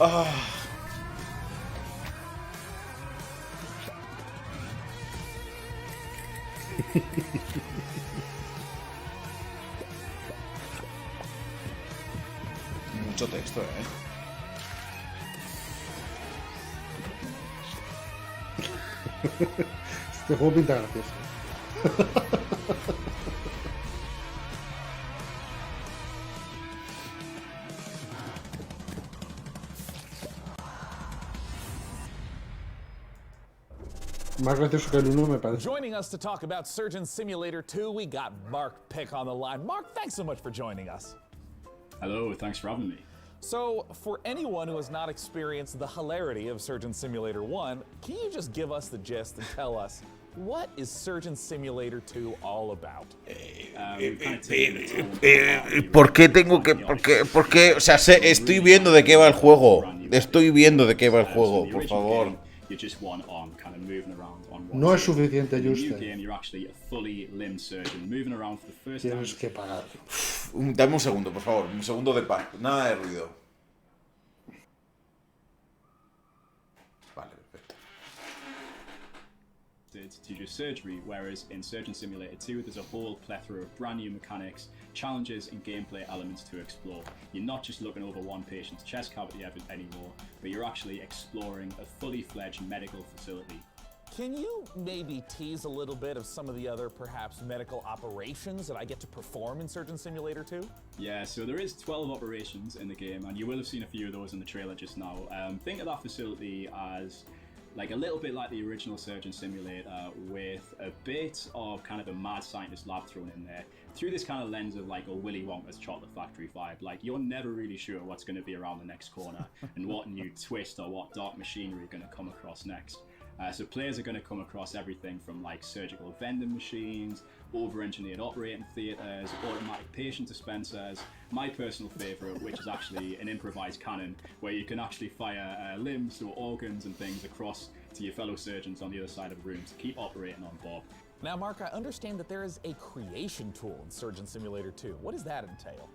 Ah. Mucho texto, Este juego pinta gracioso. Más gracioso que el 1 me parece. Joining us to talk about Surgeon Simulator 2, we got Mark Pick on the line. Mark, thanks so much for joining us. Hello, thanks for having me. So, for anyone who has not experienced the hilarity of Surgeon Simulator 1, can you just give us the gist and tell us, what is Surgeon Simulator 2 all about? ¿Por qué tengo que...? ¿Por qué? O sea, estoy viendo de qué va el juego. Estoy viendo de qué va el juego, por favor. No es suficiente, Justin. Tienes que pagar. Dame un segundo, por favor. Un segundo de paz. Nada de ruido. Vale, perfecto. To do surgery, whereas in Surgeon Simulator 2 there's a whole plethora of brand new mechanics, challenges and gameplay elements to explore. You're not just looking over one patient's chest cavity anymore, but you're actually exploring a fully fledged medical facility. Can you maybe tease a little bit of some of the other, perhaps, medical operations that I get to perform in Surgeon Simulator 2? Yeah, so there is 12 operations in the game, and you will have seen a few of those in the trailer just now. Think of that facility as like a little bit like the original Surgeon Simulator, with a bit of kind of a mad scientist lab thrown in there, through this kind of lens of like a Willy Wonka's Chocolate Factory vibe. Like, you're never really sure what's going to be around the next corner and what new twist or what dark machinery you're going to come across next. So players are going to come across everything from like surgical vending machines, over-engineered operating theatres, automatic patient dispensers, my personal favourite, which is actually an improvised cannon, where you can actually fire limbs or organs and things across to your fellow surgeons on the other side of the room to keep operating on Bob. Now, Mark, I understand that there is a creation tool in Surgeon Simulator 2. What does that entail?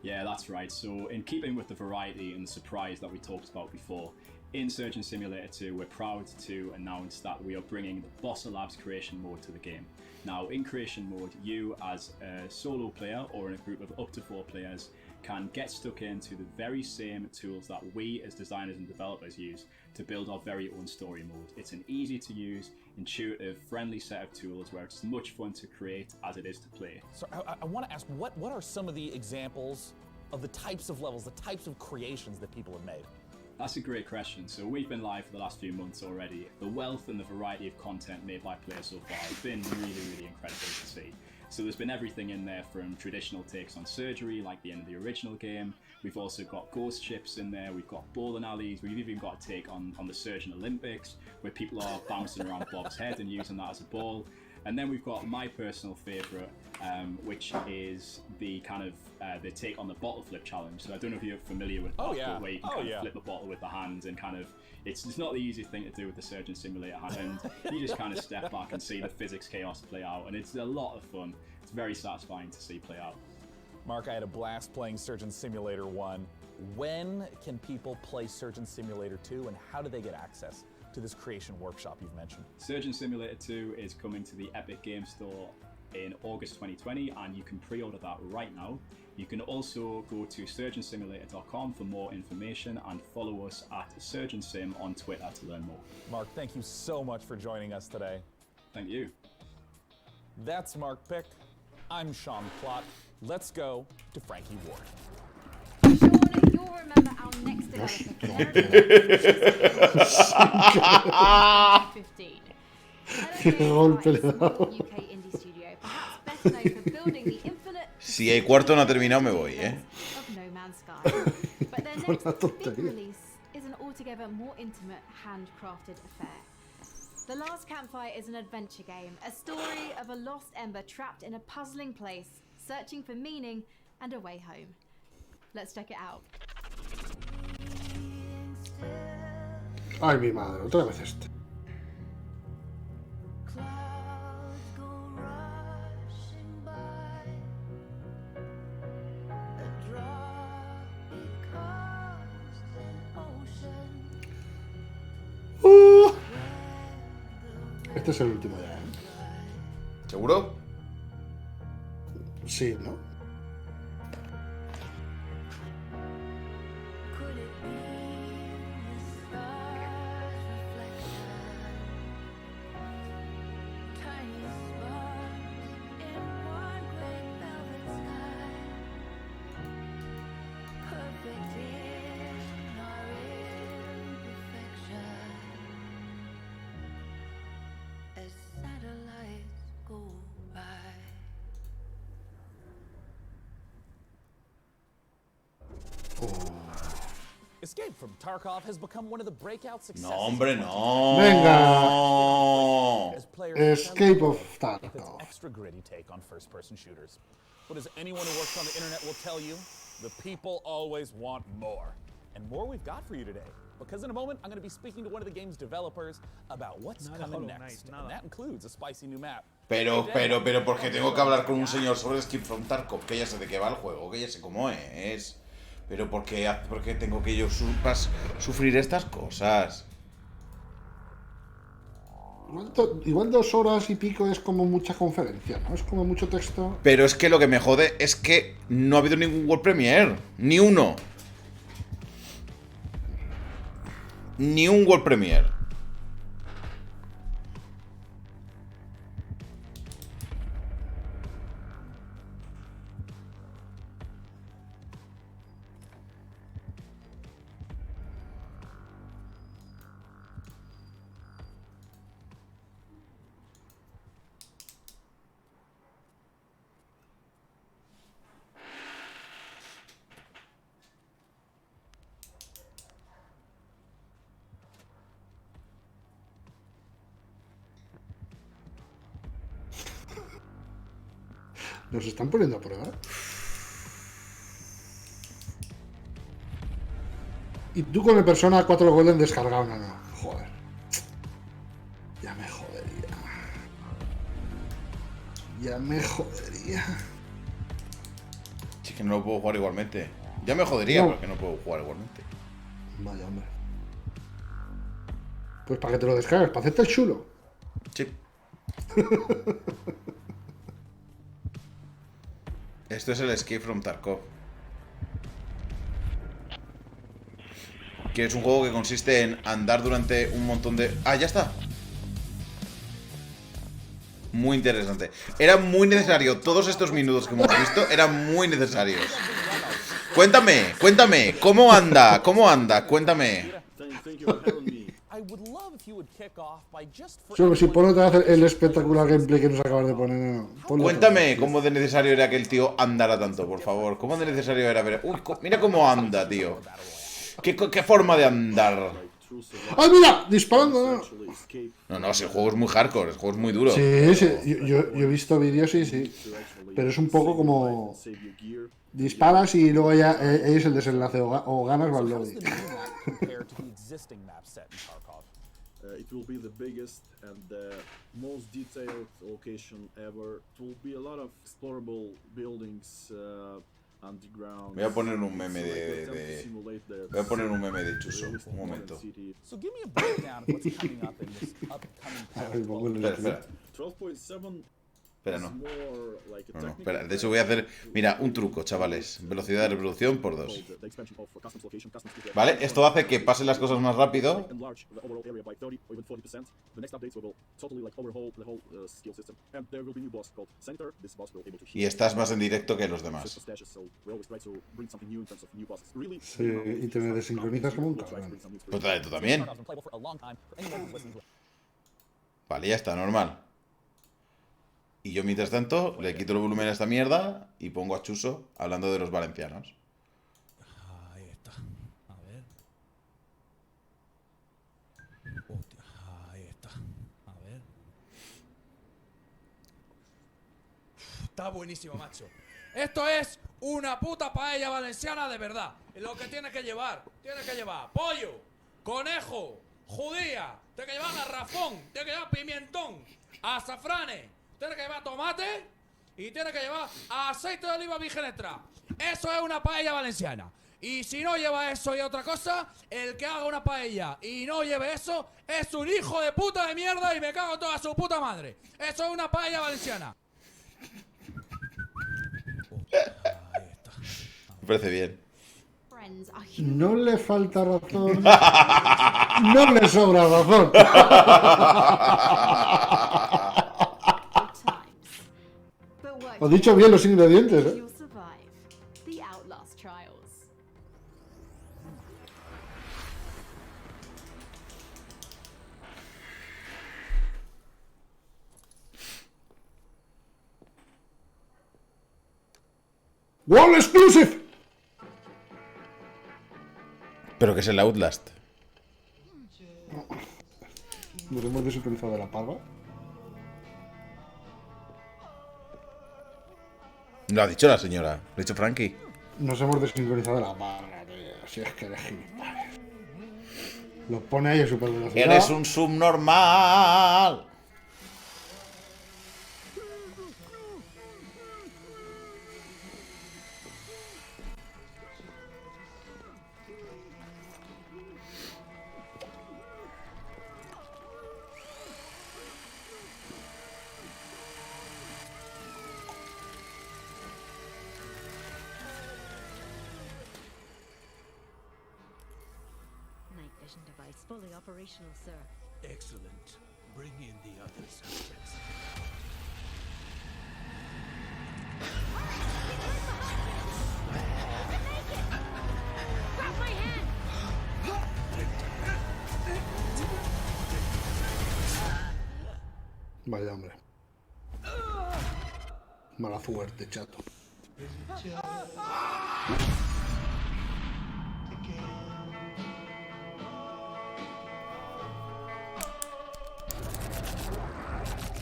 Yeah, that's right. So in keeping with the variety and the surprise that we talked about before, in Surgeon Simulator 2, we're proud to announce that we are bringing the Bossa Labs creation mode to the game. Now, in creation mode, you as a solo player or in a group of up to 4 players can get stuck into the very same tools that we as designers and developers use to build our very own story mode. It's an easy to use, intuitive, friendly set of tools where it's as much fun to create as it is to play. So I want to ask, what are some of the examples of the types of levels, the types of creations that people have made? That's a great question. So we've been live for the last few months already. The wealth and the variety of content made by players so far has been really incredible to see. So there's been everything in there from traditional takes on surgery, like the end of the original game. We've also got ghost ships in there. We've got bowling alleys. We've even got a take on the Surgeon Olympics, where people are bouncing around Bob's head and using that as a ball. And then we've got my personal favourite, which is the kind of the take on the bottle flip challenge. So I don't know if you're familiar with that, where you can kind of flip a bottle with the hand and kind of, it's not the easiest thing to do with the Surgeon Simulator hand. You just kind of step back and see the physics chaos play out, and it's a lot of fun. It's very satisfying to see play out. Mark, I had a blast playing Surgeon Simulator 1. When can people play Surgeon Simulator 2, and how do they get access to this creation workshop you've mentioned? Surgeon Simulator 2 is coming to the Epic Game Store in August 2020, and you can pre-order that right now. You can also go to surgeonsimulator.com for more information and follow us at SurgeonSim on Twitter to learn more. Mark, thank you so much for joining us today. Thank you. That's Mark Pick. I'm Sean Plott. Let's go to Frankie Ward. Sean, you'll remember our next developer, 2015. UK indie studio, perhaps best known for building the infinite. Si hay cuarto no ha terminado, me voy, Of No Man's Sky. But their next big release is an altogether more intimate, handcrafted affair. The Last Campfire is an adventure game, a story of a lost ember trapped in a puzzling place, searching for meaning and a way home. Let's check it out. Ay, mi madre, otra vez este. Este es el último ya, ¿eh? ¿Seguro? Sí, ¿no? Escape from Tarkov has become one of the breakout successes. No, hombre, no. Venga. Escape of Tarkov. Extra gritty take on first-person shooters. But as anyone who works on the internet will tell you, the people always want more. And more we've got for you today. Because in a moment, I'm going to be speaking to one of the game's developers about what's coming next. And that includes a spicy new map. Pero, ¿por qué tengo que hablar con un señor sobre Escape from Tarkov? Que ya sé de qué va el juego, que ya sé cómo es. Pero ¿por qué tengo que yo sufrir estas cosas? Igual 2 horas y pico es como mucha conferencia, ¿no? Es como mucho texto. Pero es que lo que me jode es que no ha habido ningún World Premiere. Ni uno. Ni un World Premiere. ¿Nos están poniendo a prueba? Y tú con el Persona 4 Golden descargado, no. Joder. Ya me jodería. Sí, que no lo puedo jugar igualmente. Ya me jodería, porque no puedo jugar igualmente. Vaya, hombre. Pues para que te lo descargues, para hacerte el chulo. Sí. Esto es el Escape from Tarkov. Que es un juego que consiste en andar durante un montón de... ¡Ah, ya está! Muy interesante. Era muy necesario. Todos estos minutos que hemos visto eran muy necesarios. Cuéntame. ¿Cómo anda? Cuéntame. Solo si pones otra vez el espectacular gameplay que nos acabas de poner. No. Cuéntame cómo de necesario era que el tío andara tanto, por favor. ¿Cómo de necesario era ver? Uy, mira cómo anda, tío. ¿Qué forma de andar? ¡Ay, mira! Disparando. No, ese juego es muy hardcore, el juego es muy duro. Sí. Yo he visto vídeos, sí. Pero es un poco como... Disparas y luego ya es el desenlace. O ganas o al lobby. It will be the biggest and the most detailed location ever. It will be a lot of explorable buildings underground. Voy a poner un meme Voy a poner un meme de Chuso. Un momento. Espera. 12.7. Espera, no. No, espera. De hecho voy a hacer... Mira, un truco, chavales. Velocidad de reproducción por 2. ¿Vale? Esto hace que pasen las cosas más rápido. Y estás más en directo que los demás. Sí, y te me desincronizas como un cabrón. Pues dale, tú también. Vale, ya está, normal. Y yo, mientras tanto, le quito el volumen a esta mierda y pongo a Chuso hablando de los valencianos. Ahí está. A ver. Hostia, ahí está. A ver. Está buenísimo, macho. Esto es una puta paella valenciana de verdad. Es lo que tiene que llevar. Tiene que llevar pollo, conejo, judía, tiene que llevar garrafón, tiene que llevar pimientón, azafranes. Tiene que llevar tomate y tiene que llevar aceite de oliva virgen extra. Eso es una paella valenciana. Y si no lleva eso y otra cosa, el que haga una paella y no lleve eso es un hijo de puta de mierda y me cago en toda su puta madre. Eso es una paella valenciana. Me parece bien. No le falta razón. No le sobra razón. Has dicho bien los ingredientes, ¿eh? ¡World Exclusive! Pero que es el Outlast. Nos hemos desincronizado de la parva. Lo ha dicho la señora. Lo ha dicho Frankie. Nos hemos desincronizado de la parva, tío. Si es que eres gilipollas. Lo pone ahí en super velocidad. Eres un subnormal. Fully operational, sir. Excellent. Bring in the other subjects. Grab my hand! Vaya hombre. Mala suerte, chato.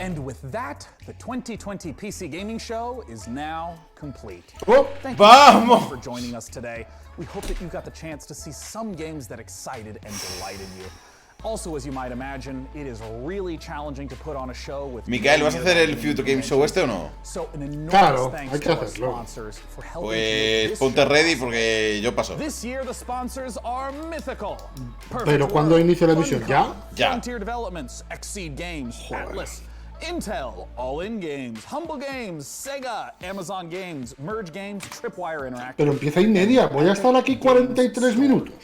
And with that, the 2020 PC Gaming Show is now complete. Oh, Thank you so vamos. much for joining us today. We hope that you got the chance to see some games that excited and delighted you. Also, as you might imagine, it is really challenging to put on a show with... Mikael, ¿vas a hacer el Future Game Show este o no? So, an enormous Claro, thanks hay que to our hacerlo. sponsors for helping Pues this ponte show ready succeed. porque yo paso. This year, the sponsors are mythical. Pero ¿cuándo inicia la emisión? ¿Ya? Ya. Frontier Developments, Exceed Games, Atlas, Intel, All In Games, Humble Games, Sega, Amazon Games, Merge Games, Tripwire Interactive. Pero empieza y media. Voy a estar aquí 43 minutos.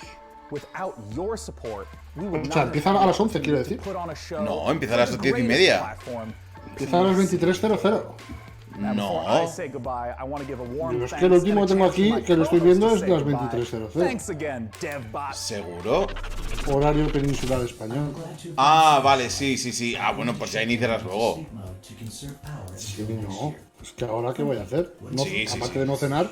Without your support, we would O sea, not empieza a las 11, quiero decir. put on a show No, empieza a las on the 10:30. platform. Empieza a las 23:00. Now, before No. I say goodbye, I want to give a warm Pero es que thanks lo último and que a tengo chance for aquí, my que lo estoy co-hosts viendo, to es say las goodbye. 23:00. Thanks again, DevBot. ¿Seguro? Horario peninsular español. Ah, vale, sí, sí, sí. Ah, bueno, pues ya iniciarás luego. Sí, no. Es que ahora, ¿qué voy a hacer? No, Sí, sí, aparte sí. de no cenar.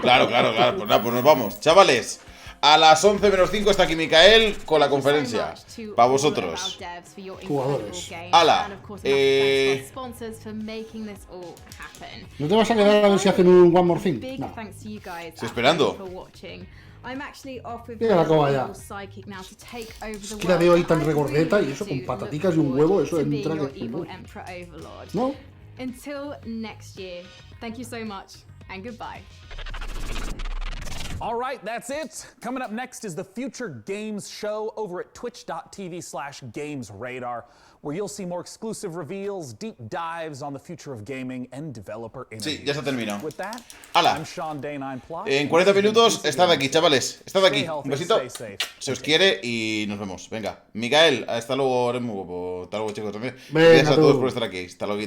Claro, claro, claro. Pues nada, pues nos vamos. Chavales, a las 11 menos 5 está aquí Mikael con la conferencia. Para vosotros. Jugadores. Ala, ¿No te vas a quedar a ver si hacen un One More Thing? No. Estoy esperando. Mira la coba ya. Es que la veo ahí tan regordeta y eso con pataticas y un huevo, eso entra que... ¿No? Until next year, thank you so much and goodbye. All right, that's it. Coming up next is the Future Games Show over at twitch.tv/gamesradar, where you'll see more exclusive reveals, deep dives on the future of gaming and developer interviews. Sí, ya se ha terminado. With that, Ala. I'm Sean Day9 Plus. En 40 minutos, estad aquí, chavales. Estad aquí. Stay healthy, Un besito. stay safe. Se os quiere y nos vemos. Venga, Mikael, hasta luego. Eres muy guapo. Hasta luego, chicos. También. Venga, Gracias a todos tú. por estar aquí. Hasta luego.